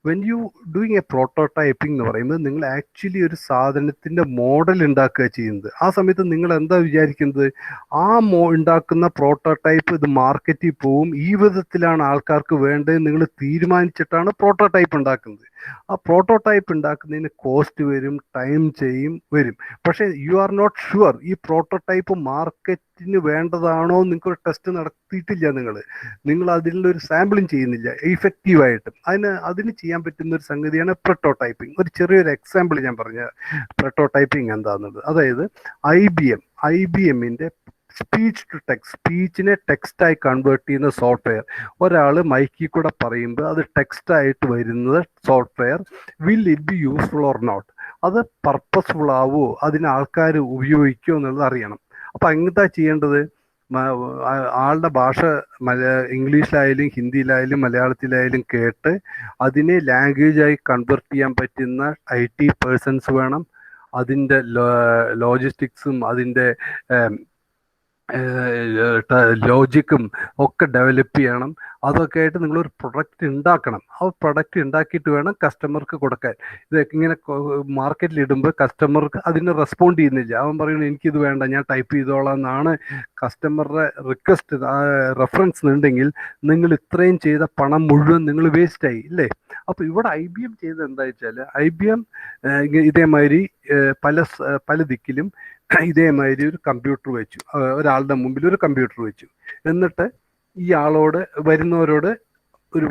When you doing A prototyping എന്ന് പറയുമ്പോൾ നിങ്ങൾ ആക്ച്വലി ഒരു സാധനത്തിൻ്റെ മോഡൽ ഉണ്ടാക്കുക ചെയ്യുന്നത്. ആ സമയത്ത് നിങ്ങൾ എന്താ വിചാരിക്കുന്നത്, ആ ഉണ്ടാക്കുന്ന പ്രോട്ടോടൈപ്പ് ഇത് മാർക്കറ്റിൽ പോവും, ഈ വിധത്തിലാണ് ആൾക്കാർക്ക് വേണ്ടത് നിങ്ങൾ തീരുമാനിച്ചിട്ടാണ് പ്രോട്ടോടൈപ്പ് ഉണ്ടാക്കുന്നത്. ആ പ്രോട്ടോടൈപ്പ് ഉണ്ടാക്കുന്നതിന് കോസ്റ്റ് വരും, ടൈം വരും. പക്ഷേ യു ആർ നോട്ട് ഷുവർ ഈ പ്രോട്ടോടൈപ്പ് മാർക്കറ്റിന് വേണ്ടതാണോ. നിങ്ങൾക്കൊരു ടെസ്റ്റ് നടത്തിയിട്ടില്ല, നിങ്ങൾ അതിലൊരു സാമ്പിളും ചെയ്യുന്നില്ല ഇഫക്റ്റീവായിട്ട്. അതിന് ചെയ്യാൻ പറ്റുന്ന ഒരു സംഗതിയാണ് പ്രോട്ടോടൈപ്പിംഗ്. ഒരു ചെറിയൊരു എക്സാമ്പിൾ ഞാൻ പറഞ്ഞ പ്രോട്ടോടൈപ്പിംഗ് എന്താണെന്നുള്ളത്. അതായത് IBMന്റെ സ്പീച്ച് ടു ടെക്സ്റ്റ്, സ്പീച്ചിനെ ടെക്സ്റ്റായി കൺവേർട്ട് ചെയ്യുന്ന സോഫ്റ്റ്വെയർ. ഒരാൾ മൈക്കിൽ കൂടെ പറയുമ്പോൾ അത് ടെക്സ്റ്റായിട്ട് വരുന്നത് software will it be useful or not, അത് പർപ്പസ്ഫുൾ ആവുമോ, അതിന് ആൾക്കാർ ഉപയോഗിക്കുമോ എന്നുള്ളത് അറിയണം. അപ്പം എന്താ ചെയ്യേണ്ടത്? ആളുടെ ഭാഷ ഇംഗ്ലീഷിലായാലും ഹിന്ദിയിലായാലും മലയാളത്തിലായാലും കേട്ട് അതിനെ ലാംഗ്വേജായി കൺവേർട്ട് ചെയ്യാൻ പറ്റുന്ന IT പേഴ്സൺസ് വേണം. അതിൻ്റെ ലോജിസ്റ്റിക്സും അതിൻ്റെ ലോജിക്കും ഒക്കെ ഡെവലപ്പ് ചെയ്യണം. അതൊക്കെ ആയിട്ട് നിങ്ങളൊരു പ്രൊഡക്റ്റ് ഉണ്ടാക്കണം. ആ പ്രൊഡക്റ്റ് ഉണ്ടാക്കിയിട്ട് വേണം കസ്റ്റമർക്ക് കൊടുക്കാൻ. ഇത് ഇങ്ങനെ മാർക്കറ്റിൽ ഇടുമ്പോൾ കസ്റ്റമർക്ക് അതിന് റെസ്പോണ്ട് ചെയ്യുന്നില്ല. അവൻ പറയുന്നത് എനിക്കിത് വേണ്ട, ഞാൻ ടൈപ്പ് ചെയ്തോളാം എന്നാണ് കസ്റ്റമറുടെ റിക്വസ്റ്റ്. റെഫറൻസ് ഉണ്ടെങ്കിൽ നിങ്ങൾ ഇത്രയും ചെയ്ത പണം മുഴുവൻ നിങ്ങൾ വേസ്റ്റായി ഇല്ലേ? അപ്പോൾ ഇവിടെ IBM ചെയ്തത് എന്താ വെച്ചാൽ, IBM ഇതേമാതിരി പല ദിക്കിലും ഇതേമാതിരി ഒരു കമ്പ്യൂട്ടർ വെച്ചു, ഒരാളുടെ മുമ്പിൽ ഒരു കമ്പ്യൂട്ടർ വെച്ചു. എന്നിട്ട് ഈ ആളോട് വരുന്നവരോട് ഒരു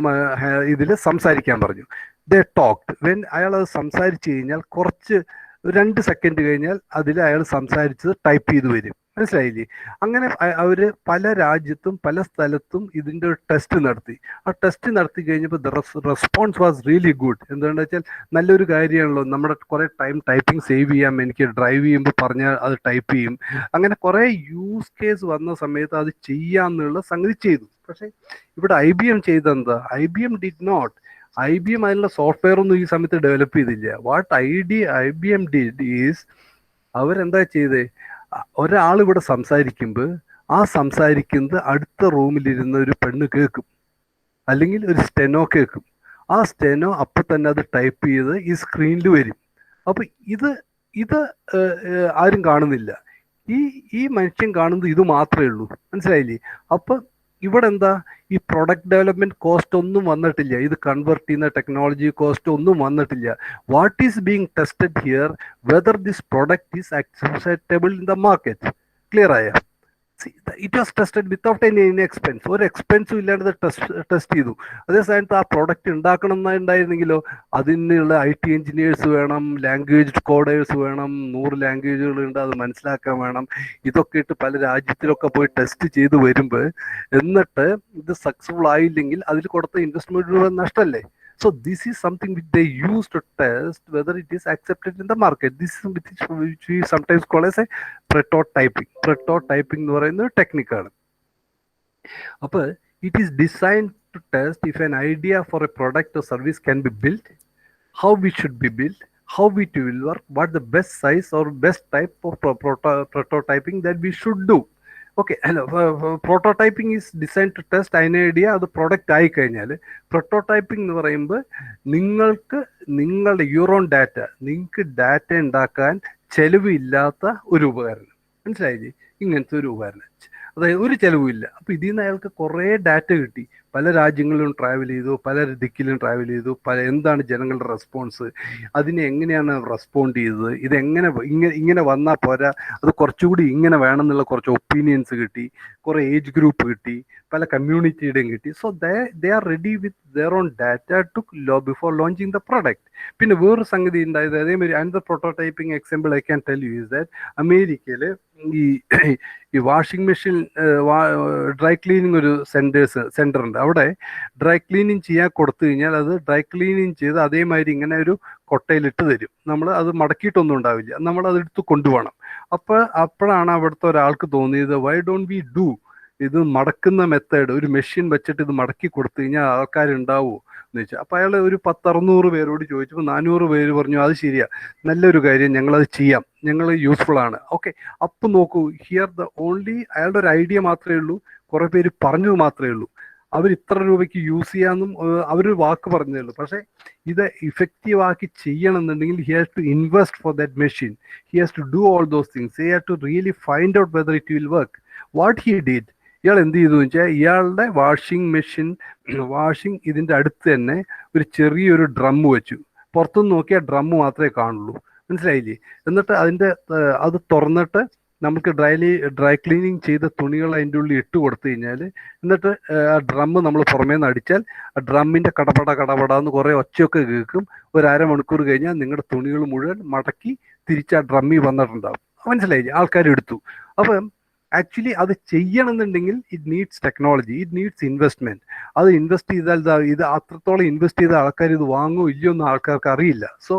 ഇതിൽ സംസാരിക്കാൻ പറഞ്ഞു. ദേ ടോക്ട്. വെൻ അയാൾ അത് സംസാരിച്ചു കഴിഞ്ഞാൽ കുറച്ച് 2 സെക്കൻഡ് കഴിഞ്ഞാൽ അതിൽ അയാൾ സംസാരിച്ചത് ടൈപ്പ് ചെയ്ത് വരും. മനസ്സിലായില്ലേ? അങ്ങനെ അവര് പല രാജ്യത്തും പല സ്ഥലത്തും ഇതിന്റെ ഒരു ടെസ്റ്റ് നടത്തി. ആ ടെസ്റ്റ് നടത്തി കഴിഞ്ഞപ്പോൾ റെസ്പോൺസ് വാസ് റിയലി ഗുഡ്. എന്താണെന്ന് വെച്ചാൽ നല്ലൊരു കാര്യമാണല്ലോ, നമ്മുടെ കുറെ ടൈം ടൈപ്പിംഗ് സേവ് ചെയ്യാം, എനിക്ക് ഡ്രൈവ് ചെയ്യുമ്പോൾ പറഞ്ഞാൽ അത് ടൈപ്പ് ചെയ്യും. അങ്ങനെ കുറെ യൂസ് കേസ് വന്ന സമയത്ത് അത് ചെയ്യാന്നുള്ള സംഗതി ചെയ്തു. പക്ഷെ ഇവിടെ IBM ചെയ്തെന്താ? IBM did not. IBM അതിനുള്ള സോഫ്റ്റ്വെയർ ഒന്നും ഈ സമയത്ത് ഡെവലപ്പ് ചെയ്തില്ല. വാട്ട് IBM ഡിഡ് ഈസ്, അവരെന്താ ചെയ്തേ, ഒരാൾ ഇവിടെ സംസാരിക്കുമ്പോൾ ആ സംസാരിക്കുന്നത് അടുത്ത റൂമിലിരുന്ന ഒരു പെണ്ണ് കേൾക്കും, അല്ലെങ്കിൽ ഒരു സ്റ്റെനോ കേൾക്കും. ആ സ്റ്റെനോ അപ്പം തന്നെ അത് ടൈപ്പ് ചെയ്ത് ഈ സ്ക്രീനിൽ വരും. അപ്പം ഇത് ആരും കാണുന്നില്ല. ഈ മനുഷ്യൻ കാണുന്നത് ഇത് മാത്രമേ ഉള്ളൂ. മനസ്സിലായില്ലേ? അപ്പം ഇവിടെ എന്താ, ഈ പ്രൊഡക്റ്റ് ഡെവലപ്മെന്റ് കോസ്റ്റ് ഒന്നും വന്നിട്ടില്ല, ഇത് കൺവേർട്ട് ചെയ്യുന്ന ടെക്നോളജി കോസ്റ്റ് ഒന്നും വന്നിട്ടില്ല. What is being tested here, whether this product is acceptable in the market. Clear ആയ? It was tested without any expense. ഒരു എക്സ്പെൻസും ഇല്ലാണ്ട് ടെസ്റ്റ് ചെയ്തു. അതേ സമയത്ത് ആ പ്രോഡക്റ്റ് ഉണ്ടാക്കണം എന്നുണ്ടായിരുന്നെങ്കിലോ അതിനുള്ള IT എഞ്ചിനീയേഴ്സ് വേണം, ലാംഗ്വേജ് കോഡേഴ്സ് വേണം, 100 ലാംഗ്വേജുകളുണ്ട്, അത് മനസ്സിലാക്കാൻ വേണം. ഇതൊക്കെ ഇട്ട് പല രാജ്യത്തിലൊക്കെ പോയി ടെസ്റ്റ് ചെയ്ത് വരുമ്പോൾ എന്നിട്ട് ഇത് സക്സസ്ഫുൾ ആയില്ലെങ്കിൽ അതിൽ കൊടുത്ത investment നഷ്ടമല്ലേ? So this is something which they use to test whether it is accepted in the market. This is which we sometimes call as a prototyping. Prototyping എന്ന് പറയുന്ന ഒരു ടെക്നിക്കാണ്. അപ്പോൾ it is designed to test if an idea for a product or service can be built, how it should be built, how it will work, what the best size or best type of prototyping that we should do. Okay, prototyping is design to test. അതിന് idea അത് product ആയി കഴിഞ്ഞാൽ prototyping എന്ന് പറയുമ്പോൾ നിങ്ങൾക്ക് നിങ്ങളുടെ your own data, നിങ്ങൾക്ക് data ഉണ്ടാക്കാൻ ചെലവില്ലാത്ത ഒരു ഉപകരണം. മനസ്സിലായില്ലേ? ഇങ്ങനത്തെ ഒരു ഉപകരണം, അതായത് ഒരു ചെലവുമില്ല. അപ്പോൾ ഇതിൽ നിന്ന് അയാൾക്ക് കുറേ ഡാറ്റ കിട്ടി. പല രാജ്യങ്ങളിലും ട്രാവൽ ചെയ്തു, പല ദിക്കിലും ട്രാവൽ ചെയ്തു, എന്താണ് ജനങ്ങളുടെ റെസ്പോൺസ്, അതിനെ എങ്ങനെയാണ് റെസ്പോണ്ട് ചെയ്തത്, ഇതെങ്ങനെ ഇങ്ങനെ വന്നാൽ പോരാ, അത് കുറച്ചുകൂടി ഇങ്ങനെ വേണമെന്നുള്ള കുറച്ച് ഒപ്പീനിയൻസ് കിട്ടി, കുറേ ഏജ് ഗ്രൂപ്പ് കിട്ടി, പല കമ്മ്യൂണിറ്റിയുടെയും കിട്ടി. So they are ready with their own data to before launching the product. പിന്നെ വേറൊരു സംഗതി ഉണ്ടായത്, അതേമാതിരി another prototyping example I can tell you is that അമേരിക്കയിൽ ഈ വാഷിംഗ് മെഷീൻ ഡ്രൈ ക്ലീനിങ് ഒരു സെന്റർ ഉണ്ട്. അവിടെ ഡ്രൈ ക്ലീനിങ് ചെയ്യാൻ കൊടുത്തു കഴിഞ്ഞാൽ അത് ഡ്രൈ ക്ലീനിങ് ചെയ്ത് അതേമാതിരി ഇങ്ങനെ ഒരു കൊട്ടയിലിട്ട് തരും. നമ്മൾ അത് മടക്കിയിട്ടൊന്നും ഉണ്ടാവില്ല, നമ്മൾ അത് എടുത്ത് കൊണ്ടുപോകണം. അപ്പോഴാണ് അവിടുത്തെ ഒരാൾക്ക് തോന്നിയത്, വൈ ഡോണ്ട് വി ഡു ഇത് മടക്കുന്ന മെത്തേഡ്, ഒരു മെഷീൻ വെച്ചിട്ട് ഇത് മടക്കി കൊടുത്തു കഴിഞ്ഞാൽ ആൾക്കാരുണ്ടാവുമോ എന്ന് ചോദിച്ചാൽ. അപ്പോൾ അയാൾ ഒരു 10-600 പേരോട് ചോദിച്ചപ്പോൾ 400 പേര് പറഞ്ഞു അത് ശരിയാ, നല്ലൊരു കാര്യം, ഞങ്ങളത് ചെയ്യാം, ഞങ്ങൾ യൂസ്ഫുൾ ആണ്. ഓക്കെ, അപ്പം നോക്കൂ, ഹിയർ ദ ഓൺലി അയാളുടെ ഒരു ഐഡിയ മാത്രമേ ഉള്ളൂ, കുറേ പേര് പറഞ്ഞത് മാത്രമേ ഉള്ളൂ. അവർ ഇത്ര രൂപയ്ക്ക് യൂസ് ചെയ്യാമെന്നും അവരൊരു വാക്ക് പറഞ്ഞതേ ഉള്ളൂ. പക്ഷേ ഇത് ഇഫക്റ്റീവ് ആക്കി ചെയ്യണമെന്നുണ്ടെങ്കിൽ he has to invest for that machine, he has to do all those things, he has to really find out whether it will work. What he did, ഇയാൾ എന്ത് ചെയ്തു വെച്ചാൽ ഇയാളുടെ വാഷിംഗ് ഇതിൻ്റെ അടുത്ത് തന്നെ ഒരു ചെറിയൊരു ഡ്രം വെച്ചു. പുറത്തുനിന്ന് നോക്കിയാൽ ഡ്രം മാത്രമേ കാണുള്ളൂ. മനസ്സിലായില്ലേ? എന്നിട്ട് അത് തുറന്നിട്ട് നമുക്ക് ഡ്രൈ ക്ലീനിങ് ചെയ്ത തുണികൾ അതിൻ്റെ ഉള്ളിൽ ഇട്ട് കൊടുത്തു കഴിഞ്ഞാൽ, എന്നിട്ട് ആ ഡ്രം നമ്മൾ പുറമേ നിന്ന് അടിച്ചാൽ ആ ഡ്രമ്മിൻ്റെ കടപടാന്ന് കുറേ ഒച്ചയൊക്കെ കേൾക്കും. ഒരു അരമണിക്കൂർ കഴിഞ്ഞാൽ നിങ്ങളുടെ തുണികൾ മുഴുവൻ മടക്കി തിരിച്ച് ആ ഡ്രമ്മിൽ വന്നിട്ടുണ്ടാവും. മനസ്സിലായില്ലേ? ആൾക്കാർ എടുത്തു. അപ്പം ആക്ച്വലി അത് ചെയ്യണമെന്നുണ്ടെങ്കിൽ it needs technology, it needs investment. അത് ഇൻവെസ്റ്റ് ചെയ്താൽ ഇത് അത്രത്തോളം ഇൻവെസ്റ്റ് ചെയ്ത ആൾക്കാർ ഇത് വാങ്ങുമോ ഇല്ലയോ എന്ന് ആൾക്കാർക്ക് അറിയില്ല. സോ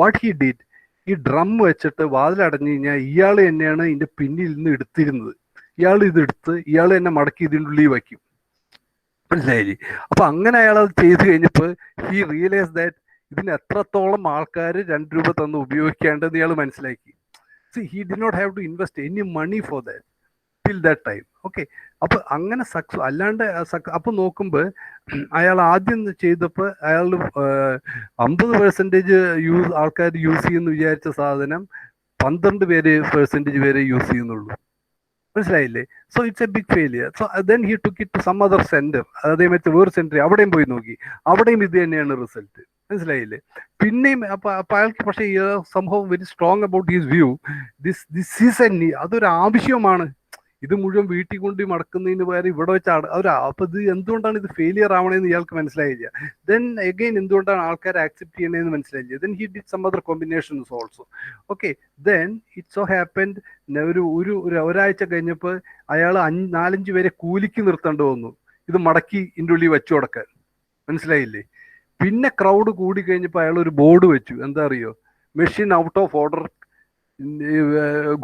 വാട്ട് ഹി ഡിഡ്, ഈ ഡ്രം വെച്ചിട്ട് വാതിലടഞ്ഞു കഴിഞ്ഞാൽ ഇയാൾ തന്നെയാണ് ഇതിന്റെ പിന്നിൽ നിന്ന് എടുത്തിരുന്നത്. ഇയാൾ ഇതെടുത്ത് ഇയാൾ തന്നെ മടക്കി ഇതിൻ്റെ ഉള്ളിൽ വയ്ക്കും. മനസ്സിലായില്ലേ? അപ്പൊ അങ്ങനെ അയാൾ അത് ചെയ്ത് കഴിഞ്ഞപ്പോൾ ഹി റിയലൈസ് ദാറ്റ് ഇതിന് എത്രത്തോളം ആൾക്കാർ 2 രൂപ തന്ന് ഉപയോഗിക്കേണ്ടതെന്ന് ഇയാൾ മനസ്സിലാക്കി. See he did not have to invest any money for that till that time. Okay, അപ്പൊ അങ്ങനെ സക്സസ് അല്ലാണ്ട് അപ്പൊ നോക്കുമ്പോൾ അയാൾ ആദ്യം ചെയ്തപ്പോൾ അയാൾ 50% ആൾക്കാർ യൂസ് ചെയ്യുമെന്ന് വിചാരിച്ച സാധനം 12% വരെ യൂസ് ചെയ്യുന്നുള്ളൂ. മനസ്സിലായില്ലേ? So it's a big failure. So then he took it to some other centre, അതേമാതിരി വേറെ സെന്റർ, അവിടെയും പോയി നോക്കി, അവിടെയും ഇത് തന്നെയാണ് റിസൾട്ട്. മനസ്സിലായില്ലേ? പിന്നെയും അപ്പൊ അയാൾക്ക് പക്ഷേ സംഭവം very strong about his view, this is A അതൊരു ആവശ്യമാണ്. ഇത് മുഴുവൻ വീട്ടിൽ കൊണ്ട് മടക്കുന്നതിന് പകരം ഇവിടെ വെച്ച് അപ്പൊ ഇത് എന്തുകൊണ്ടാണ് ഇത് ഫെയിലിയർ ആവണേന്ന് ഇയാൾക്ക് മനസ്സിലായില്ല. ദെൻ അഗൈൻ എന്തുകൊണ്ടാണ് ആൾക്കാർ ആക്സെപ്റ്റ് ചെയ്യണേന്ന് മനസ്സിലായില്ല. Then he did some other combinations also. Okay, then it so happened ഒരാഴ്ച കഴിഞ്ഞപ്പോൾ അയാൾ 4-5 പേരെ കൂലിക്ക് നിർത്തേണ്ടി വന്നു ഇത് മടക്കി ഇതിൻ്റെ ഉള്ളിൽ വെച്ചു കൊടുക്കാൻ. മനസ്സിലായില്ലേ? പിന്നെ ക്രൗഡ് കൂടി കഴിഞ്ഞപ്പോൾ അയാൾ ഒരു ബോർഡ് വെച്ചു, എന്താ അറിയോ, machine out of order,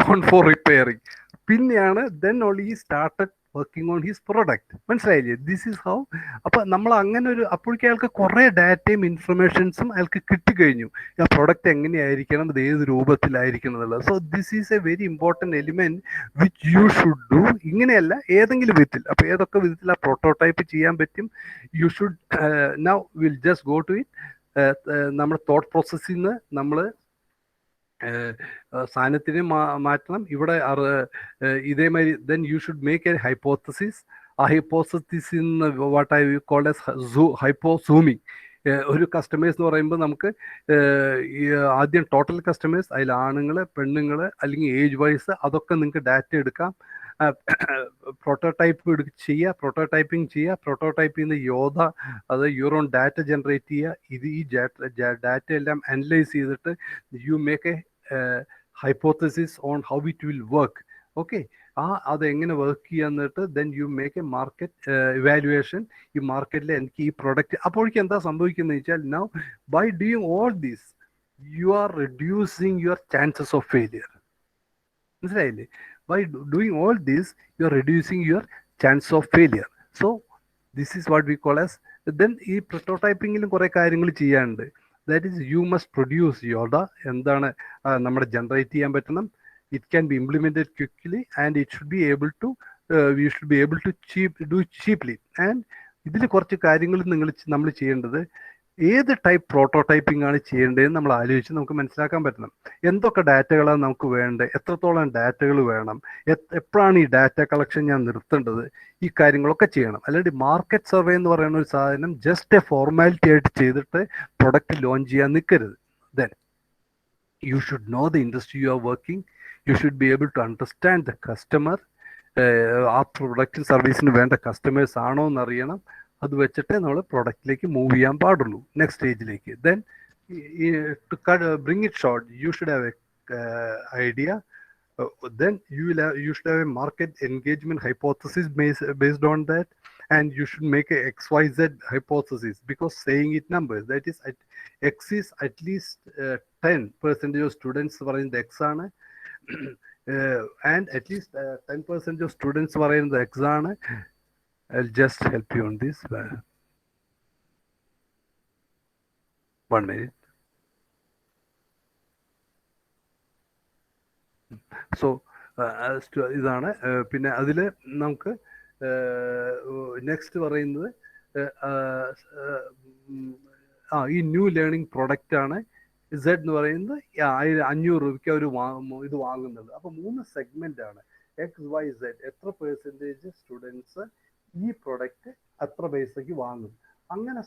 gone for repairing. പിന്നെയാണ് then only he started working on his product. മനസ്സിലായില്ലേ? This is how. അപ്പൊ നമ്മൾ അങ്ങനെ ഒരു അപ്പോഴേക്കും അയാൾക്ക് കുറെ ഡാറ്റയും ഇൻഫർമേഷൻസും അയാൾക്ക് കിട്ടിക്കഴിഞ്ഞു. ആ പ്രൊഡക്റ്റ് എങ്ങനെയായിരിക്കണം, ഇത് ഏത് രൂപത്തിലായിരിക്കണം എന്നുള്ളത്. So this is a very important element which you should do. ഇങ്ങനെയല്ല, ഏതെങ്കിലും വിധത്തിൽ. അപ്പൊ ഏതൊക്കെ വിധത്തിൽ ആ പ്രോട്ടോടൈപ്പ് ചെയ്യാൻ പറ്റും, you should now will just go to it. നമ്മുടെ തോട്ട് പ്രോസസ്സിൽ നിന്ന് നമ്മൾ സാധനത്തിനെ മാറ്റണം. ഇവിടെ ഇതേമാതിരി then you should make a hypothesis. ആ ഹൈപ്പോത്തസിസിൽ നിന്ന് വാട്ട് ഐ കോൾഡ് ആസ് ഹൈപ്പോസൂമിങ്. ഒരു കസ്റ്റമേഴ്സ് എന്ന് പറയുമ്പോൾ നമുക്ക് ആദ്യം ടോട്ടൽ കസ്റ്റമേഴ്സ്, അതിൽ ആണുങ്ങൾ, പെണ്ണുങ്ങൾ, അല്ലെങ്കിൽ ഏജ് വൈസ്, അതൊക്കെ നിങ്ങൾക്ക് ഡാറ്റ എടുക്കാം. പ്രോട്ടോടൈപ്പ് പ്രോട്ടോടൈപ്പിംഗ് ചെയ്യുക. പ്രോട്ടോടൈപ്പിൽ നിന്ന് യോധ, അത് യുവർ ഓൺ ഡാറ്റ ജനറേറ്റ് ചെയ്യുക. ഇത് ഈ ഡാറ്റ എല്ലാം അനലൈസ് ചെയ്തിട്ട് you make a hypothesis on how it will work. Okay, അതെങ്ങനെ വർക്ക് ചെയ്യാന്നിട്ട് then you make a market evaluation. ഈ മാർക്കറ്റിൽ എനിക്ക് ഈ പ്രൊഡക്റ്റ്, അപ്പോഴേക്കും എന്താ സംഭവിക്കുന്നത് വെച്ചാൽ, now by doing all these you are reducing your chances of failure. മനസ്സിലായില്ലേ? By doing all this, you are reducing your chance of failure. So this is what we call as. Then ഈ prototyping-ലും കുറെ കാര്യങ്ങൾ ചെയ്യാനുണ്ട്. That is, you must produce Yodha. എന്താണ് നമ്മുടെ generate ചെയ്യാൻ പറ്റണം. It can be implemented quickly and it should be able to we should be able to do cheaply. And ഇതിൽ കുറച്ച് കാര്യങ്ങൾ നമ്മൾ ചെയ്യേണ്ടത്, ഏത് ടൈപ്പ് പ്രോട്ടോടൈപ്പിംഗ് ആണ് ചെയ്യേണ്ടതെന്ന് നമ്മൾ ആലോചിച്ച് നമുക്ക് മനസ്സിലാക്കാൻ പറ്റണം. എന്തൊക്കെ ഡാറ്റകളാണ് നമുക്ക് വേണ്ടത്, എത്രത്തോളം ഡാറ്റകൾ വേണം, എപ്പോഴാണ് ഈ ഡാറ്റ കളക്ഷൻ ഞാൻ നിർത്തേണ്ടത്, ഈ കാര്യങ്ങളൊക്കെ ചെയ്യണം. അല്ലെങ്കിൽ മാർക്കറ്റ് സർവേ എന്ന് പറയുന്ന ഒരു സാധനം ജസ്റ്റ് എ ഫോർമാലിറ്റി ആയിട്ട് ചെയ്തിട്ട് പ്രൊഡക്റ്റ് ലോഞ്ച് ചെയ്യാൻ നിൽക്കരുത്. Then you should know the industry you are working. You should be able to understand the customer. ആ പ്രൊഡക്റ്റ് സർവീസിന് വേണ്ട കസ്റ്റമേഴ്സ് ആണോ എന്നറിയണം. അത് വെച്ചിട്ട് നമ്മൾ പ്രൊഡക്റ്റിലേക്ക് മൂവ് ചെയ്യാൻ പാടുള്ളൂ, നെക്സ്റ്റ് സ്റ്റേജിലേക്ക്. Then to bring it short, you should have a idea. Then you should have a market engagement hypothesis based on that, and you should make a XYZ hypothesis, because saying it numbers, that is X is at least 10% of students പറയുന്നത് X ആണ്, and at least 10% of students പറയുന്നത് X ആണ്. I'll just help you on this. 1 minute. So ഇതാണ്. പിന്നെ അതിൽ നമുക്ക് next പറയുന്നത് ഈ ന്യൂ ലേണിംഗ് പ്രൊഡക്റ്റ് ആണ്. Z എന്ന് പറയുന്നത് 500 രൂപയ്ക്ക് അവർ ഇത് വാങ്ങുന്നത്. അപ്പോൾ 3 സെഗ്മെന്റ് ആണ്, XYZ. എത്ര പെർസെൻറ്റേജ് സ്റ്റുഡൻസ് ഈ പ്രൊഡക്റ്റ് എത്ര പൈസയ്ക്ക് വാങ്ങും. അങ്ങനെ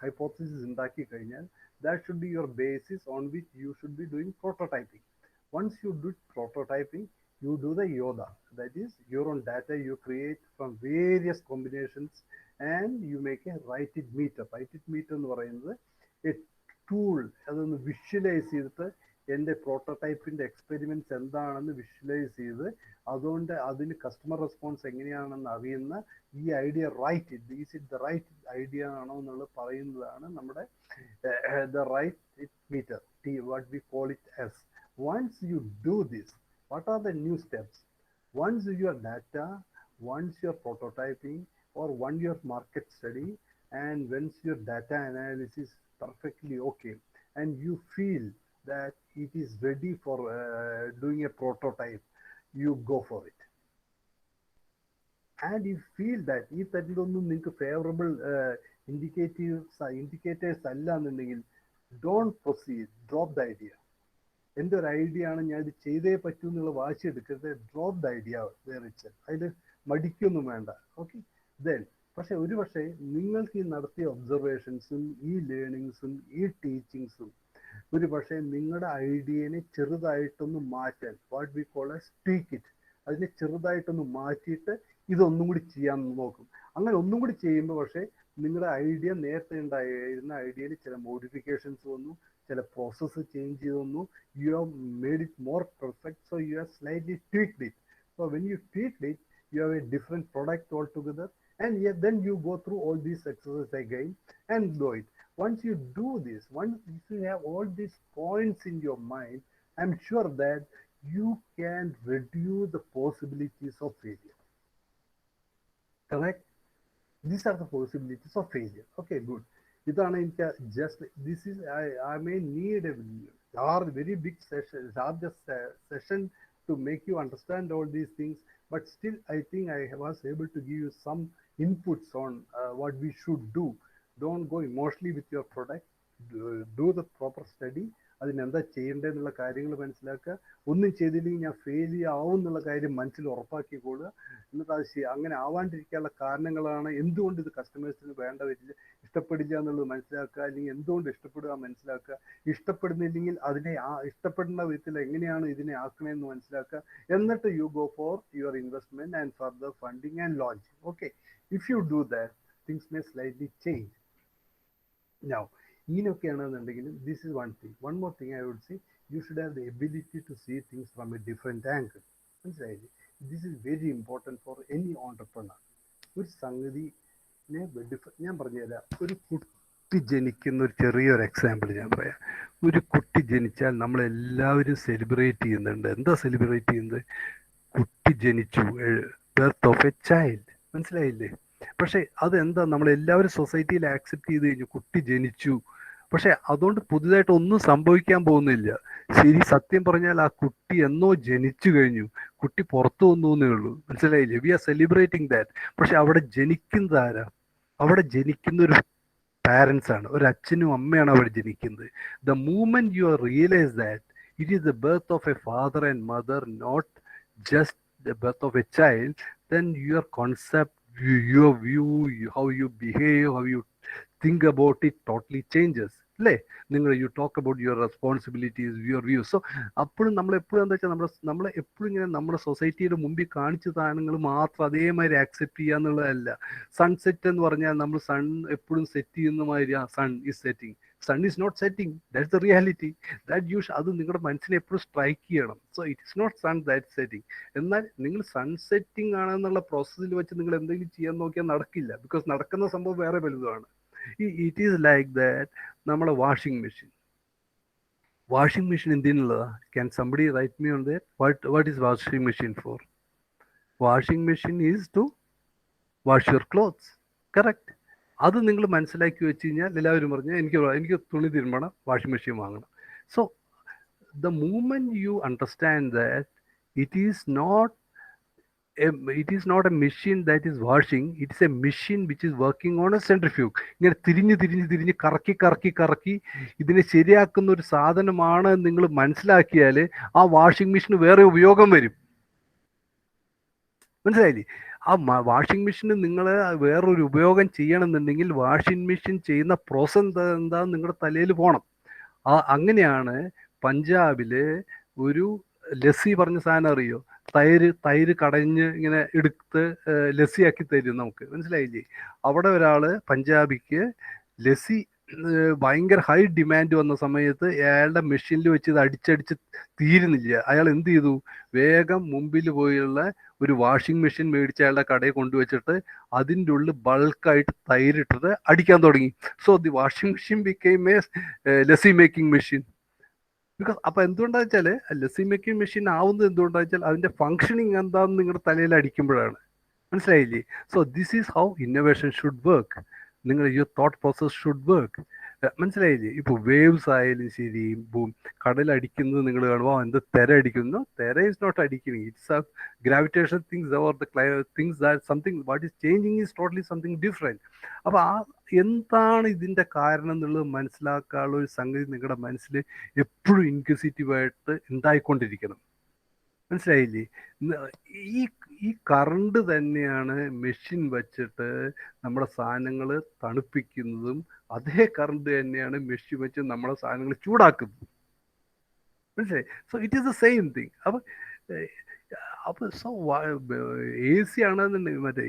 ഹൈപ്പോത്തസിസ് ഉണ്ടാക്കി കഴിഞ്ഞാൽ that should be your basis on which you should be doing prototyping. Once you do prototyping, you do the YODA. That is, your own data you create from various combinations and you make a write it meter. Write it meter എന്ന് പറയുന്നത് a tool. അതൊന്ന് visualise ചെയ്തിട്ട് എൻ്റെ പ്രോട്ടോടൈപ്പിൻ്റെ experiments എന്താണെന്ന് visualise ചെയ്ത് അതുകൊണ്ട് അതിന് customer response എങ്ങനെയാണെന്ന് അറിയുന്ന ഈ idea right it, is it the right idea ആണോ എന്നുള്ളത് പറയുന്നതാണ് നമ്മുടെ the right it meter, what we call it as. Once you do this, what are the new steps? Once your data, once your prototyping, or once your market study, and once your data analysis perfectly okay, and you feel that it is ready for doing a prototype, you go for it. And you feel that if that is not favorable indicators alla annundengil, don't proceed, drop the idea. എൻ്റെ ഒരു idea ആണ്, ഞാൻ ഇത് ചെയ്തേ പറ്റൂ എന്നുള്ള വാശി എടുക്കരുത്. ഡ്രോപ്പ് ദ ഐഡിയ വേറിച്ച്, അതിൽ മടിക്കൊന്നും വേണ്ട. ഓക്കെ, ദെൻ പക്ഷെ നിങ്ങൾക്ക് ഈ നടത്തിയ ഒബ്സർവേഷൻസും ഈ ലേണിങ്സും ഈ ടീച്ചിങ്സും ഒരു പക്ഷേ നിങ്ങളുടെ ഐഡിയനെ ചെറുതായിട്ടൊന്ന് മാറ്റാൻ, what we call S tweak it, അതിനെ ചെറുതായിട്ടൊന്ന് മാറ്റിയിട്ട് ഇതൊന്നും കൂടി ചെയ്യാൻ നോക്കും. അങ്ങനെ ഒന്നും കൂടി ചെയ്യുമ്പോൾ പക്ഷേ നിങ്ങളുടെ ഐഡിയ നേരത്തെ ഉണ്ടായിരുന്ന ഐഡിയയിൽ ചില മോഡിഫിക്കേഷൻസ് വന്നു, ചില പ്രോസസ്സ് ചേഞ്ച് ചെയ്ത് വന്നു. You have made it more perfect, so you have slightly tweaked it. So when you tweaked it, you have a different product altogether, and yet then you go through all these exercises again and do it. Once you do this, once you have all these points in your mind, I'm sure that you can reduce the possibilities of failure. Correct? These are the possibilities of failure. Okay, good. ഇതാണ് എനിക്ക് just this is I may need A very big session, largest session to make you understand all these things. But still, I think I was able to give you some inputs on what we should do. Don't go emotionally with your product. Do the proper study. അതിനെന്താ ചെയ്യേണ്ടതെന്നുള്ള കാര്യങ്ങൾ മനസ്സിലാക്കുക. ഒന്നും ചെയ്തില്ലെങ്കിൽ ഞാൻ fail ആവും എന്നുള്ള കാര്യം മനസ്സിൽ ഉറപ്പാക്കിക്കൊള്ളുക. എന്നിട്ട് അത് അങ്ങനെ ആവാണ്ടിരിക്കാനുള്ള കാരണങ്ങളാണ് എന്തുകൊണ്ട് ഇത് കസ്റ്റമേഴ്സിന് വേണ്ട വരില്ല, ഇഷ്ടപ്പെടില്ല എന്നുള്ളത് മനസ്സിലാക്കുക. അല്ലെങ്കിൽ എന്തുകൊണ്ട് ഇഷ്ടപ്പെടുക മനസ്സിലാക്കുക. ഇഷ്ടപ്പെടുന്നില്ലെങ്കിൽ അതിനെ ഇഷ്ടപ്പെടുന്ന വിധത്തിൽ എങ്ങനെയാണ് ഇതിനെ ആക്കണമെന്ന് മനസ്സിലാക്കുക. എന്നിട്ട് you go for your investment and further funding and launching. Okay, if you do that, things may slightly change. Now ഇങ്ങനെയൊക്കെയാണെന്നുണ്ടെങ്കിലും this is one thing. One more thing I would say, you should have the ability to see things from a different angle. മനസ്സിലായില്ലേ? This is very important for any entrepreneur. ഒരു സംഗതിനെ ഞാൻ പറഞ്ഞുതരാം. ഒരു കുട്ടി ജനിക്കുന്ന ഒരു ചെറിയൊരു എക്സാമ്പിൾ ഞാൻ പറയാം. ഒരു കുട്ടി ജനിച്ചാൽ നമ്മളെല്ലാവരും സെലിബ്രേറ്റ് ചെയ്യുന്നുണ്ട്. എന്താ സെലിബ്രേറ്റ് ചെയ്യുന്നത്? കുട്ടി ജനിച്ചു, ബർത്ത് ഓഫ് എ ചൈൽഡ്. മനസ്സിലായില്ലേ? പക്ഷെ അതെന്താ, നമ്മളെല്ലാവരും സൊസൈറ്റിയിൽ ആക്സെപ്റ്റ് ചെയ്ത് കഴിഞ്ഞു, കുട്ടി ജനിച്ചു. പക്ഷെ അതുകൊണ്ട് പുതുതായിട്ട് ഒന്നും സംഭവിക്കാൻ പോകുന്നില്ല. ശരി, സത്യം പറഞ്ഞാൽ ആ കുട്ടി എന്നോ ജനിച്ചു കഴിഞ്ഞു, കുട്ടി പുറത്തു വന്നു എന്നേ ഉള്ളൂ. മനസ്സിലായില്ലേ? We are celebrating that. പക്ഷെ അവിടെ ജനിക്കുന്നത് ആരാ? അവിടെ ജനിക്കുന്ന ഒരു പാരൻസ് ആണ്, ഒരു അച്ഛനും അമ്മയാണ് അവിടെ ജനിക്കുന്നത്. The moment you realise that it is the birth of a father and mother, not just the birth of a child, then your concept, your view, how you behave, how you think about it totally changes. അല്ലേ? നിങ്ങൾ you talk about your responsibilities, your views. So അപ്പോഴും നമ്മളെപ്പോഴും എന്താ വെച്ചാൽ നമ്മളെ എപ്പോഴും ഇങ്ങനെ നമ്മുടെ സൊസൈറ്റിയുടെ മുമ്പിൽ കാണിച്ച സാധനങ്ങൾ മാത്രം അതേമാതിരി ആക്സെപ്റ്റ് ചെയ്യുക എന്നുള്ളതല്ല. സൺസെറ്റ് എന്ന് പറഞ്ഞാൽ നമ്മൾ സൺ എപ്പോഴും സെറ്റ് ചെയ്യുന്ന മാതിരി sun is setting. Sun is not setting, that's the reality. അത് നിങ്ങളുടെ മനസ്സിനെ എപ്പോഴും സ്ട്രൈക്ക് ചെയ്യണം. So it is not sun that setting. എന്നാൽ നിങ്ങൾ സൺ സെറ്റിംഗ് ആണെന്നുള്ള പ്രോസസ്സിൽ വെച്ച് നിങ്ങൾ എന്തെങ്കിലും ചെയ്യാൻ നോക്കിയാൽ നടക്കില്ല. ബിക്കോസ് നടക്കുന്ന സംഭവം വേറെ വലുതാണ്. It is like that. നമ്മളെ വാഷിംഗ് മെഷീൻ എന്തിനുള്ളതാ? Can somebody write me on that? What is washing machine for? Washing machine is to wash your clothes. Correct. അത് നിങ്ങൾ മനസ്സിലാക്കി വെച്ച് കഴിഞ്ഞാൽ എല്ലാവരും പറഞ്ഞാൽ എനിക്ക് തുണി തിരുമ്പണം, വാഷിംഗ് മെഷീൻ വാങ്ങണം. So the moment you understand that it is not a machine that is washing, it is a machine which is working on a centrifuge. ഇങ്ങനെ തിരിഞ്ഞ് കറക്കി ഇതിനെ ശരിയാക്കുന്ന ഒരു സാധനമാണ് നിങ്ങൾ മനസ്സിലാക്കിയാൽ ആ വാഷിംഗ് മെഷീന് വേറെ ഉപയോഗം വരും. മനസ്സിലായില്ലേ? ആ വാഷിംഗ് മെഷീന് നിങ്ങൾ വേറൊരു ഉപയോഗം ചെയ്യണമെന്നുണ്ടെങ്കിൽ വാഷിംഗ് മെഷീൻ ചെയ്യുന്ന പ്രോസസ് എന്താന്ന് നിങ്ങളുടെ തലയിൽ പോകണം. അങ്ങനെയാണ് പഞ്ചാബില് ഒരു ലസ്സി പറഞ്ഞ സാധനം അറിയോ? തൈര് കടഞ്ഞ് ഇങ്ങനെ എടുത്ത് ലസ്സിയാക്കി തരും നമുക്ക്. മനസ്സിലായില്ലേ? അവിടെ ഒരാള് പഞ്ചാബിക്ക് ലസ്സി ഭയങ്കര ഹൈ ഡിമാൻഡ് വന്ന സമയത്ത് അയാളുടെ മെഷീനിൽ വെച്ച് ഇത് അടിച്ചടിച്ച് തീരുന്നില്ല. അയാൾ എന്ത് ചെയ്തു? വേഗം മുമ്പിൽ പോയുള്ള ഒരു വാഷിംഗ് മെഷീൻ മേടിച്ച് അയാളുടെ കടയിൽ കൊണ്ടുവച്ചിട്ട് അതിൻ്റെ ഉള്ളിൽ ബൾക്കായിട്ട് തൈരിട്ടത് അടിക്കാൻ തുടങ്ങി. So the washing machine became A lassi making machine. Because അപ്പൊ എന്തുകൊണ്ടാന്ന് വെച്ചാൽ ലസ്സി മേക്കിംഗ് മെഷീൻ ആവുന്നത് എന്തുകൊണ്ടാന്ന് വെച്ചാൽ അതിന്റെ ഫങ്ഷനിങ് എന്താണെന്ന് നിങ്ങളുടെ തലയിൽ അടിക്കുമ്പോഴാണ്. മനസ്സിലായില്ലേ? So this is how innovation should work. നിങ്ങൾ your thought process should work. മനസ്സിലായില്ലേ? ഇപ്പോൾ വേവ്സ് ആയാലും ശരി, കടലടിക്കുന്നത് നിങ്ങൾ കാണുമ്പോൾ എന്ത് തിര അടിക്കുന്നു? തിര ഇസ് നോട്ട് അടിക്കുന്നത്, it's A gravitation things or the things that something what is changing is totally something different. അപ്പോൾ എന്താണ് ഇതിൻ്റെ കാരണം എന്നുള്ളത് മനസ്സിലാക്കാനുള്ള ഒരു സംഗതി നിങ്ങളുടെ മനസ്സിൽ എപ്പോഴും ഇൻക്വിസിറ്റീവായിട്ട് ഉണ്ടായിക്കൊണ്ടിരിക്കണം. മനസ്സിലായില്ലേ? ഈ കറണ്ട് തന്നെയാണ് മെഷീൻ വച്ചിട്ട് നമ്മുടെ സാധനങ്ങൾ തണുപ്പിക്കുന്നതും അതേ കറണ്ട് തന്നെയാണ് മെഷീൻ വെച്ച് നമ്മുടെ സാധനങ്ങൾ ചൂടാക്കുന്നത്. മനസ്സിലായി? So it is the same thing. അപ്പം അപ്പോൾ സോ AC ആണെന്നുണ്ടെങ്കിൽ മറ്റേ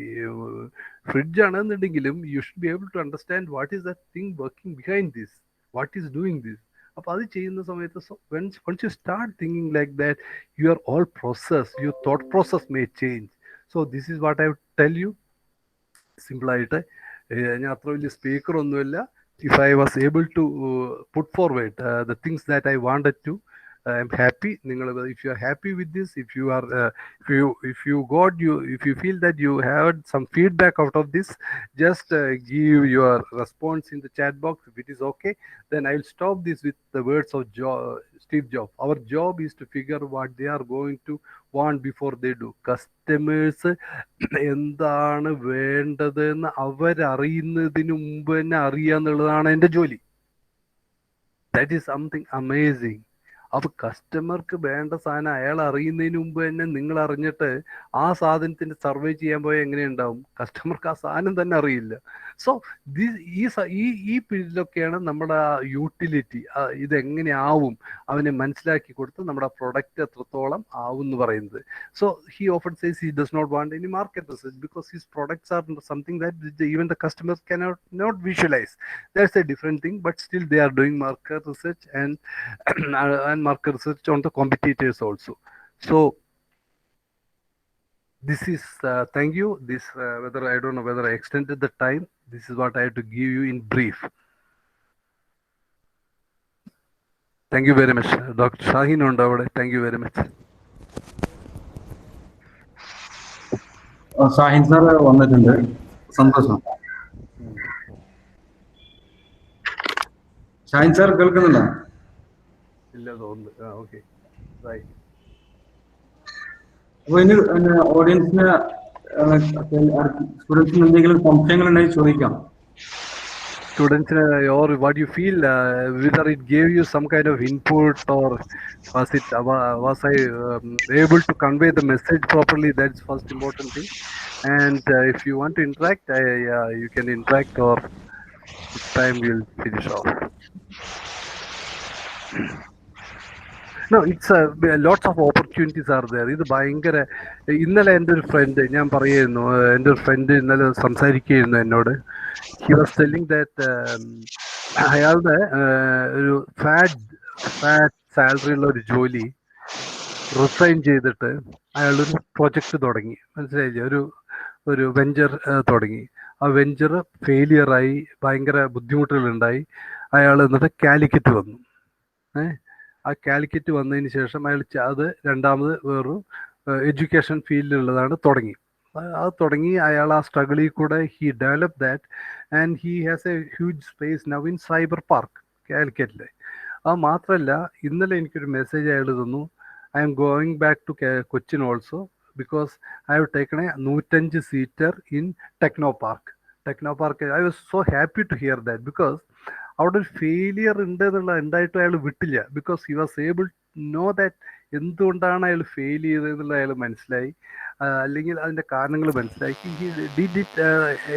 ഫ്രിഡ്ജ് ആണെന്നുണ്ടെങ്കിലും you should be able to understand what is the thing working behind this, what is doing this. അപ്പോൾ അത് ചെയ്യുന്ന സമയത്ത് once you start thinking like that your all process, your thought process may change. So this is what I tell you. സിമ്പിളായിട്ട് ഞാൻ അത്ര വലിയ speaker ഒന്നുമില്ല. If I was able to put forward the things that I wanted to, I am happy. If you are happy with this, if you feel that you had some feedback out of this, just give your response in the chat box. If it is okay, then I will stop this with the words of Steve Jobs. Our job is to figure what they are going to want before they do. Customers എന്താണ് വേണ്ടതെന്ന് അവരറിയുന്നതിന് മുമ്പ് തന്നെ അറിയാന്നുള്ളതാണ് എൻ്റെ ജോലി. That is something amazing. അപ്പോൾ കസ്റ്റമർക്ക് വേണ്ട സാധനം അയാൾ അറിയുന്നതിന് മുമ്പ് തന്നെ നിങ്ങൾ അറിഞ്ഞിട്ട് ആ സാധനത്തിന് സർവേ ചെയ്യാൻ പോയാൽ എങ്ങനെയുണ്ടാവും? കസ്റ്റമർക്ക് ആ സാധനം തന്നെ അറിയില്ല. സോ ഈ പീരീഡിലൊക്കെയാണ് നമ്മുടെ യൂട്ടിലിറ്റി, ഇതെങ്ങനെയാവും അവനെ മനസ്സിലാക്കി കൊടുത്ത് നമ്മുടെ പ്രൊഡക്റ്റ് എത്രത്തോളം ആവും എന്ന് പറയുന്നത്. So he often says he does not want any market research because his products are something that even the customers cannot not visualize. That's a different thing, but still they are doing market research and market research on the competitors also. So this is thank you. This whether I don't know whether I extended the time. This is what I have to give you in brief. Thank you very much. Dr. Shahin Ondavade, thank you very much. Shahin sir വന്നിട്ടുണ്ട്, സന്തോഷം. Shahin sir കേൾക്കുന്നില്ല? ഇല്ല തോന്നുന്നു. Okay, bye. അപ്പൊ ഇനി ഓഡിയൻസിന് സ്റ്റുഡൻസിന് എന്തെങ്കിലും സംശയങ്ങൾ ഉണ്ടെങ്കിൽ ചോദിക്കാം. Students, or what you feel, whether it gave you some kind of input, or was I able to convey the message properly? That's first important thing. And if you want to interact, you can interact, or this time we'll finish off. No, it's lots of opportunities are there. ഇത് ഭയങ്കര, ഇന്നലെ എൻ്റെ ഒരു front, ഞാൻ പറയായിരുന്നു, എൻ്റെ ഒരു front ഇന്നലെ സംസാരിക്കുകയായിരുന്നു എന്നോട്. ഹി വാസ് ടെല്ലിംഗ് ദാറ്റ് അയാളുടെ ഒരു ഫാറ്റ് സാലറിയുള്ള ഒരു ജോലി റിസൈൻ ചെയ്തിട്ട് അയാളൊരു പ്രൊജക്റ്റ് തുടങ്ങി. മനസ്സിലായില്ലേ? ഒരു വെഞ്ചർ തുടങ്ങി. ആ വെഞ്ചർ ഫെയിലിയറായി, ഭയങ്കര ബുദ്ധിമുട്ടുകളുണ്ടായി. അയാൾ എന്നിട്ട് കാലിക്കറ്റ് വന്നു. ആ കാലിക്കറ്റ് വന്നതിന് ശേഷം അയാൾ അത് രണ്ടാമത് വേറൊരു എഡ്യൂക്കേഷൻ ഫീൽഡിലുള്ളതാണ് തുടങ്ങി. അത് തുടങ്ങി അയാൾ ആ സ്ട്രഗിളിൽ കൂടെ he develop that and he has a huge space now in Cyber Park കാലിക്കറ്റിൽ. അത് മാത്രമല്ല, ഇന്നലെ എനിക്കൊരു മെസ്സേജ് അയാൾ തന്നു, I am going back to Cochin also because I have taken a 105 seater in Techno Park. I was so happy to hear that because അവിടെ ഒരു failure ഉണ്ട് ഉണ്ടായിട്ടും അയാൾ വിട്ടില്ല. Because he was able know that എന്തുകൊണ്ടാണ് അയാൾ ഫെയിൽ ചെയ്തതെന്നുള്ളത് അയാൾ മനസ്സിലായി, അല്ലെങ്കിൽ അതിൻ്റെ കാരണങ്ങൾ മനസ്സിലാക്കി. He did it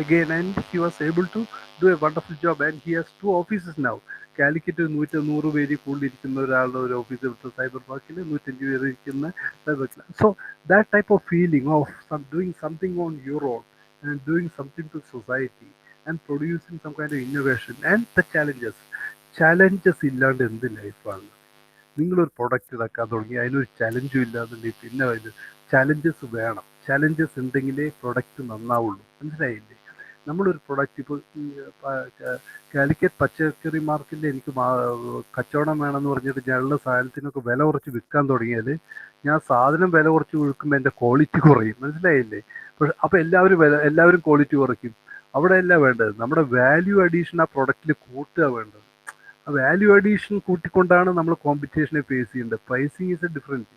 again and he was able to do a wonderful job and he has 2 offices now. Calicut 100 പേര് കൂടുതലിരിക്കുന്ന ഒരാളുടെ ഒരു ഓഫീസ് വിട്ട് സൈബർ പാർക്കിൽ 105 പേര് ഇരിക്കുന്ന cyber park. So that type of feeling of doing something on your own and doing something to society and producing some kind of innovation and the challenges ഇല്ലാണ്ട് എന്ത് ലൈഫാണ്? നിങ്ങളൊരു പ്രൊഡക്റ്റ് ഇതാക്കാൻ തുടങ്ങി അതിനൊരു ചലഞ്ചും ഇല്ലാന്നുണ്ടെങ്കിൽ പിന്നെ അതിന് ചലഞ്ചസ് വേണം. ചലഞ്ചസ് ഉണ്ടെങ്കിലേ പ്രൊഡക്റ്റ് നന്നാവുള്ളൂ. മനസ്സിലായില്ലേ? നമ്മളൊരു പ്രൊഡക്റ്റ് ഇപ്പോൾ കാലിക്കറ്റ് പച്ചക്കറി മാർക്കറ്റിൽ എനിക്ക് കച്ചവടം വേണമെന്ന് പറഞ്ഞിട്ട് ഞങ്ങളുടെ സാധനത്തിനൊക്കെ വില കുറച്ച് വിൽക്കാൻ തുടങ്ങിയാൽ ഞാൻ സാധനം വില കുറച്ച് വിൽക്കുമ്പോൾ എൻ്റെ ക്വാളിറ്റി കുറയും. മനസ്സിലായില്ലേ? പക്ഷെ അപ്പോൾ എല്ലാവരും ക്വാളിറ്റി കുറയ്ക്കും. അവിടെ അല്ല വേണ്ടത്, നമ്മുടെ വാല്യൂ അഡീഷൻ ആ പ്രൊഡക്റ്റിൽ കൂട്ടുക വേണ്ടത്. ആ വാല്യൂ അഡീഷൻ കൂട്ടിക്കൊണ്ടാണ് നമ്മൾ കോമ്പറ്റീഷനെ ഫേസ് ചെയ്യേണ്ടത്. Pricing is a different.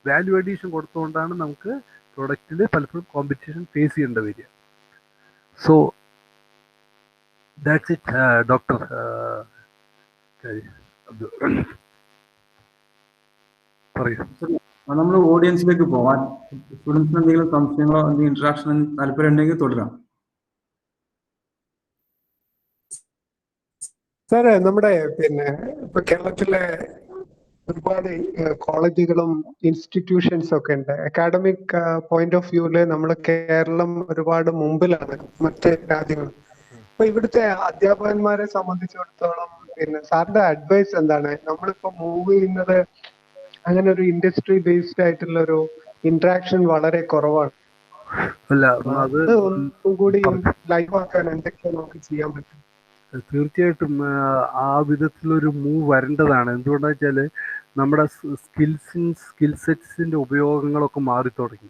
Value addition കൊടുത്തുകൊണ്ടാണ് നമുക്ക് പ്രൊഡക്റ്റിൽ പലപ്പോഴും കോമ്പറ്റീഷൻ ഫേസ് ചെയ്യേണ്ടി വരിക. So that's it doctor. പറയൂ. നമ്മൾ ഓഡിയൻസിലേക്ക് പോവാൻ, സ്റ്റുഡൻസിന് എന്തെങ്കിലും സംശയങ്ങളോ എന്തെങ്കിലും ഇന്ററാക്ഷൻ താല്പര്യം ഉണ്ടെങ്കിൽ തുടരാം. സാറേ, നമ്മുടെ ഇപ്പൊ കേരളത്തിലെ ഒരുപാട് കോളേജുകളും ഇൻസ്റ്റിറ്റ്യൂഷൻസും ഒക്കെ ഉണ്ട്. അക്കാഡമിക് പോയിന്റ് ഓഫ് വ്യൂല് നമ്മുടെ കേരളം ഒരുപാട് മുമ്പിലാണ് മറ്റ് രാജ്യങ്ങൾ. അപ്പൊ ഇവിടുത്തെ അധ്യാപകന്മാരെ സംബന്ധിച്ചിടത്തോളം പിന്നെ സാറിന്റെ അഡ്വൈസ് എന്താണ്? നമ്മളിപ്പോ മൂവ് ചെയ്യുന്നത് അങ്ങനെ ഒരു ഇൻഡസ്ട്രി ബേസ്ഡ് ആയിട്ടുള്ള ഒരു ഇന്ററാക്ഷൻ വളരെ കുറവാണ്. അല്ല അത് ഒന്നും കൂടി ലൈവ് ആക്കാൻ എന്തൊക്കെയാണ് നമുക്ക് ചെയ്യാൻ പറ്റും? തീർച്ചയായിട്ടും ആ വിധത്തിലൊരു മൂവ് വരേണ്ടതാണ്. എന്തുകൊണ്ടാ വെച്ചാൽ നമ്മുടെ സ്കിൽ സെറ്റ്സിന്റെ ഉപയോഗങ്ങളൊക്കെ മാറി തുടങ്ങി.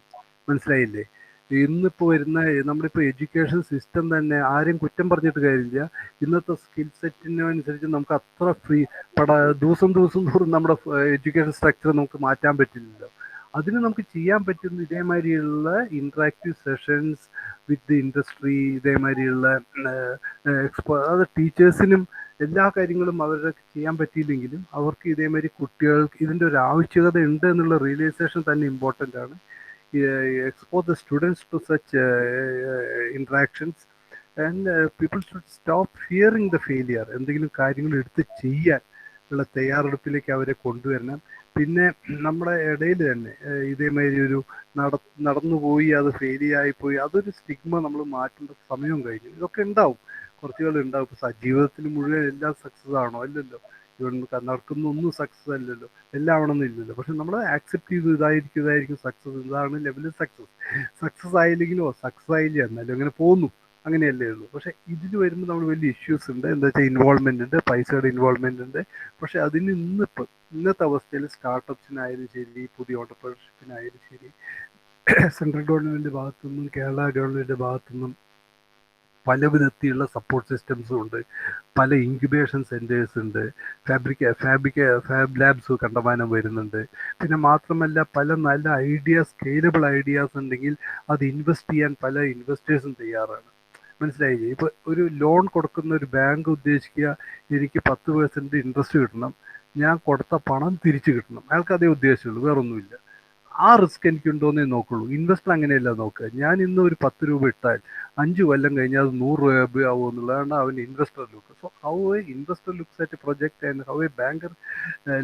മനസ്സിലായില്ലേ? ഇന്നിപ്പോൾ വരുന്ന നമ്മളിപ്പോൾ എഡ്യൂക്കേഷൻ സിസ്റ്റം തന്നെ ആരും കുറ്റം പറഞ്ഞിട്ട് കാര്യമില്ല. ഇന്നത്തെ സ്കിൽ സെറ്റിനനുസരിച്ച് നമുക്ക് അത്ര ദിവസം തോറും നമ്മുടെ എഡ്യൂക്കേഷൻ സ്ട്രക്ചർ നമുക്ക് മാറ്റാൻ പറ്റില്ലല്ലോ. അതിന് നമുക്ക് ചെയ്യാൻ പറ്റുന്ന ഇതേമാതിരിയുള്ള interactive sessions with the industry, ഇതേമാതിരിയുള്ള അത് ടീച്ചേഴ്സിനും എല്ലാ കാര്യങ്ങളും അവരുടെ ചെയ്യാൻ പറ്റിയില്ലെങ്കിലും അവർക്ക് ഇതേമാതിരി കുട്ടികൾക്ക് ഇതിൻ്റെ ഒരു ആവശ്യകത ഉണ്ട് എന്നുള്ള റിയലൈസേഷൻ തന്നെ ഇമ്പോർട്ടൻ്റ് ആണ്. expose the students to such interactions and people should stop fearing the failure. എന്തെങ്കിലും കാര്യങ്ങൾ എടുത്ത് ചെയ്യാൻ ഉള്ള തയ്യാറെടുപ്പിലേക്ക് അവരെ കൊണ്ടുവരണം. പിന്നെ നമ്മുടെ ഇടയിൽ തന്നെ ഇതേമാതിരി ഒരു നടന്നുപോയി അത് ഫെയിലിയായിപ്പോയി അതൊരു സ്റ്റിഗ്മ നമ്മൾ മാറ്റേണ്ട സമയം കഴിഞ്ഞു. ഇതൊക്കെ ഉണ്ടാവും, കുറച്ചുകൾ ഉണ്ടാവും. ഇപ്പം ജീവിതത്തിൽ മുഴുവൻ എല്ലാം സക്സസ് ആണോ? അല്ലല്ലോ. നടക്കുന്ന ഒന്നും സക്സസ് അല്ലല്ലോ, എല്ലാം ആവണമെന്നില്ലല്ലോ. പക്ഷെ നമ്മൾ ആക്സെപ്റ്റ് ചെയ്തു ഇതായിരിക്കും സക്സസ്, ഇതാണ് ലെവലിൽ സക്സസ് ആയില്ലെങ്കിലോ സക്സസ് ആയില്ല എന്നാലും അങ്ങനെ പോകുന്നു, അങ്ങനെയല്ലേ ഉള്ളൂ. പക്ഷെ ഇതിൽ വരുമ്പോൾ നമ്മൾ വലിയ ഇഷ്യൂസ് ഉണ്ട്. എന്താ വെച്ചാൽ ഇൻവോൾവ്മെന്റ് ഉണ്ട്, പൈസയുടെ ഇൻവോൾവ്മെന്റ് ഉണ്ട്. പക്ഷെ അതിന് ഇന്നത്തെ അവസ്ഥയിൽ സ്റ്റാർട്ടപ്സിനായാലും ശരി, പുതിയ ഓണ്ടർപ്രണർഷിപ്പിനായാലും ശരി, സെൻട്രൽ ഗവൺമെന്റ് ഭാഗത്തുനിന്നും കേരള ഗവൺമെന്റ് ഭാഗത്തുനിന്നും പല വിധത്തിലുള്ള സപ്പോർട്ട് സിസ്റ്റംസും ഉണ്ട്. പല ഇൻക്യുബേഷൻ സെൻറ്റേഴ്സ് ഉണ്ട്, ഫാബ് ലാബ്സ് കണ്ടമാനം വരുന്നുണ്ട്. പിന്നെ മാത്രമല്ല പല നല്ല സ്കെയിലബിൾ ഐഡിയാസ് ഉണ്ടെങ്കിൽ അത് ഇൻവെസ്റ്റ് ചെയ്യാൻ പല ഇൻവെസ്റ്റേഴ്സും തയ്യാറാണ്. മനസ്സിലായില്ലേ? ഇപ്പോൾ ഒരു ലോൺ കൊടുക്കുന്ന ഒരു ബാങ്ക് ഉദ്ദേശിക്കുക എനിക്ക് 10% ഇൻട്രസ്റ്റ് കിട്ടണം, ഞാൻ കൊടുത്ത പണം തിരിച്ചു കിട്ടണം. അയാൾക്ക് അതേ ഉദ്ദേശമുള്ളൂ, വേറൊന്നുമില്ല. ആ റിസ്ക് എനിക്കുണ്ടോന്നേ നോക്കുള്ളൂ. ഇൻവെസ്റ്റർ അങ്ങനെയല്ല നോക്കുക. ഞാൻ ഇന്ന് ഒരു 10 രൂപ ഇട്ടാൽ 5 കൊല്ലം കഴിഞ്ഞാൽ അത് 100 രൂപ ആവുമോ എന്നുള്ളതാണ് അവൻ investor look. So how A investor looks at A project and how A banker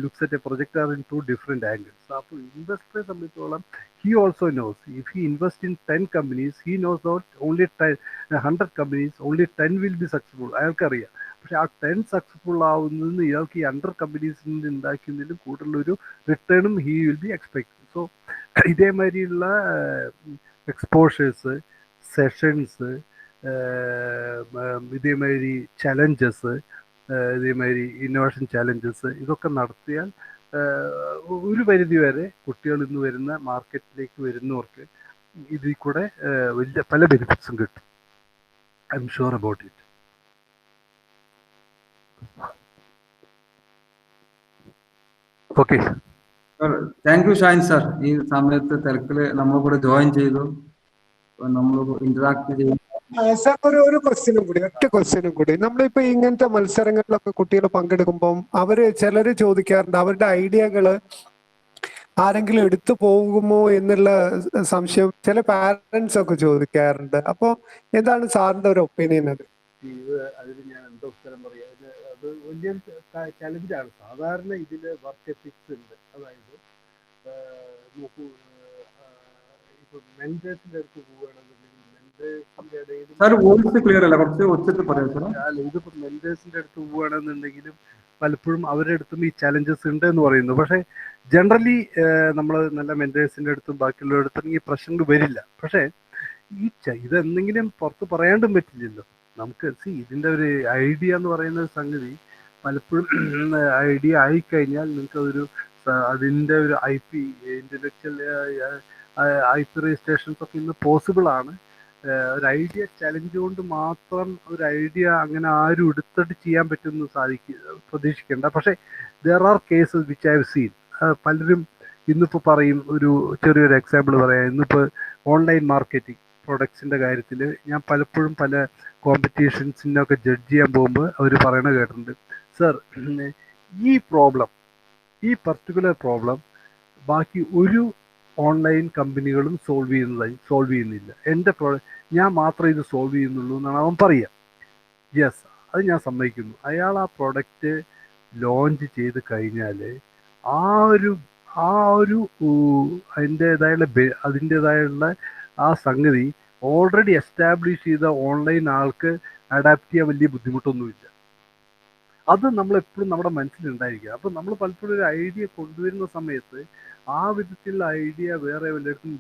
looks at A project are in 2 different angles. അപ്പോൾ ഇൻവെസ്റ്ററെ സംബന്ധിച്ചോളം he also knows if he invests in 10 companies, he knows that only 100 companies, only 10 will be successful. അയാൾക്കറിയാം. പക്ഷെ ആ 10 successful ആവുന്നതിന് ഇയാൾക്ക് ഈ 100 കമ്പനീസിൽ നിന്ന് ഉണ്ടാക്കുന്നതിലും കൂടുതലൊരു റിട്ടേണും he will be expect. So ഇതേമാതിരിയുള്ള എക്സ്പോഷേഴ്സ്, സെഷൻസ്, ഇതേമാതിരി ചലഞ്ചസ്, ഇതേമാതിരി ഇന്നോവേഷൻ ചലഞ്ചസ്, ഇതൊക്കെ നടത്തിയാൽ ഒരു പരിധി വരെ കുട്ടികൾ ഇന്ന് വരുന്ന മാർക്കറ്റിലേക്ക് വരുന്നവർക്ക് ഇതിൽ കൂടെ വലിയ പല ബെനിഫിറ്റ്സും കിട്ടും. I am sure about it. Okay, thank U Shine sir. ഈ സമയത്ത് തിരക്കില് നമ്മളെ കൂടെ ജോയിൻ ചെയ്തു, നമ്മൾ ഇന്ററാക്ട് ചെയ്തു. സാർ ഒരു ക്വസ്റ്റ്യനും കൂടി, ഒറ്റ ക്വസ്റ്റ്യനും കൂടി. നമ്മളിപ്പോ ഇങ്ങനത്തെ മത്സരങ്ങളിലൊക്കെ കുട്ടികൾ പങ്കെടുക്കുമ്പോൾ ചിലര് ചോദിക്കാറുണ്ട് അവരുടെ ഐഡിയകള് ആരെങ്കിലും എടുത്തു പോകുമോ എന്നുള്ള സംശയം ചില പാരന്റ്സ് ഒക്കെ ചോദിക്കാറുണ്ട്. അപ്പൊ എന്താണ് സാറിന്റെ ഒരു ഒപ്പീനിയൻ? അതിന് ഞാൻ എന്താ ഉത്തരം പറയാ? അത് വലിയ ചലഞ്ചാണ്. സാധാരണ ഇതിൽ വർക്ക് എത്തിക്സ് ഉണ്ട്. അതായത് നോക്കൂ, ഇപ്പൊ മെന്റേഴ്സിന്റെ അടുത്ത് പോവുകയാണെന്നുണ്ടെങ്കിൽ മെന്റേഴ്സിന്റെ ഇടയിൽ ക്ലിയർ അല്ല, കുറച്ച് ഒച്ചത്തിൽ പറയാം സാർ. അല്ല, ഇതിപ്പോ മെന്റേഴ്സിന്റെ അടുത്ത് പോവുകയാണെന്നുണ്ടെങ്കിലും പലപ്പോഴും അവരുടെ അടുത്തും ഈ ചലഞ്ചസ് ഉണ്ട് എന്ന് പറയുന്നു. പക്ഷെ ജനറലി നമ്മൾ നല്ല മെന്റേഴ്സിന്റെ അടുത്തും ബാക്കിയുള്ളവരുടെ അടുത്തും ഈ പ്രശ്നങ്ങൾ വരില്ല. പക്ഷെ ഇതെന്തെങ്കിലും പുറത്ത് പറയാണ്ടും പറ്റില്ലല്ലോ നമുക്ക്. ഇതിന്റെ ഒരു ഐഡിയ എന്ന് പറയുന്ന സംഗതി പലപ്പോഴും ഐഡിയ ആയിക്കഴിഞ്ഞാൽ നിങ്ങൾക്ക് അതൊരു അതിന്റെ ഒരു IP ഇന്റലക്ച്വൽ IP രജിസ്ട്രേഷൻസ് ഒക്കെ ഇന്ന് പോസിബിൾ ആണ്. ഒരു ഐഡിയ ചലഞ്ച് കൊണ്ട് മാത്രം ഒരു ഐഡിയ അങ്ങനെ ആരും എടുത്തിട്ട് ചെയ്യാൻ പറ്റുമെന്ന് പ്രതീക്ഷിക്കേണ്ട. പക്ഷേ there are cases which I have seen. പലരും ഇന്നിപ്പോൾ പറയും, ഒരു ചെറിയൊരു എക്സാമ്പിൾ പറയാം. ഇന്നിപ്പോൾ ഓൺലൈൻ മാർക്കറ്റിംഗ് പ്രൊഡക്ട്സിൻ്റെ കാര്യത്തിൽ ഞാൻ പലപ്പോഴും പല കോമ്പറ്റീഷൻസിനൊക്കെ ജഡ്ജ് ചെയ്യാൻ പോകുമ്പോൾ അവർ പറയണ കേട്ടിട്ടുണ്ട്, സർ ഈ പർട്ടിക്കുലർ പ്രോബ്ലം ബാക്കി ഒരു ഓൺലൈൻ കമ്പനികളും സോൾവ് ചെയ്യുന്നില്ല, എൻ്റെ ഞാൻ മാത്രമേ ഇത് സോൾവ് ചെയ്യുന്നുള്ളൂ എന്നാണ് അവൻ പറയുക. യെസ്, അത് ഞാൻ സമ്മതിക്കുന്നു. അയാൾ ആ പ്രൊഡക്റ്റ് ലോഞ്ച് ചെയ്ത് കഴിഞ്ഞാൽ ആ ഒരു ആ ഒരു അതിൻ്റെതായുള്ള ആ സംഗതി ഓൾറെഡി എസ്റ്റാബ്ലിഷ് ചെയ്ത ഓൺലൈൻ ആൾക്ക് അഡാപ്റ്റ് ചെയ്യാൻ വലിയ ബുദ്ധിമുട്ടൊന്നുമില്ല. അത് നമ്മൾ എപ്പോഴും നമ്മുടെ മനസ്സിലുണ്ടായിരിക്കുക. അപ്പം നമ്മൾ പലപ്പോഴും ഒരു ഐഡിയ കൊണ്ടുവരുന്ന സമയത്ത് ആ വിധത്തിലുള്ള ഐഡിയ വേറെ വല്ലയിടത്തും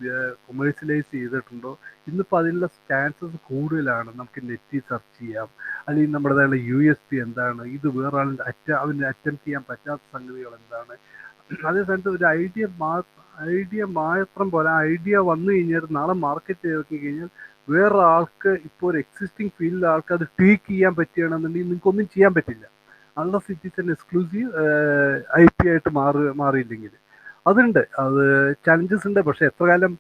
കൊമേഴ്സ്യലൈസ് ചെയ്തിട്ടുണ്ടോ? ഇന്നിപ്പോൾ അതിനുള്ള ചാൻസസ് കൂടുതലാണ്. നമുക്ക് നെറ്റിൽ സെർച്ച് ചെയ്യാം, അല്ലെങ്കിൽ നമ്മുടേതായുള്ള USP എന്താണ്, ഇത് വേറെ ആളിൻ്റെ അവന് അറ്റംപ്റ്റ് ചെയ്യാൻ പറ്റാത്ത സംഗതികൾ എന്താണ്. അതേ സ്ഥാനത്ത് ഒരു ഐഡിയ മാത്രം പോലെ ആ ഐഡിയ വന്നു കഴിഞ്ഞാൽ നാളെ മാർക്കറ്റ് നോക്കി കഴിഞ്ഞാൽ വേറെ ആൾക്ക് ഇപ്പോൾ ഒരു എക്സിസ്റ്റിംഗ് ഫീൽഡിൽ ആൾക്ക് അത് ട്വീക്ക് ചെയ്യാൻ പറ്റുകയാണെന്നുണ്ടെങ്കിൽ നിങ്ങൾക്കൊന്നും ചെയ്യാൻ പറ്റില്ല, unless it is N exclusive IP ആയിട്ട് മാറിയില്ലെങ്കിൽ. അതുണ്ട്, അത് ചലഞ്ചസ് ഉണ്ട്. പക്ഷെ എത്ര കാലം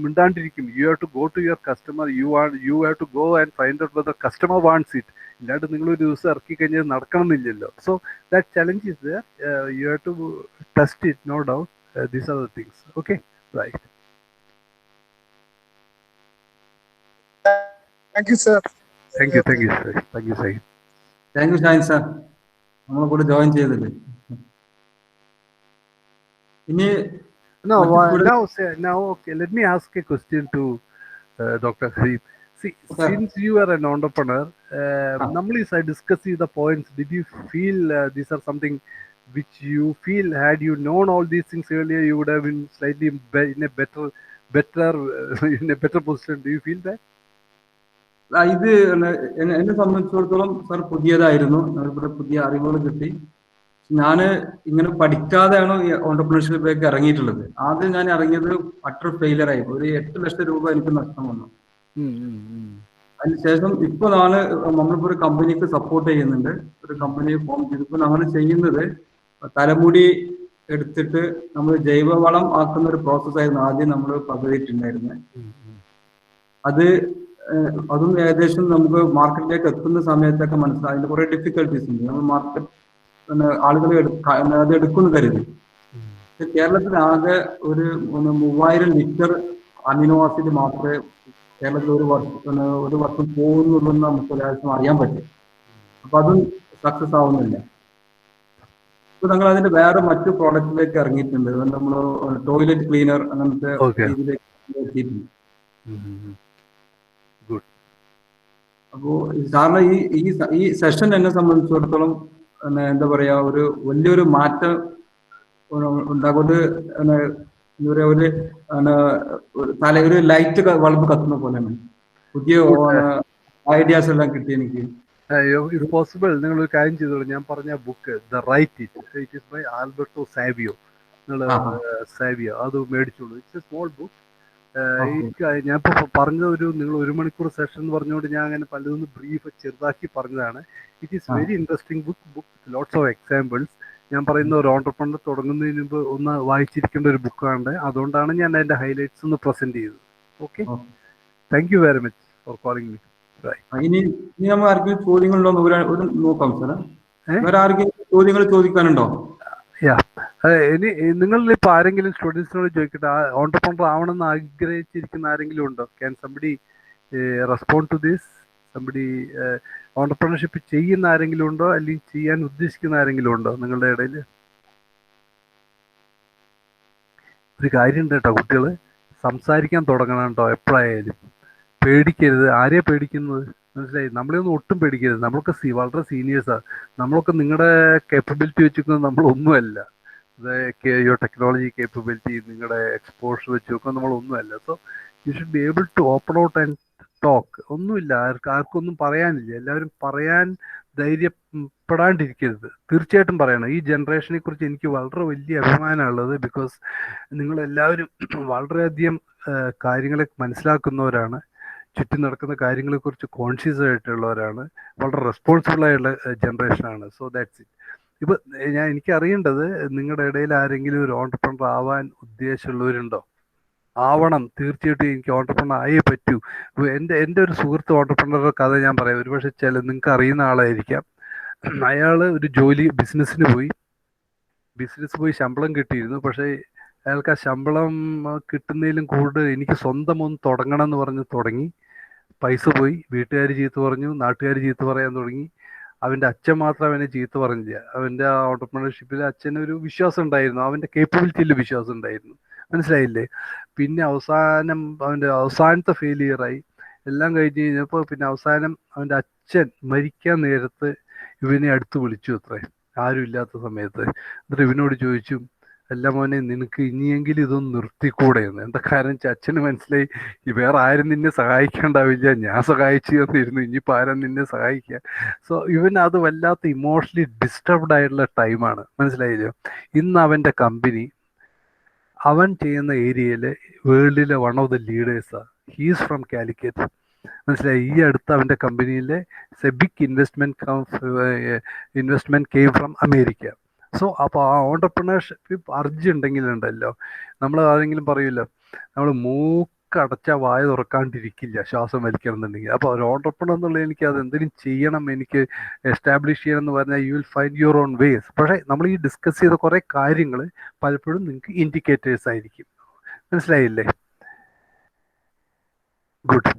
മിണ്ടാണ്ടിരിക്കും? You have to go to your customer, you have to go and find out whether customer wants it. ഇല്ലാണ്ട് നിങ്ങളൊരു ദിവസം ഇറക്കി കഴിഞ്ഞാൽ നടക്കണമെന്നില്ലല്ലോ. So that challenge is there. You have to test it, no doubt. These are the things. Okay, right. Thank you sir. Thank you സൈൻ. Thank you Shahin sir, നമ്മളെ കൂടെ join ചെയ്തത്. ഇനി No, now, okay. Let me ask a question to Dr. Hareeb. See, since you are an entrepreneur, normally I discuss the points. Did you feel these are something which you feel had you known all these things earlier, you would have been slightly in a better position? Do you feel that? ഇത് എന്നെ സംബന്ധിച്ചിടത്തോളം sir പുതിയതായിരുന്നു. ഇവിടെ പുതിയ അറിവുകൾ കിട്ടി. ഞാൻ ഇങ്ങനെ പഠിക്കാതെയാണ് ഈ ഓണ്ടർപ്രണർഷിപ്പിലേക്ക് ഇറങ്ങിയിട്ടുള്ളത്. ആദ്യം ഞാൻ ഇറങ്ങിയത് അട്ടർ ഫെയിലർ ആയി. ഒരു 8 ലക്ഷം രൂപ എനിക്ക് നഷ്ടം വന്നു. അതിനുശേഷം ഇപ്പൊ നമ്മളിപ്പോ ഒരു കമ്പനിക്ക് സപ്പോർട്ട് ചെയ്യുന്നുണ്ട്. ഒരു കമ്പനി ഫോം ചെയ്തിപ്പോ നമ്മൾ ചെയ്യുന്നത് തലമുടി എടുത്തിട്ട് നമ്മൾ ജൈവവളം ആക്കുന്ന ഒരു പ്രോസസ്സായിരുന്നു ആദ്യം നമ്മൾ പദ്ധതിയിട്ടുണ്ടായിരുന്നത്. അതും ഏകദേശം നമുക്ക് മാർക്കറ്റിലേക്ക് എത്തുന്ന സമയത്തൊക്കെ മനസ്സിലായി അതിന്റെ കുറെ ഡിഫിക്കൽട്ടീസ് ഉണ്ട്. നമ്മൾ മാർക്കറ്റ് ആളുകൾ അത് എടുക്കുന്നു കരുതി. കേരളത്തിൽ ആകെ ഒരു 3000 ലിറ്റർ അമിനോ ആസിഡ് മാത്രമേ കേരളത്തിൽ ഒരു വർഷം പോകുന്നുള്ളൂ എന്ന് നമുക്ക് ഒരാഴ്ച അറിയാൻ പറ്റും. അപ്പൊ അതും സക്സസ് ആവുന്നില്ല. ഇപ്പൊ ഞങ്ങൾ അതിന്റെ വേറെ മറ്റു പ്രോഡക്റ്റിലേക്ക് ഇറങ്ങിയിട്ടുണ്ട്. നമ്മൾ ടോയ്ലറ്റ് ക്ലീനർ അങ്ങനത്തെ രീതിയിലേക്ക് എത്തിയിട്ടുണ്ട്. അപ്പോ സാറിന് ഈ സെഷൻ എന്നെ സംബന്ധിച്ചിടത്തോളം എന്താ പറയാ, ഒരു വലിയൊരു മാറ്റം ഉണ്ടാകുന്നത് ഒരു ലൈറ്റ് വളർന്ന് കത്തുന്ന പോലെയാണ്. പുതിയ ഐഡിയാസ് എല്ലാം കിട്ടി എനിക്ക്. ഇഫ് പോസിബിൾ നിങ്ങൾ ഒരു കാര്യം ചെയ്തോളൂ. ഞാൻ പറഞ്ഞ book the right it is by Alberto Savio. Savio അത് മേടിച്ചോളൂ. It's a small book. ഞാനിപ്പോ പറഞ്ഞ നിങ്ങൾ 1 മണിക്കൂർ സെഷൻ എന്ന് പറഞ്ഞുകൊണ്ട് ഞാൻ അങ്ങനെ പലതും ബ്രീഫ് ചെറുതാക്കി പറഞ്ഞതാണ്. It is very interesting book lots of examples. ഞാൻ പറയുന്ന ഒരു ഓണ്ടർപ്രണർ തുടങ്ങുന്നതിന് മുമ്പ് ഒന്ന് വായിച്ചിരിക്കേണ്ട ഒരു ബുക്കാണ്. അതുകൊണ്ടാണ് ഞാൻ അതിന്റെ ഹൈലൈറ്റ്സ് ഒന്ന് പ്രസന്റ് ചെയ്തത്. Okay, thank you very much for calling me. ഇനി നമ്മൾ ആർക്കെങ്കിലും ചോദ്യങ്ങളുണ്ടോ നോക്കാം സാർ. വേറെ ആർക്കെങ്കിലും ചോദ്യങ്ങൾ ചോദിക്കാനുണ്ടോ? ഇനി നിങ്ങളിൽ ഇപ്പൊ ആരെങ്കിലും സ്റ്റുഡൻസിനോട് ചോദിക്കട്ടെ, ഓണ്ടർപ്രണർ ആവണമെന്ന് ആഗ്രഹിച്ചിരിക്കുന്ന ആരെങ്കിലും ഉണ്ടോ? Can somebody respond to this? Somebody entrepreneurship ചെയ്യുന്ന ആരെങ്കിലും ഉണ്ടോ, അല്ലെങ്കിൽ ചെയ്യാൻ ഉദ്ദേശിക്കുന്ന ആരെങ്കിലും ഉണ്ടോ നിങ്ങളുടെ ഇടയിൽ? ഒരു കാര്യമുണ്ട് കേട്ടോ, കുട്ടികൾ സംസാരിക്കാൻ തുടങ്ങണം കേട്ടോ. എപ്പോഴായാലും പേടിക്കരുത്. ആരെയാ പേടിക്കുന്നത്? മനസ്സിലായി? നമ്മളെയൊന്നും ഒട്ടും പേടിക്കരുത്. നമ്മളൊക്കെ വളരെ സീനിയേഴ്സാണ്. നമ്മളൊക്കെ നിങ്ങളുടെ കേപ്പബിലിറ്റി വെച്ചിരിക്കുന്നത് നമ്മളൊന്നുമല്ല. യുവർ ടെക്നോളജി കേപ്പബിലിറ്റി, നിങ്ങളുടെ എക്സ്പോഷർ വെച്ച് നോക്കുന്നത് നമ്മളൊന്നുമല്ല. So you should be able to open out and talk. ഒന്നുമില്ല, ആർക്കൊന്നും പറയാനില്ല. എല്ലാവരും പറയാൻ ധൈര്യപ്പെടാണ്ടിരിക്കരുത്. തീർച്ചയായിട്ടും പറയണം. ഈ ജനറേഷനെ കുറിച്ച് എനിക്ക് വളരെ വലിയ അഭിമാനമുള്ളത്. ബിക്കോസ് നിങ്ങളെല്ലാവരും വളരെയധികം കാര്യങ്ങളെ മനസ്സിലാക്കുന്നവരാണ്. ചുറ്റും നടക്കുന്ന കാര്യങ്ങളെക്കുറിച്ച് കോൺഷ്യസ് ആയിട്ടുള്ളവരാണ്. വളരെ റെസ്പോൺസിബിൾ ആയിട്ടുള്ള ജനറേഷനാണ്. So that's it. ഇപ്പൊ എനിക്ക് അറിയേണ്ടത്, നിങ്ങളുടെ ഇടയിൽ ആരെങ്കിലും ഒരു ഓണ്ടർപ്രണർ ആവാൻ ഉദ്ദേശമുള്ളവരുണ്ടോ? ആവണം, തീർച്ചയായിട്ടും എനിക്ക് ഓണ്ടർപ്രണർ ആയേ പറ്റൂ. എൻ്റെ ഒരു സുഹൃത്ത് ഓണ്ടർപ്രണറുടെ കഥ ഞാൻ പറയാം. ഒരുപക്ഷെ നിങ്ങൾക്ക് അറിയുന്ന ആളായിരിക്കാം. അയാൾ ഒരു ബിസിനസ് പോയി ശമ്പളം കിട്ടിയിരുന്നു. പക്ഷേ അയാൾക്ക് ആ ശമ്പളം കിട്ടുന്നതിലും കൂടുതൽ എനിക്ക് സ്വന്തം ഒന്ന് തുടങ്ങണം എന്ന് പറഞ്ഞ് തുടങ്ങി. പൈസ പോയി, വീട്ടുകാർ ചീത്ത പറഞ്ഞു, നാട്ടുകാർ ചീത്ത പറയാൻ തുടങ്ങി. അവൻ്റെ അച്ഛൻ മാത്രം അവനെ ചീത്ത പറഞ്ഞില്ല. അവൻ്റെ ആ ഓണ്ടർപ്രണർഷിപ്പിൽ അച്ഛന് ഒരു വിശ്വാസം ഉണ്ടായിരുന്നു, അവൻ്റെ കേപ്പബിലിറ്റിയിൽ വിശ്വാസം ഉണ്ടായിരുന്നു. മനസ്സിലായില്ലേ? പിന്നെ അവൻ്റെ അവസാനത്തെ ഫെയിലിയറായി. എല്ലാം കഴിഞ്ഞ് കഴിഞ്ഞപ്പോൾ പിന്നെ അവസാനം അവൻ്റെ അച്ഛൻ മരിക്കാൻ നേരത്ത് ഇവനെ അടുത്ത് വിളിച്ചു അത്രേ, ആരും ഇല്ലാത്ത സമയത്ത്. എന്നിട്ട് ഇവനോട് ചോദിച്ചു, അല്ല മോനെ, നിനക്ക് ഇനിയെങ്കിലും ഇതൊന്ന് നിർത്തിക്കൂടെ എന്ന്. എന്താ കാരണം വെച്ചാൽ അച്ഛന് മനസ്സിലായി, വേറെ ആരും നിന്നെ സഹായിക്കാണ്ടാവില്ല, ഞാൻ സഹായിച്ചു തന്നിരുന്നു, ഇനിയിപ്പോൾ ആരാ നിന്നെ സഹായിക്കുക. സോ ഇവൻ അത് വല്ലാത്ത ഇമോഷണലി ഡിസ്റ്റർബ്ഡ് ആയിട്ടുള്ള ടൈമാണ്. മനസ്സിലായില്ലോ? ഇന്ന് അവൻ്റെ കമ്പനി അവൻ ചെയ്യുന്ന ഏരിയയിൽ വേൾഡിലെ വൺ ഓഫ് ദ ലീഡേഴ്സാണ്. He's from Calicut. മനസ്സിലായി? ഈ അടുത്ത് അവൻ്റെ കമ്പനിയിലെ big investment came from America. So അപ്പോൾ ആ ഓണ്ടർപ്രണർഷിപ്പ് അർജുണ്ടെങ്കിലുണ്ടല്ലോ, നമ്മൾ ആരെങ്കിലും പറയില്ല, നമ്മൾ മൂക്കടച്ച വായ തുറക്കാണ്ടിരിക്കില്ല ശ്വാസം വലിക്കണം എന്നുണ്ടെങ്കിൽ. അപ്പോൾ ഒരു ഓണ്ടർപ്രണർ എന്നുള്ളത് എനിക്ക് അത് എന്തെങ്കിലും ചെയ്യണം, എനിക്ക് എസ്റ്റാബ്ലിഷ് ചെയ്യണം എന്ന് പറഞ്ഞാൽ you will find your own vase. പക്ഷേ നമ്മൾ ഈ ഡിസ്കസ് ചെയ്ത കുറേ കാര്യങ്ങൾ പലപ്പോഴും നിങ്ങൾക്ക് ഇൻഡിക്കേറ്റേഴ്സ് ആയിരിക്കും. മനസ്സിലായില്ലേ? ഗുഡ്.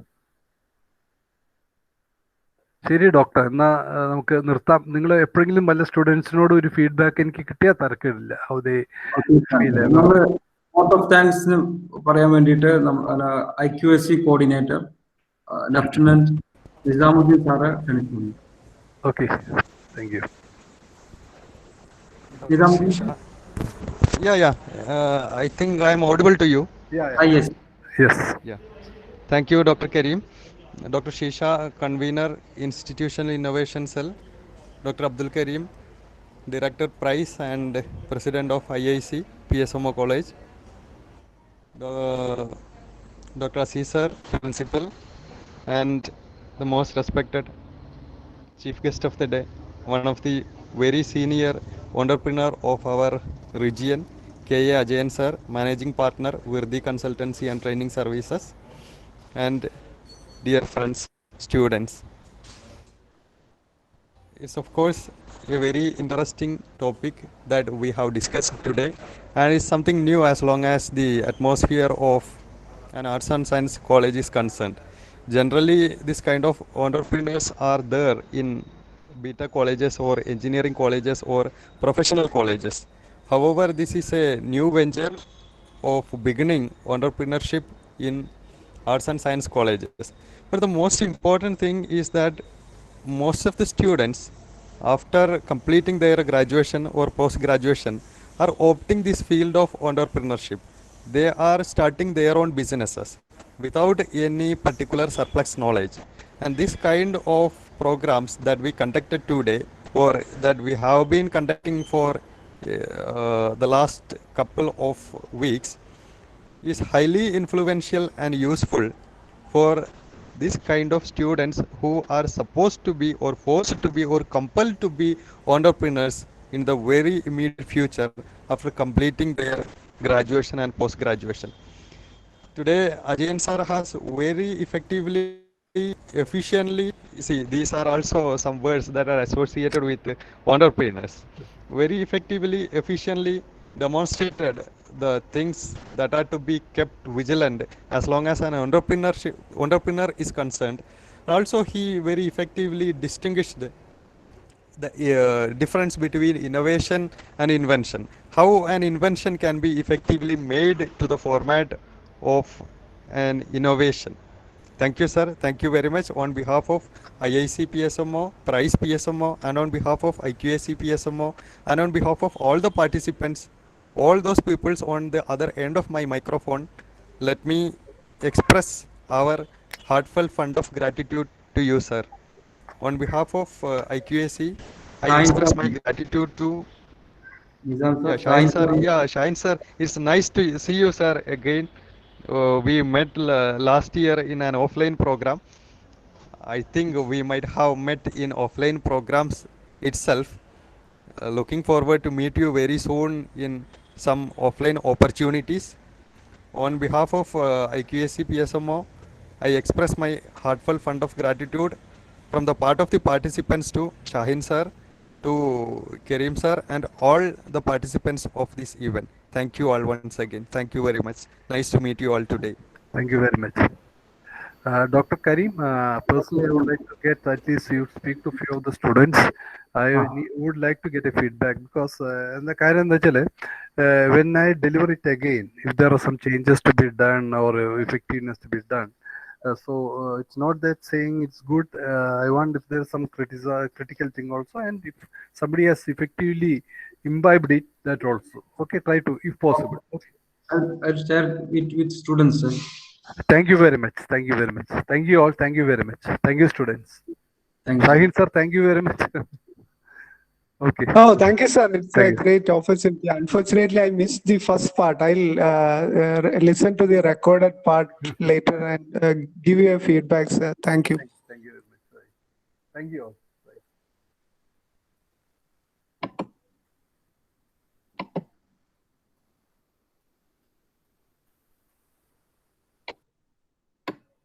ശരി ഡോക്ടർ, എന്നാൽ നമുക്ക് നിർത്താം. നിങ്ങൾ എപ്പോഴെങ്കിലും വല്ല സ്റ്റുഡൻസിനോട് ഒരു ഫീഡ്ബാക്ക് എനിക്ക് കിട്ടിയാൽ തരക്കില്ല. നമ്മള് വോട്ട് ഓഫ് താങ്ക്സിന് പറയാൻ വേണ്ടിയിട്ട് IQAC coordinator lieutenant Nizamuddin sir ക്ഷണിക്കുന്നു. Okay, thank you. Nizamuddin. Yeah. I think I am audible to you. Yes. Yeah. Thank you, Dr. Karim. Dr. Shisha, Convener, Institutional Innovation Cell. Dr. Abdul Karim, Director Price and President of IIC, PSMO College. Dr. Aziz sir, Principal, and the most respected Chief Guest of the day, one of the very senior entrepreneur of our region, K.A. Ajayan sir, Managing Partner, Virdi Consultancy and Training Services, and dear friends, students. It's of course a very interesting topic that we have discussed today, and it's something new as long as the atmosphere of an arts and science college is concerned. Generally, this kind of entrepreneurs are there in beta colleges or engineering colleges or professional colleges. However, this is a new venture of beginning entrepreneurship in arts and science colleges. But the most important thing is that most of the students, after completing their graduation or post-graduation, are opting this field of entrepreneurship. They are starting their own businesses without any particular surplus knowledge. And this kind of programs that we conducted today, or that we have been conducting for the last couple of weeks, is highly influential and useful for this kind of students who are supposed to be or forced to be or compelled to be entrepreneurs in the very immediate future after completing their graduation and post-graduation. Today, Ajayan sir has very effectively, efficiently, see, these are also some words that are associated with entrepreneurs, very effectively, efficiently demonstrated the things that are to be kept vigilant as long as an entrepreneur is concerned. Also, he very effectively distinguished the difference between innovation and invention. How an invention can be effectively made to the format of an innovation. Thank you, sir. Thank you very much. On behalf of IIC PSMO, Price PSMO, and on behalf of IQAC PSMO, and on behalf of all the participants, all those peoples on the other end of my microphone, let me express our heartfelt fund of gratitude to you, sir. On behalf of IQAC, I express my gratitude to Shaheen sir. Yeah, Shaheen sir, it's nice to see you, sir, again. We met last year in an offline program. I think we might have met in offline programs itself. Looking forward to meet you very soon in some offline opportunities. On behalf of IQAC PSMO, I express my heartfelt fund of gratitude from the part of the participants to Shaheen sir, to Karim sir, and all the participants of this event. Thank you all once again. Thank you very much. Nice to meet you all today. Thank you very much. Dr. Karim, personally, I would like to get at least you speak to few of the students. Would like to get a feedback because the കാര്യം എന്താ വെച്ചാല് when I deliver it again, if there are some changes to be done or effectiveness to be done, it's not that saying it's good. I want if there's some critical thing also, and if somebody has effectively imbibed it, that also. Okay, try to if possible. Okay. I'll share it with students, sir. Thank you very much. Thank you very much. Thank you all. Thank you very much. Thank you, students. Thank you. Shahid sir, thank you very much. Okay. Oh, thank you, sir. It's Thank a you. great opportunity. Unfortunately, I missed the first part. I'll listen to the recorded part later and give you a feedback, sir. Thank you. Thank you very much. Thank you all.